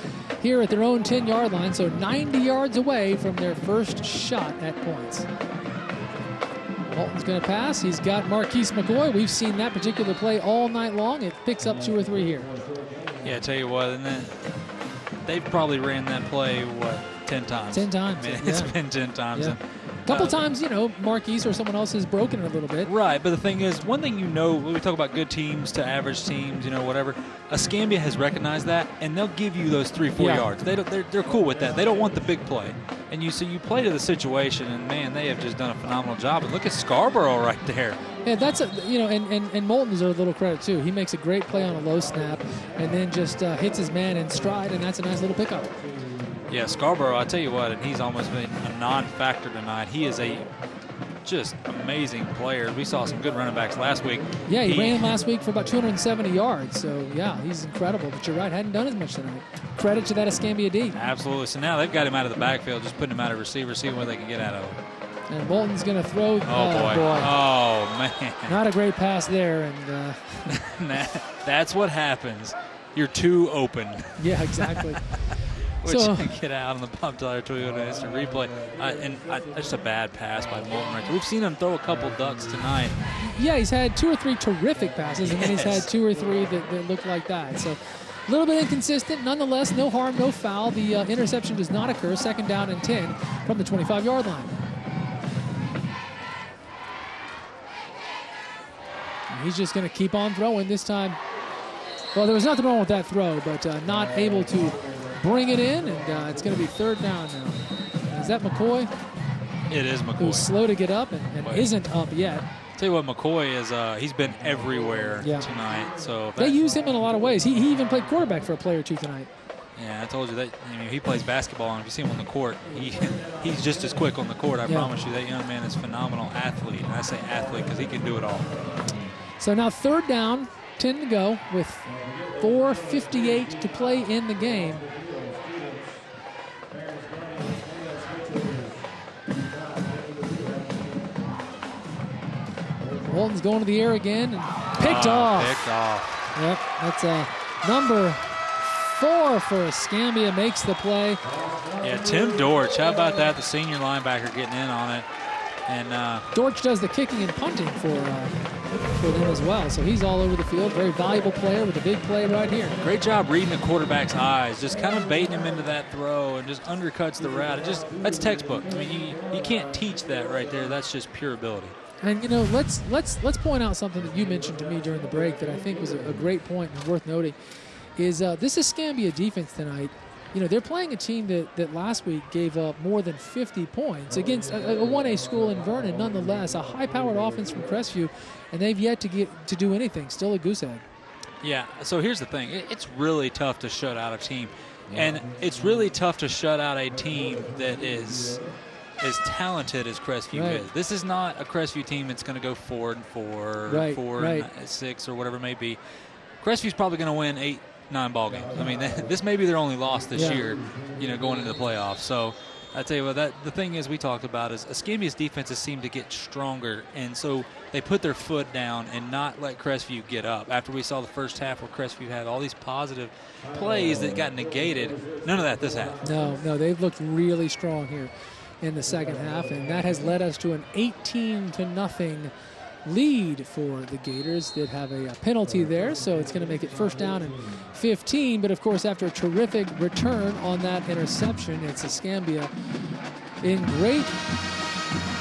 here at their own 10-yard line, so 90 yards away from their first shot at points. Moulton's going to pass. He's got Marquise McCoy. We've seen that particular play all night long. It picks up 2 or 3 here. Yeah, I tell you what, and then they've probably ran that play, 10 times? 10 times. I mean, it's been 10 times. Yeah. A couple times, Marquise or someone else has broken it a little bit. Right, but the thing is, one thing when we talk about good teams to average teams, whatever, Escambia has recognized that, and they'll give you those 3-4 yards. They're cool with that. They don't want the big play. And you play to the situation, and man, they have just done a phenomenal job. And look at Scarborough right there. Yeah, that's and Moulton deserves a little credit too. He makes a great play on a low snap, and then just hits his man in stride, and that's a nice little pickup. Yeah, Scarborough, I tell you what, and he's almost been a non-factor tonight. He is a just amazing player. We saw some good running backs last week. Yeah, he ran last week for about 270 yards. So, yeah, he's incredible. But you're right, hadn't done as much tonight. Credit to that Escambia D. Absolutely. So now they've got him out of the backfield, just putting him out of receiver, seeing what they can get out of him. And Bolton's going to throw. Oh, boy. Oh, man. Not a great pass there. And that's what happens. You're too open. Yeah, exactly. Which get out on the Bob Tyler Toyota instant replay. Just a bad pass by Moulton right there. We've seen him throw a couple ducks tonight. Yeah, he's had 2 or 3 terrific passes, and then he's had 2 or 3 that look like that. So a little bit inconsistent. Nonetheless, no harm, no foul. The interception does not occur. 2nd down and 10 from the 25-yard line. And he's just going to keep on throwing this time. Well, there was nothing wrong with that throw, but not able to bring it in, and it's going to be 3rd down now. Is that McCoy? It is McCoy. Who's slow to get up and isn't up yet. Tell you what, McCoy is he's been everywhere tonight. So they use him in a lot of ways. He even played quarterback for a play or 2 tonight. Yeah, I told you that. He plays basketball, and if you see him on the court, he's just as quick on the court. I promise you, that young man is a phenomenal athlete. And I say athlete because he can do it all. So now 3rd down, 10 to go with 4:58 to play in the game. Moulton's going to the air again and picked off. Picked off. Yep, that's number 4 for Escambia, makes the play. Yeah, Tim Dortch, how about that? The senior linebacker getting in on it. And Dortch does the kicking and punting for them as well. So he's all over the field. Very valuable player with a big play right here. Great job reading the quarterback's eyes, just kind of baiting him into that throw and just undercuts the route. That's textbook. I mean, you can't teach that right there. That's just pure ability. And let's point out something that you mentioned to me during the break that I think was a great point and worth noting. Is this Escambia defense tonight? They're playing a team that last week gave up more than 50 points against a 1A school in Vernon. Nonetheless, a high-powered offense from Crestview, and they've yet to do anything. Still a goose egg. Yeah. So here's the thing: it's really tough to shut out a team, and it's really tough to shut out a team that is as talented as Crestview is. This is not a Crestview team that's going to go 4-4, 4-6, or whatever it may be. Crestview's probably going to win 8-9 ball games. I mean, this may be their only loss this year, going into the playoffs. So I tell you what, the thing is we talked about is Escambia's defenses seem to get stronger, and so they put their foot down and not let Crestview get up. After we saw the first half where Crestview had all these positive plays that got negated, none of that this half. No, they've looked really strong here in the second half, and that has led us to an 18-0 lead for the Gators. That have a penalty there, so it's going to make it first down and 15. But of course, after a terrific return on that interception, it's Escambia in great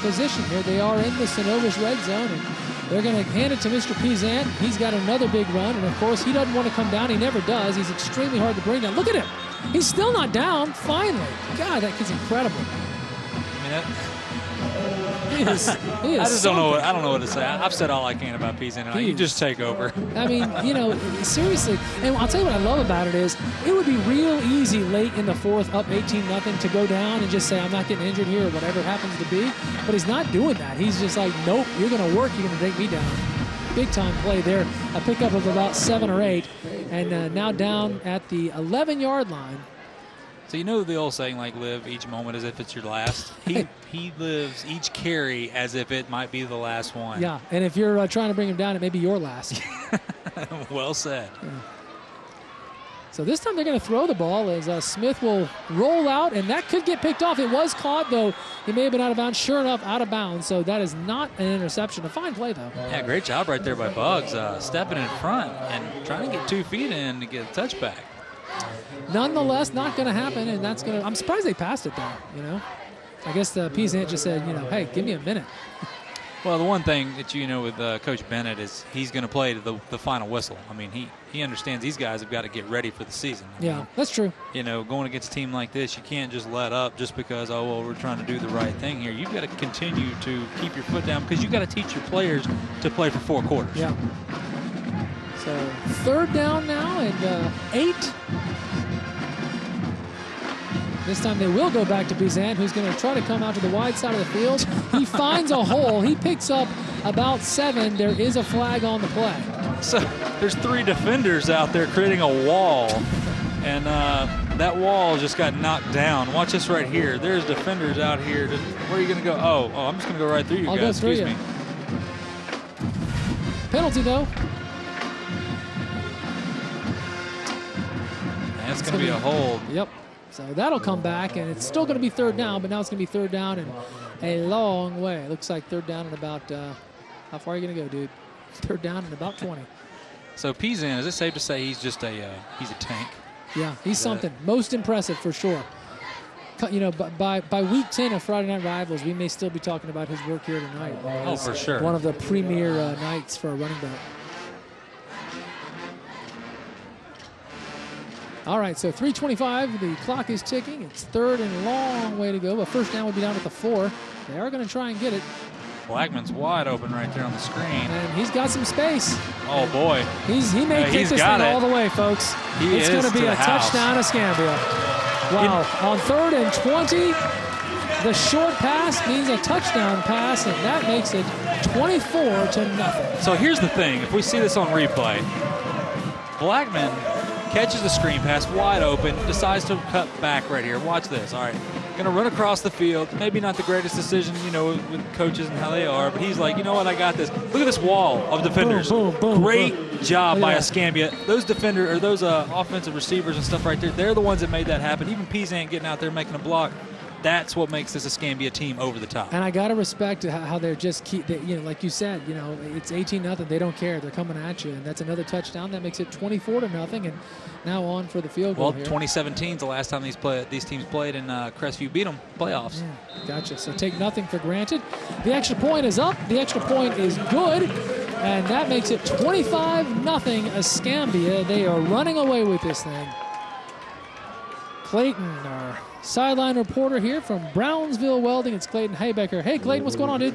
position here. They are in the Synovus red zone, and they're going to hand it to Mr. Pizant. He's got another big run, and of course, he doesn't want to come down. He never does. He's extremely hard to bring down. Look at him. He's still not down. Finally. God, that kid's incredible. I mean, He is I just don't know. I don't know what to say. I've said all I can about Pizant. You just take over. I mean, seriously. And I'll tell you what I love about it is it would be real easy late in the fourth, up 18-0, to go down and just say, I'm not getting injured here or whatever it happens to be. But he's not doing that. He's just like, nope, you're going to work. You're going to take me down. Big time play there. A pickup of about 7 or 8. And now down at the 11-yard line. So you know the old saying, like, live each moment as if it's your last? He lives each carry as if it might be the last one. Yeah, and if you're trying to bring him down, it may be your last. Well said. Yeah. So this time they're going to throw the ball as Smith will roll out, and that could get picked off. It was caught, though. He may have been out of bounds. Sure enough, out of bounds. So that is not an interception. A fine play, though. Yeah, great job right there by Bugs, stepping in front and trying to get 2 feet in to get a touchback. Nonetheless, not going to happen, and that's going to – I'm surprised they passed it, though, I guess the Pizant just said, hey, give me a minute. Well, the one thing that with Coach Bennett is he's going to play to the final whistle. I mean, he understands these guys have got to get ready for the season. Yeah, that's true. Going against a team like this, you can't just let up just because, we're trying to do the right thing here. You've got to continue to keep your foot down because you've got to teach your players to play for 4 quarters. Yeah. So third down now and 8. This time they will go back to Pizant, who's going to try to come out to the wide side of the field. He finds a hole. He picks up about 7. There is a flag on the play. So there's 3 defenders out there creating a wall, and that wall just got knocked down. Watch this right here. There's defenders out here. Where are you going to go? Oh, I'm just going to go right through you guys. Excuse me. Penalty, though. That's going to be a hold. Yep. So that'll come back, and it's still going to be third down, but now it's going to be third down and a long way. It looks like third down and about how far are you going to go, dude? Third down and about 20. So Pizant, is it safe to say he's just he's a tank? Yeah, he's something. Most impressive for sure. By week 10 of Friday Night Rivals, we may still be talking about his work here tonight. Oh, for sure. One of the premier nights for a running back. All right, so 3:25, the clock is ticking. It's third and long way to go, but first down would be down at the 4. They are going to try and get it. Blackman's wide open right there on the screen. And he's got some space. Oh, boy. He may kick this thing all the way, folks. It's going to be a touchdown, Escambia. Wow, on 3rd and 20, the short pass means a touchdown pass, and that makes it 24-0. So here's the thing. If we see this on replay, Blackman catches the screen pass wide open, decides to cut back right here. Watch this. All right. Going to run across the field. Maybe not the greatest decision, with coaches and how they are, but he's like, you know what, I got this. Look at this wall of defenders. Boom, boom, boom, Great boom. job by Escambia. Those defenders, or those offensive receivers and stuff right there, they're the ones that made that happen. Even Pizant getting out there making a block. That's what makes this Escambia team over the top. And I got to respect how they're just like you said, it's 18-0. They don't care. They're coming at you. And that's another touchdown. That makes it 24-0. And now on for the field goal. Well, here. 2017 is the last time these teams played, and Crestview beat them playoffs. Yeah, gotcha. So take nothing for granted. The extra point is up. The extra point is good. And that makes it 25-0 Escambia. They are running away with this thing. Clayton, our sideline reporter here from Brownsville Welding. It's Clayton Haybecker. Hey, Clayton, what's going on, dude?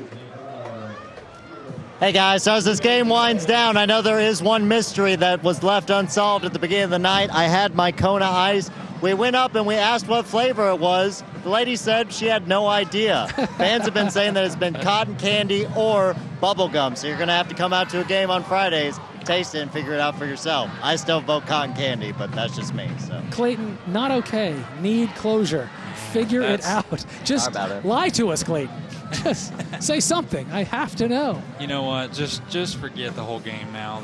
Hey, guys. So as this game winds down, I know there is one mystery that was left unsolved at the beginning of the night. I had my Kona Ice. We went up and we asked what flavor it was. The lady said she had no idea. Fans have been saying that it's been cotton candy or bubble gum. So you're going to have to come out to a game on Fridays, taste it, and figure it out for yourself. I still vote cotton candy, but that's just me. So Clayton, not okay. Need closure. figure it out. Just lie to us, Clayton. Just say something. I have to know. You know what? Just forget the whole game now.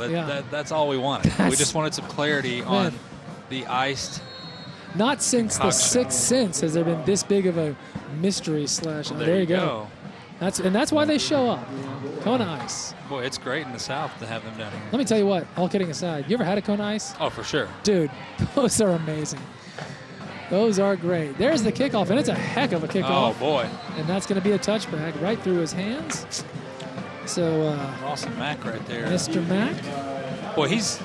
That's all we wanted. We just wanted some clarity on the iced. Not since the Sixth Sense has there been this big of a mystery slash. Well, there you go. That's why they show up. Kona Ice. Boy, it's great in the South to have them down here. Let me tell you what. All kidding aside, you ever had a Kona Ice? Oh, for sure. Dude, those are amazing. Those are great. There's the kickoff, and it's a heck of a kickoff. Oh, boy. And that's going to be a touchback right through his hands. So, Awesome Mack right there. Mr. Mack. Boy, he's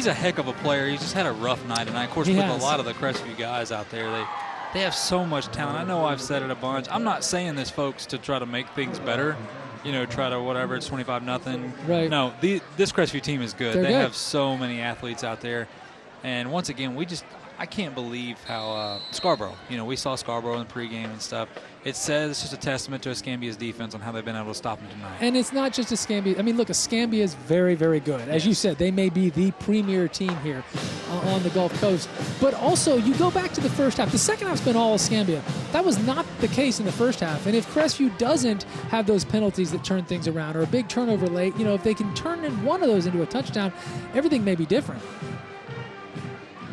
a heck of a player. He's just had a rough night tonight. Of course, with a lot of the Crestview guys out there, they have so much talent. I know I've said it a bunch. I'm not saying this, folks, to try to make things better. You know, try to whatever, it's 25-0. Right. No, this Crestview team is good. They're they good. have so many athletes out there. And once again, I can't believe how Scarborough, we saw Scarborough in the pregame and stuff. It's just a testament to Escambia's defense on how they've been able to stop them tonight. And it's not just Escambia. I mean, look, Escambia is very, very good. As you said, they may be the premier team here on the Gulf Coast. But also, you go back to the first half. The second half's been all Escambia. That was not the case in the first half. And if Crestview doesn't have those penalties that turn things around or a big turnover late, if they can turn in one of those into a touchdown, everything may be different.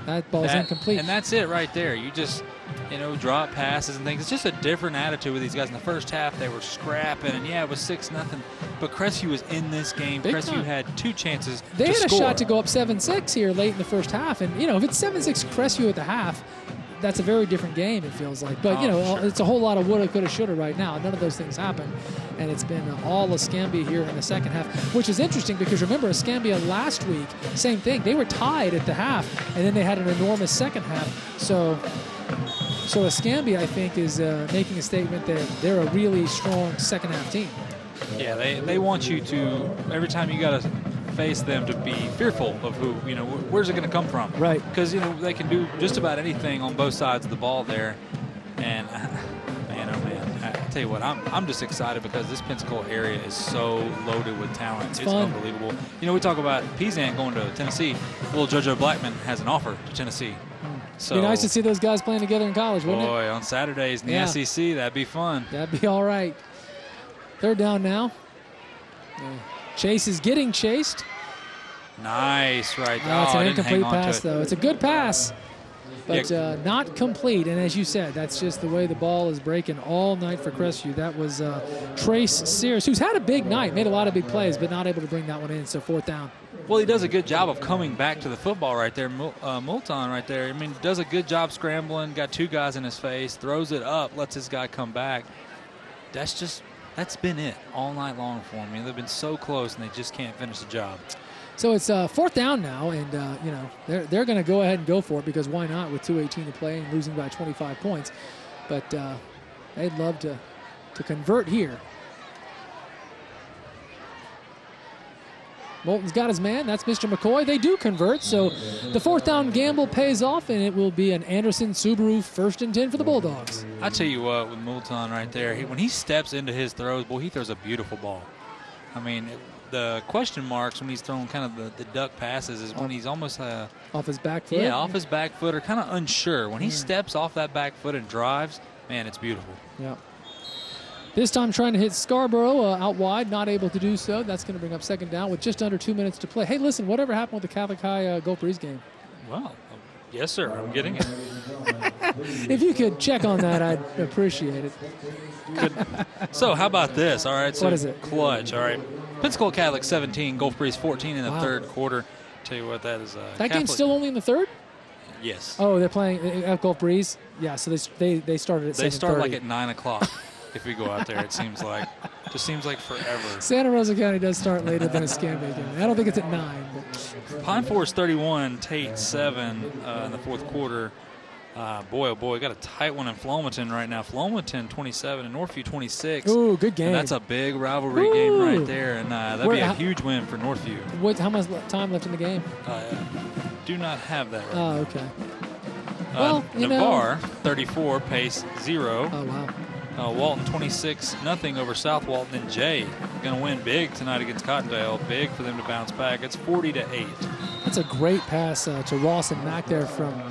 That ball's incomplete. And that's it right there. You just, drop passes and things. It's just a different attitude with these guys. In the first half, they were scrapping, and it was 6-0. But Crestview was in this game. Crestview had 2 chances to score. They had a shot to go up 7-6 here late in the first half. And, if it's 7-6 Crestview at the half, that's a very different game, it feels like. But, it's a whole lot of woulda, coulda, shoulda right now. None of those things happen. And it's been all Escambia here in the second half, which is interesting because remember, Escambia last week, same thing. They were tied at the half, and then they had an enormous second half. So Escambia, I think, is making a statement that they're a really strong second half team. Yeah, they want you to, every time you got to face them, to be fearful of who, where's it going to come from? Right. Because, they can do just about anything on both sides of the ball there. And, man, oh, man, I tell you what, I'm just excited because this Pensacola area is so loaded with talent. It's unbelievable. We talk about Pizan going to Tennessee. Little JoJo Blackman has an offer to Tennessee. So, be nice to see those guys playing together in college, wouldn't it? Boy, on Saturdays in the SEC, that'd be fun. That'd be all right. Third down now. Chase is getting chased. Nice right there. It's an incomplete pass, though. It's a good pass, but not complete. And as you said, that's just the way the ball is breaking all night for Crestview. That was Trace Sears, who's had a big night, made a lot of big plays, but not able to bring that one in, so 4th down. Well, he does a good job of coming back to the football right there. Moulton right there, does a good job scrambling, got 2 guys in his face, throws it up, lets his guy come back. That's been it all night long for him. They've been so close, and they just can't finish the job. So it's 4th down now, and, they're going to go ahead and go for it because why not with 2:18 to play and losing by 25 points. But they'd love to convert here. Moulton's got his man. That's Mr. McCoy. They do convert, so the 4th down gamble pays off, and it will be an Anderson Subaru 1st and 10 for the Bulldogs. I tell you what, with Moulton right there, when he steps into his throws, boy, he throws a beautiful ball. The question marks when he's throwing kind of the duck passes is when he's almost off his back foot. Yeah, off his back foot, or kind of unsure. When he steps off that back foot and drives, man, it's beautiful. Yeah. This time trying to hit Scarborough out wide, not able to do so. That's going to bring up 2nd down with just under 2 minutes to play. Hey, listen, whatever happened with the Catholic High Gulf Breeze game? Well, yes, sir. I'm getting it. If you could check on that, I'd appreciate it. So how about this? All right. So what is it? Clutch. All right. Pensacola Catholic 17, Gulf Breeze 14 in the 3rd quarter. Tell you what, that is. That game's still only in the 3rd? Yes. Oh, they're playing at Gulf Breeze? Yeah, so they started at 7:30. They start like at 9 o'clock. If we go out there, it seems like forever. Santa Rosa County does start later than Escambia game. I don't think it's at 9. But. Pine Forest 31, Tate 7 in the 4th quarter. Boy, oh boy, got a tight one in Flomaton right now. Flomaton 27 and Northview 26. Ooh, good game. And that's a big rivalry game right there, and that'd be a huge win for Northview. How much time left in the game? Do not have that right now. Oh, okay. Well, Navarre 34, Pace 0. Oh, wow. Walton 26-0 over South Walton, and Jay going to win big tonight against Cottondale. Big for them to bounce back. It's 40-8. That's a great pass to Ross and Mack there from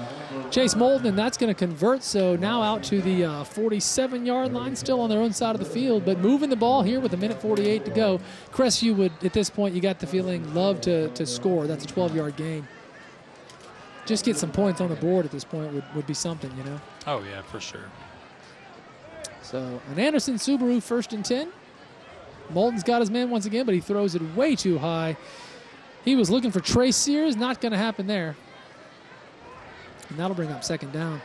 Chase Moulton, and that's going to convert. So now out to the 47-yard line, still on their own side of the field, but moving the ball here with 1:48 to go. Crestview would, at this point, you got the feeling, love to score. That's a 12-yard gain. Just get some points on the board at this point would be something, you know. Oh, yeah, for sure. So an Anderson Subaru 1st and 10. Moulton's got his man once again, but he throws it way too high. He was looking for Trey Sears. Not going to happen there. And that'll bring up 2nd down.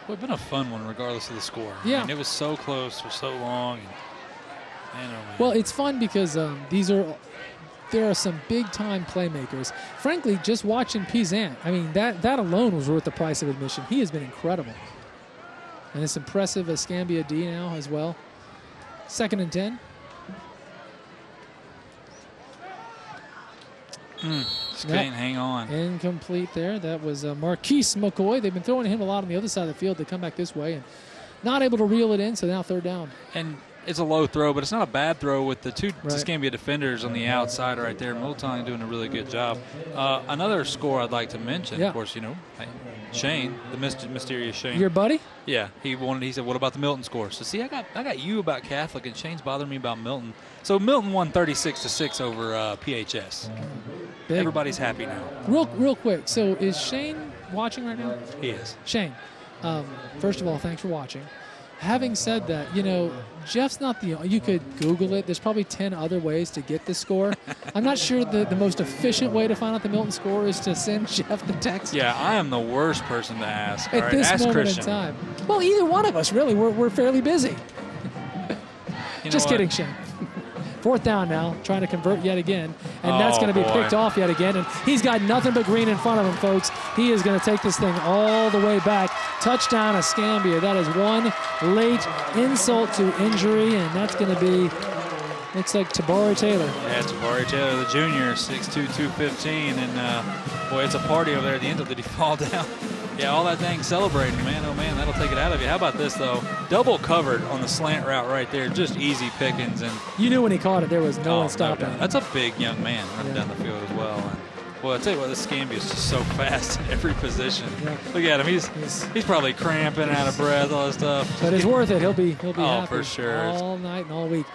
Well, it's been a fun one regardless of the score. Yeah. I mean, it was so close for so long. And, man, oh, man. Well, it's fun because there are some big-time playmakers. Frankly, just watching Pizant, I mean, that alone was worth the price of admission. He has been incredible. And this impressive Escambia D now as well. 2nd and 10. Just can't hang on. Incomplete there. That was Marquise McCoy. They've been throwing him a lot on the other side of the field. They come back this way and not able to reel it in, so now 3rd down. And it's a low throw, but it's not a bad throw with the two Escambia defenders on the outside right there. Milton doing a really good job. Another score I'd like to mention, of course, you know, Shane, the mysterious Shane. Your buddy? Yeah, he said, what about the Milton score? So see, I got you about Catholic, and Shane's bothering me about Milton. So Milton won 36-6 over PHS. Big. Everybody's happy now. Real quick. So is Shane watching right now? He is. Shane, first of all, thanks for watching. Having said that, you know, Jeff's not you could Google it. There's probably 10 other ways to get the score. I'm not sure the most efficient way to find out the Milton score is to send Jeff the text. Yeah, I am the worst person to ask. At this ask moment Christian. in time. Well, either one of us, really. We're fairly busy. Just kidding, Shane. 4th down now, trying to convert yet again. And that's going to be picked off yet again. And he's got nothing but green in front of him, folks. He is going to take this thing all the way back. Touchdown, Escambia. That is one late insult to injury, and that's going to be, looks like Tabari Taylor. Yeah, Tabari Taylor, the junior, 6'2", 215. And, boy, it's a party over there at the end. Did he fall down? Yeah, all that thing celebrating, man. Oh, man, that'll take it out of you. How about this, though? Double covered on the slant route right there. Just easy pickings. And you knew when he caught it, there was no one stopping him. That's a big young man running down the field as well. And, well, I'll tell you what, this Escambia is just so fast in every position. Yeah. Look at him. He's probably cramping, out of breath, all this stuff. But it's worth it. He'll be happy for sure. All night and all week.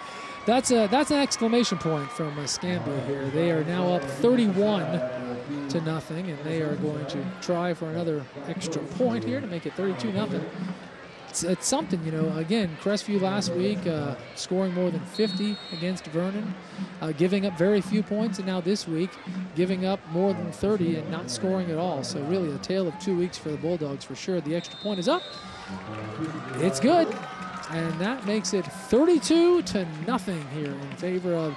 That's an exclamation point from Escambia here. They are now up 31-0, and they are going to try for another extra point here to make it 32-0. It's something, you know. Again, Crestview last week scoring more than 50 against Vernon, giving up very few points, and now this week giving up more than 30 and not scoring at all. So really a tale of 2 weeks for the Bulldogs for sure. The extra point is up. It's good. And that makes it 32-0 here in favor of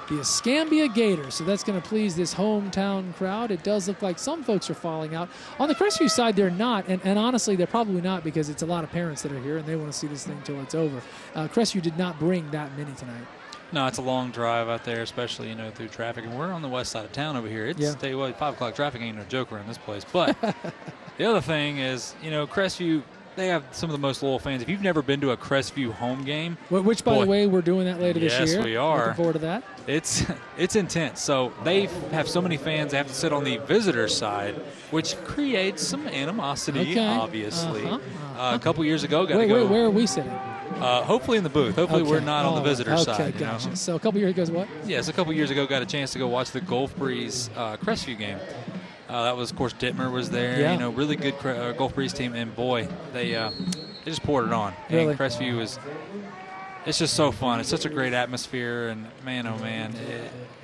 the Escambia Gators. So that's going to please this hometown crowd. It does look like some folks are falling out. On the Crestview side, they're not. And honestly, they're probably not because it's a lot of parents that are here and they want to see this thing till it's over. Crestview did not bring that many tonight. No, it's a long drive out there, especially, you know, through traffic. And we're on the west side of town over here. It's, tell you what, 5 o'clock traffic ain't no joke around this place. But the other thing is, you know, Crestview, they have some of the most loyal fans. If you've never been to a Crestview home game, which, by the way, we're doing that later this year. Yes, we are. Looking forward to that. It's intense. So they have so many fans. They have to sit on the visitor side, which creates some animosity, obviously. A couple years ago, where are we sitting? Hopefully in the booth. Hopefully we're not on the visitor side. Okay, gotcha. So a couple years ago, what? Yes, a couple years ago, got a chance to go watch the Gulf Breeze Crestview game. That was, of course, Dittmer was there. Yeah. You know, really good Gulf Breeze team, and boy, they just poured it on. Really? And Crestview it's just so fun. It's such a great atmosphere, and man, oh man,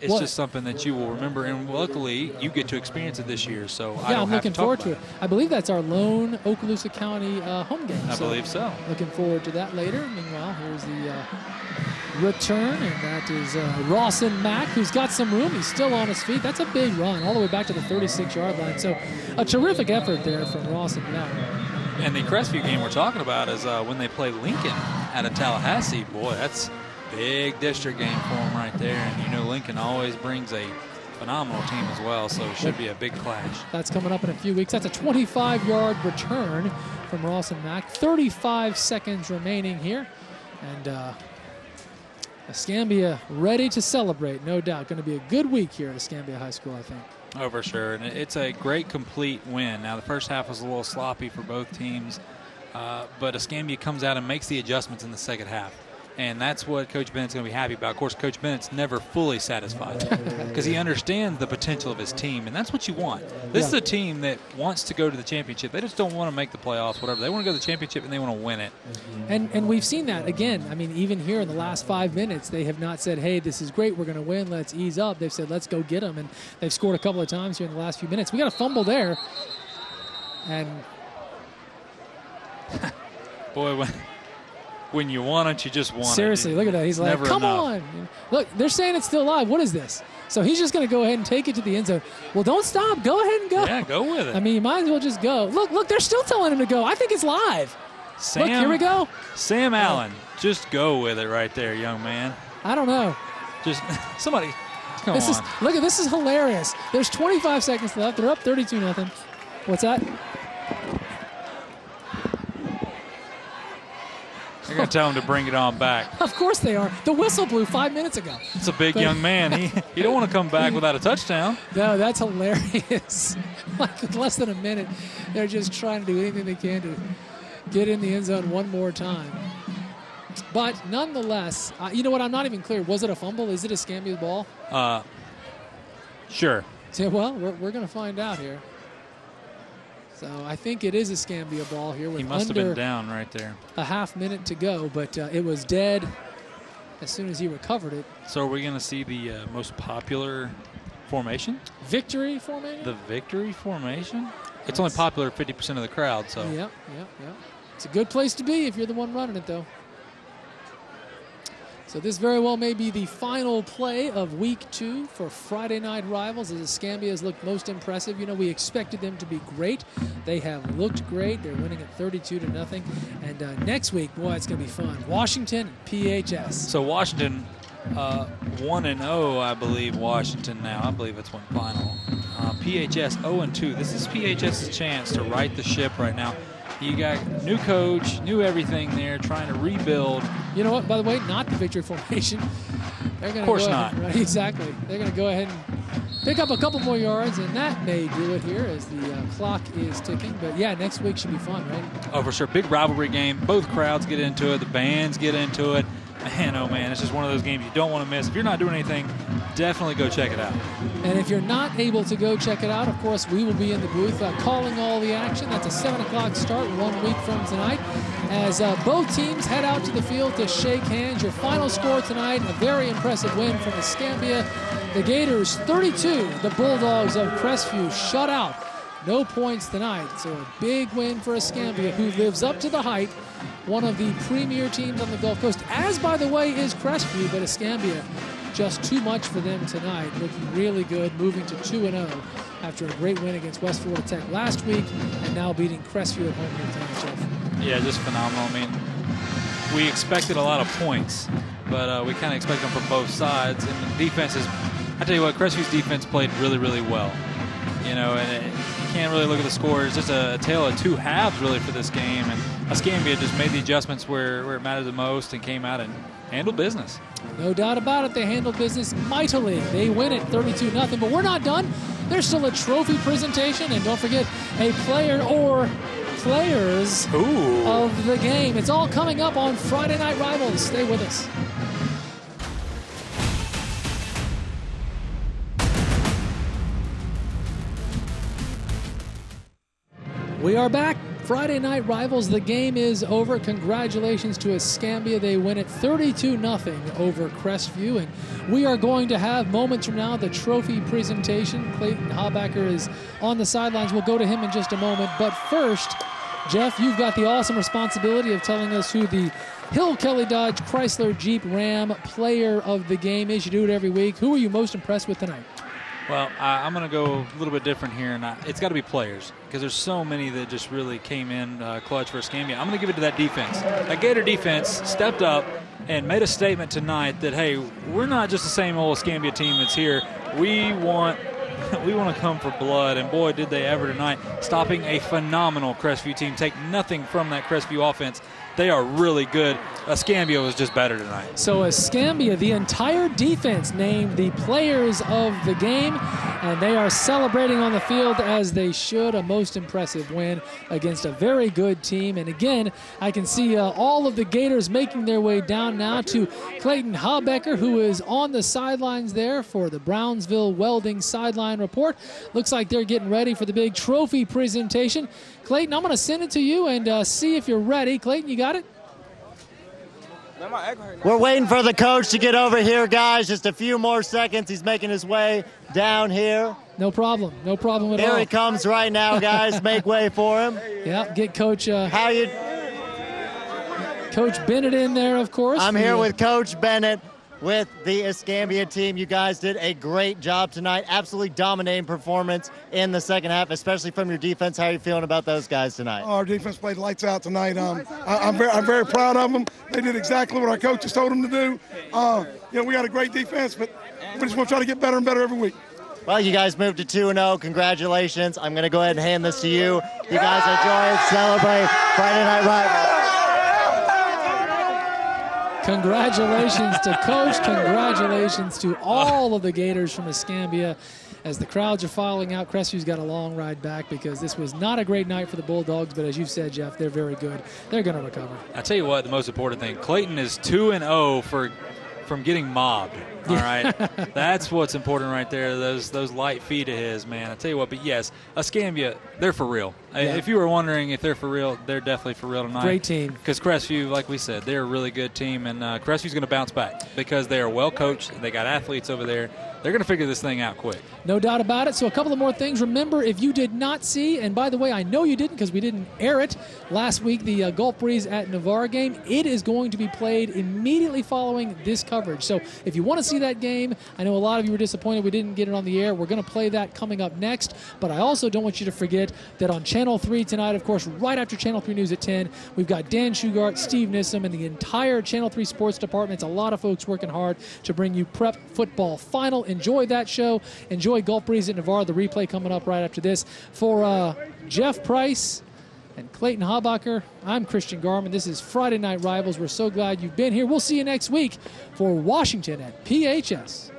it's just something that you will remember. And luckily, you get to experience it this year. So I'm looking forward to it. I believe that's our lone Okaloosa County home game. I believe so. Looking forward to that later. Meanwhile, here's the return, and that is Rawson Mack, who's got some room. He's still on his feet. That's a big run all the way back to the 36-yard line. So a terrific effort there from Rawson Mack. And the Crestview game we're talking about is when they play Lincoln out of Tallahassee. Boy, that's big district game for them right there. And, you know, Lincoln always brings a phenomenal team as well, so it should be a big clash. That's coming up in a few weeks. That's a 25-yard return from Rawson Mack. 35 seconds remaining here. And Escambia ready to celebrate, no doubt. Going to be a good week here at Escambia High School, I think. Oh, for sure. And it's a great, complete win. Now, the first half was a little sloppy for both teams, but Escambia comes out and makes the adjustments in the second half. And that's what Coach Bennett's going to be happy about. Of course, Coach Bennett's never fully satisfied because he understands the potential of his team, and that's what you want. This is a team that wants to go to the championship. They just don't want to make the playoffs, whatever. They want to go to the championship, and they want to win it. And we've seen that again. I mean, even here in the last 5 minutes, they have not said, hey, this is great, we're going to win, let's ease up. They've said, let's go get them, and they've scored a couple of times here in the last few minutes. We got a fumble there. And boy, when you want it, you just want it. Seriously, look at that. He's like, come on. Look, they're saying it's still live. What is this? So he's just going to go ahead and take it to the end zone. Well, don't stop. Go ahead and go. Yeah, go with it. I mean, you might as well just go. Look, they're still telling him to go. I think it's live. Look, here we go. Sam Allen, just go with it right there, young man. I don't know. Just somebody, come on. Look at this is hilarious. There's 25 seconds left. They're up 32-0. What's that? They're going to tell him to bring it on back. Of course they are. The whistle blew 5 minutes ago. It's a big young man. He don't want to come back without a touchdown. No, that's hilarious. Like with less than a minute, they're just trying to do anything they can to get in the end zone one more time. But nonetheless, you know what? I'm not even clear. Was it a fumble? Is it Escambia's ball? Sure. Yeah, well, we're going to find out here. So I think it is Escambia ball here. With he must have been down right there. A half minute to go, but it was dead as soon as he recovered it. So are we going to see the most popular formation? Victory formation? The victory formation? It's only popular 50% of the crowd. So. Yep. It's a good place to be if you're the one running it, though. So this very well may be the final play of Week 2 for Friday Night Rivals, as Escambia has looked most impressive. You know, we expected them to be great. They have looked great. They're winning at 32-0. And next week, boy, it's going to be fun. Washington and PHS. So Washington 1-0, I believe. Washington now. I believe it's one final. PHS 0-2. This is PHS's chance to right the ship right now. You got new coach, new everything there, trying to rebuild. You know what, by the way, not the victory formation. They're gonna of course not. Right, exactly. They're going to go ahead and pick up a couple more yards, and that may do it here as the clock is ticking. But, yeah, next week should be fun, right? Oh, for sure. Big rivalry game. Both crowds get into it. The bands get into it. Man, oh, man, it's just one of those games you don't want to miss. If you're not doing anything, definitely go check it out. And if you're not able to go check it out, of course, we will be in the booth calling all the action. That's a 7 o'clock start 1 week from tonight as both teams head out to the field to shake hands. Your final score tonight, a very impressive win from Escambia. The Gators 32, the Bulldogs of Crestview shut out. No points tonight, so a big win for Escambia, who lives up to the hype. One of the premier teams on the Gulf Coast, as by the way is Crestview, but Escambia just too much for them tonight. Looking really good, moving to 2-0 after a great win against West Florida Tech last week, and now beating Crestview at home here tonight, Jeff. Yeah, just phenomenal. I mean, we expected a lot of points, but we kind of expect them from both sides. And the defense is, I tell you what, Crestview's defense played really, really well. You know, and you can't really look at the score. It's just a tale of two halves, really, for this game. And Escambia just made the adjustments where it mattered the most and came out and handled business. No doubt about it. They handled business mightily. They win it 32-0, but we're not done. There's still a trophy presentation, and don't forget a player or players of the game. It's all coming up on Friday Night Rivals. Stay with us. We are back. Friday Night Rivals. The game is over. Congratulations to Escambia. They win it 32-0 over Crestview. And we are going to have moments from now the trophy presentation. Clayton Habacker is on the sidelines. We'll go to him in just a moment. But first, Jeff, you've got the awesome responsibility of telling us who the Hill Kelly Dodge Chrysler Jeep Ram player of the game is. You do it every week. Who are you most impressed with tonight? Well, I'm going to go a little bit different here, and it's got to be players because there's so many that just really came in clutch for Escambia. I'm going to give it to that defense. That Gator defense stepped up and made a statement tonight that, hey, we're not just the same old Escambia team that's here. We want to come for blood, and boy, did they ever tonight, stopping a phenomenal Crestview team. Take nothing from that Crestview offense. they are really good. Escambia was just better tonight. So Escambia, the entire defense named the players of the game, and they are celebrating on the field as they should. A most impressive win against a very good team. And again, I can see all of the Gators making their way down now to Clayton Habecker, who is on the sidelines there for the Brownsville Welding Sideline Report. Looks like they're getting ready for the big trophy presentation. Clayton, I'm going to send it to you and see if you're ready. Clayton, you got it? We're waiting for the coach to get over here, guys. Just a few more seconds. He's making his way down here. No problem. No problem at all. Here he comes right now, guys. Make way for him. Yeah, get Coach. Coach Bennett in there, of course. I'm here with Coach Bennett with the Escambia team. You guys did a great job tonight. Absolutely dominating performance in the second half, especially from your defense. How are you feeling about those guys tonight? Our defense played lights out tonight. I'm very proud of them. They did exactly what our coaches told them to do. We got a great defense, but we just want to try to get better and better every week. Well, you guys moved to 2-0. Congratulations. I'm going to go ahead and hand this to you. You guys enjoy it. Celebrate Friday Night Rivals. Congratulations to Coach. Congratulations to all of the Gators from Escambia. As the crowds are filing out, Crestview's got a long ride back because this was not a great night for the Bulldogs, but as you've said, Jeff, they're very good. They're going to recover. I tell you what, the most important thing, Clayton is 2-0 from getting mobbed. All right, that's what's important right there. Those light feet of his, man. I tell you what, but yes, Escambia, they're for real. Yeah. If you were wondering if they're for real, they're definitely for real tonight. Great team. Because Crestview, like we said, they're a really good team, and Crestview's going to bounce back because they are well coached. They got athletes over there. They're going to figure this thing out quick. No doubt about it. So a couple of more things. Remember, if you did not see, and by the way, I know you didn't because we didn't air it last week, the Gulf Breeze at Navarre game, it is going to be played immediately following this coverage. So if you want to see that game, I know a lot of you were disappointed we didn't get it on the air. We're going to play that coming up next. But I also don't want you to forget that on Channel 3 tonight, of course, right after Channel 3 News at 10, we've got Dan Shugart, Steve Nissom, and the entire Channel 3 sports department. It's a lot of folks working hard to bring you Prep Football Final. Enjoy that show. Enjoy Gulf Breeze at Navarre, the replay coming up right after this. For Jeff Price and Clayton Habacher, I'm Christian Garman. This is Friday Night Rivals. We're so glad you've been here. We'll see you next week for Washington at PHS.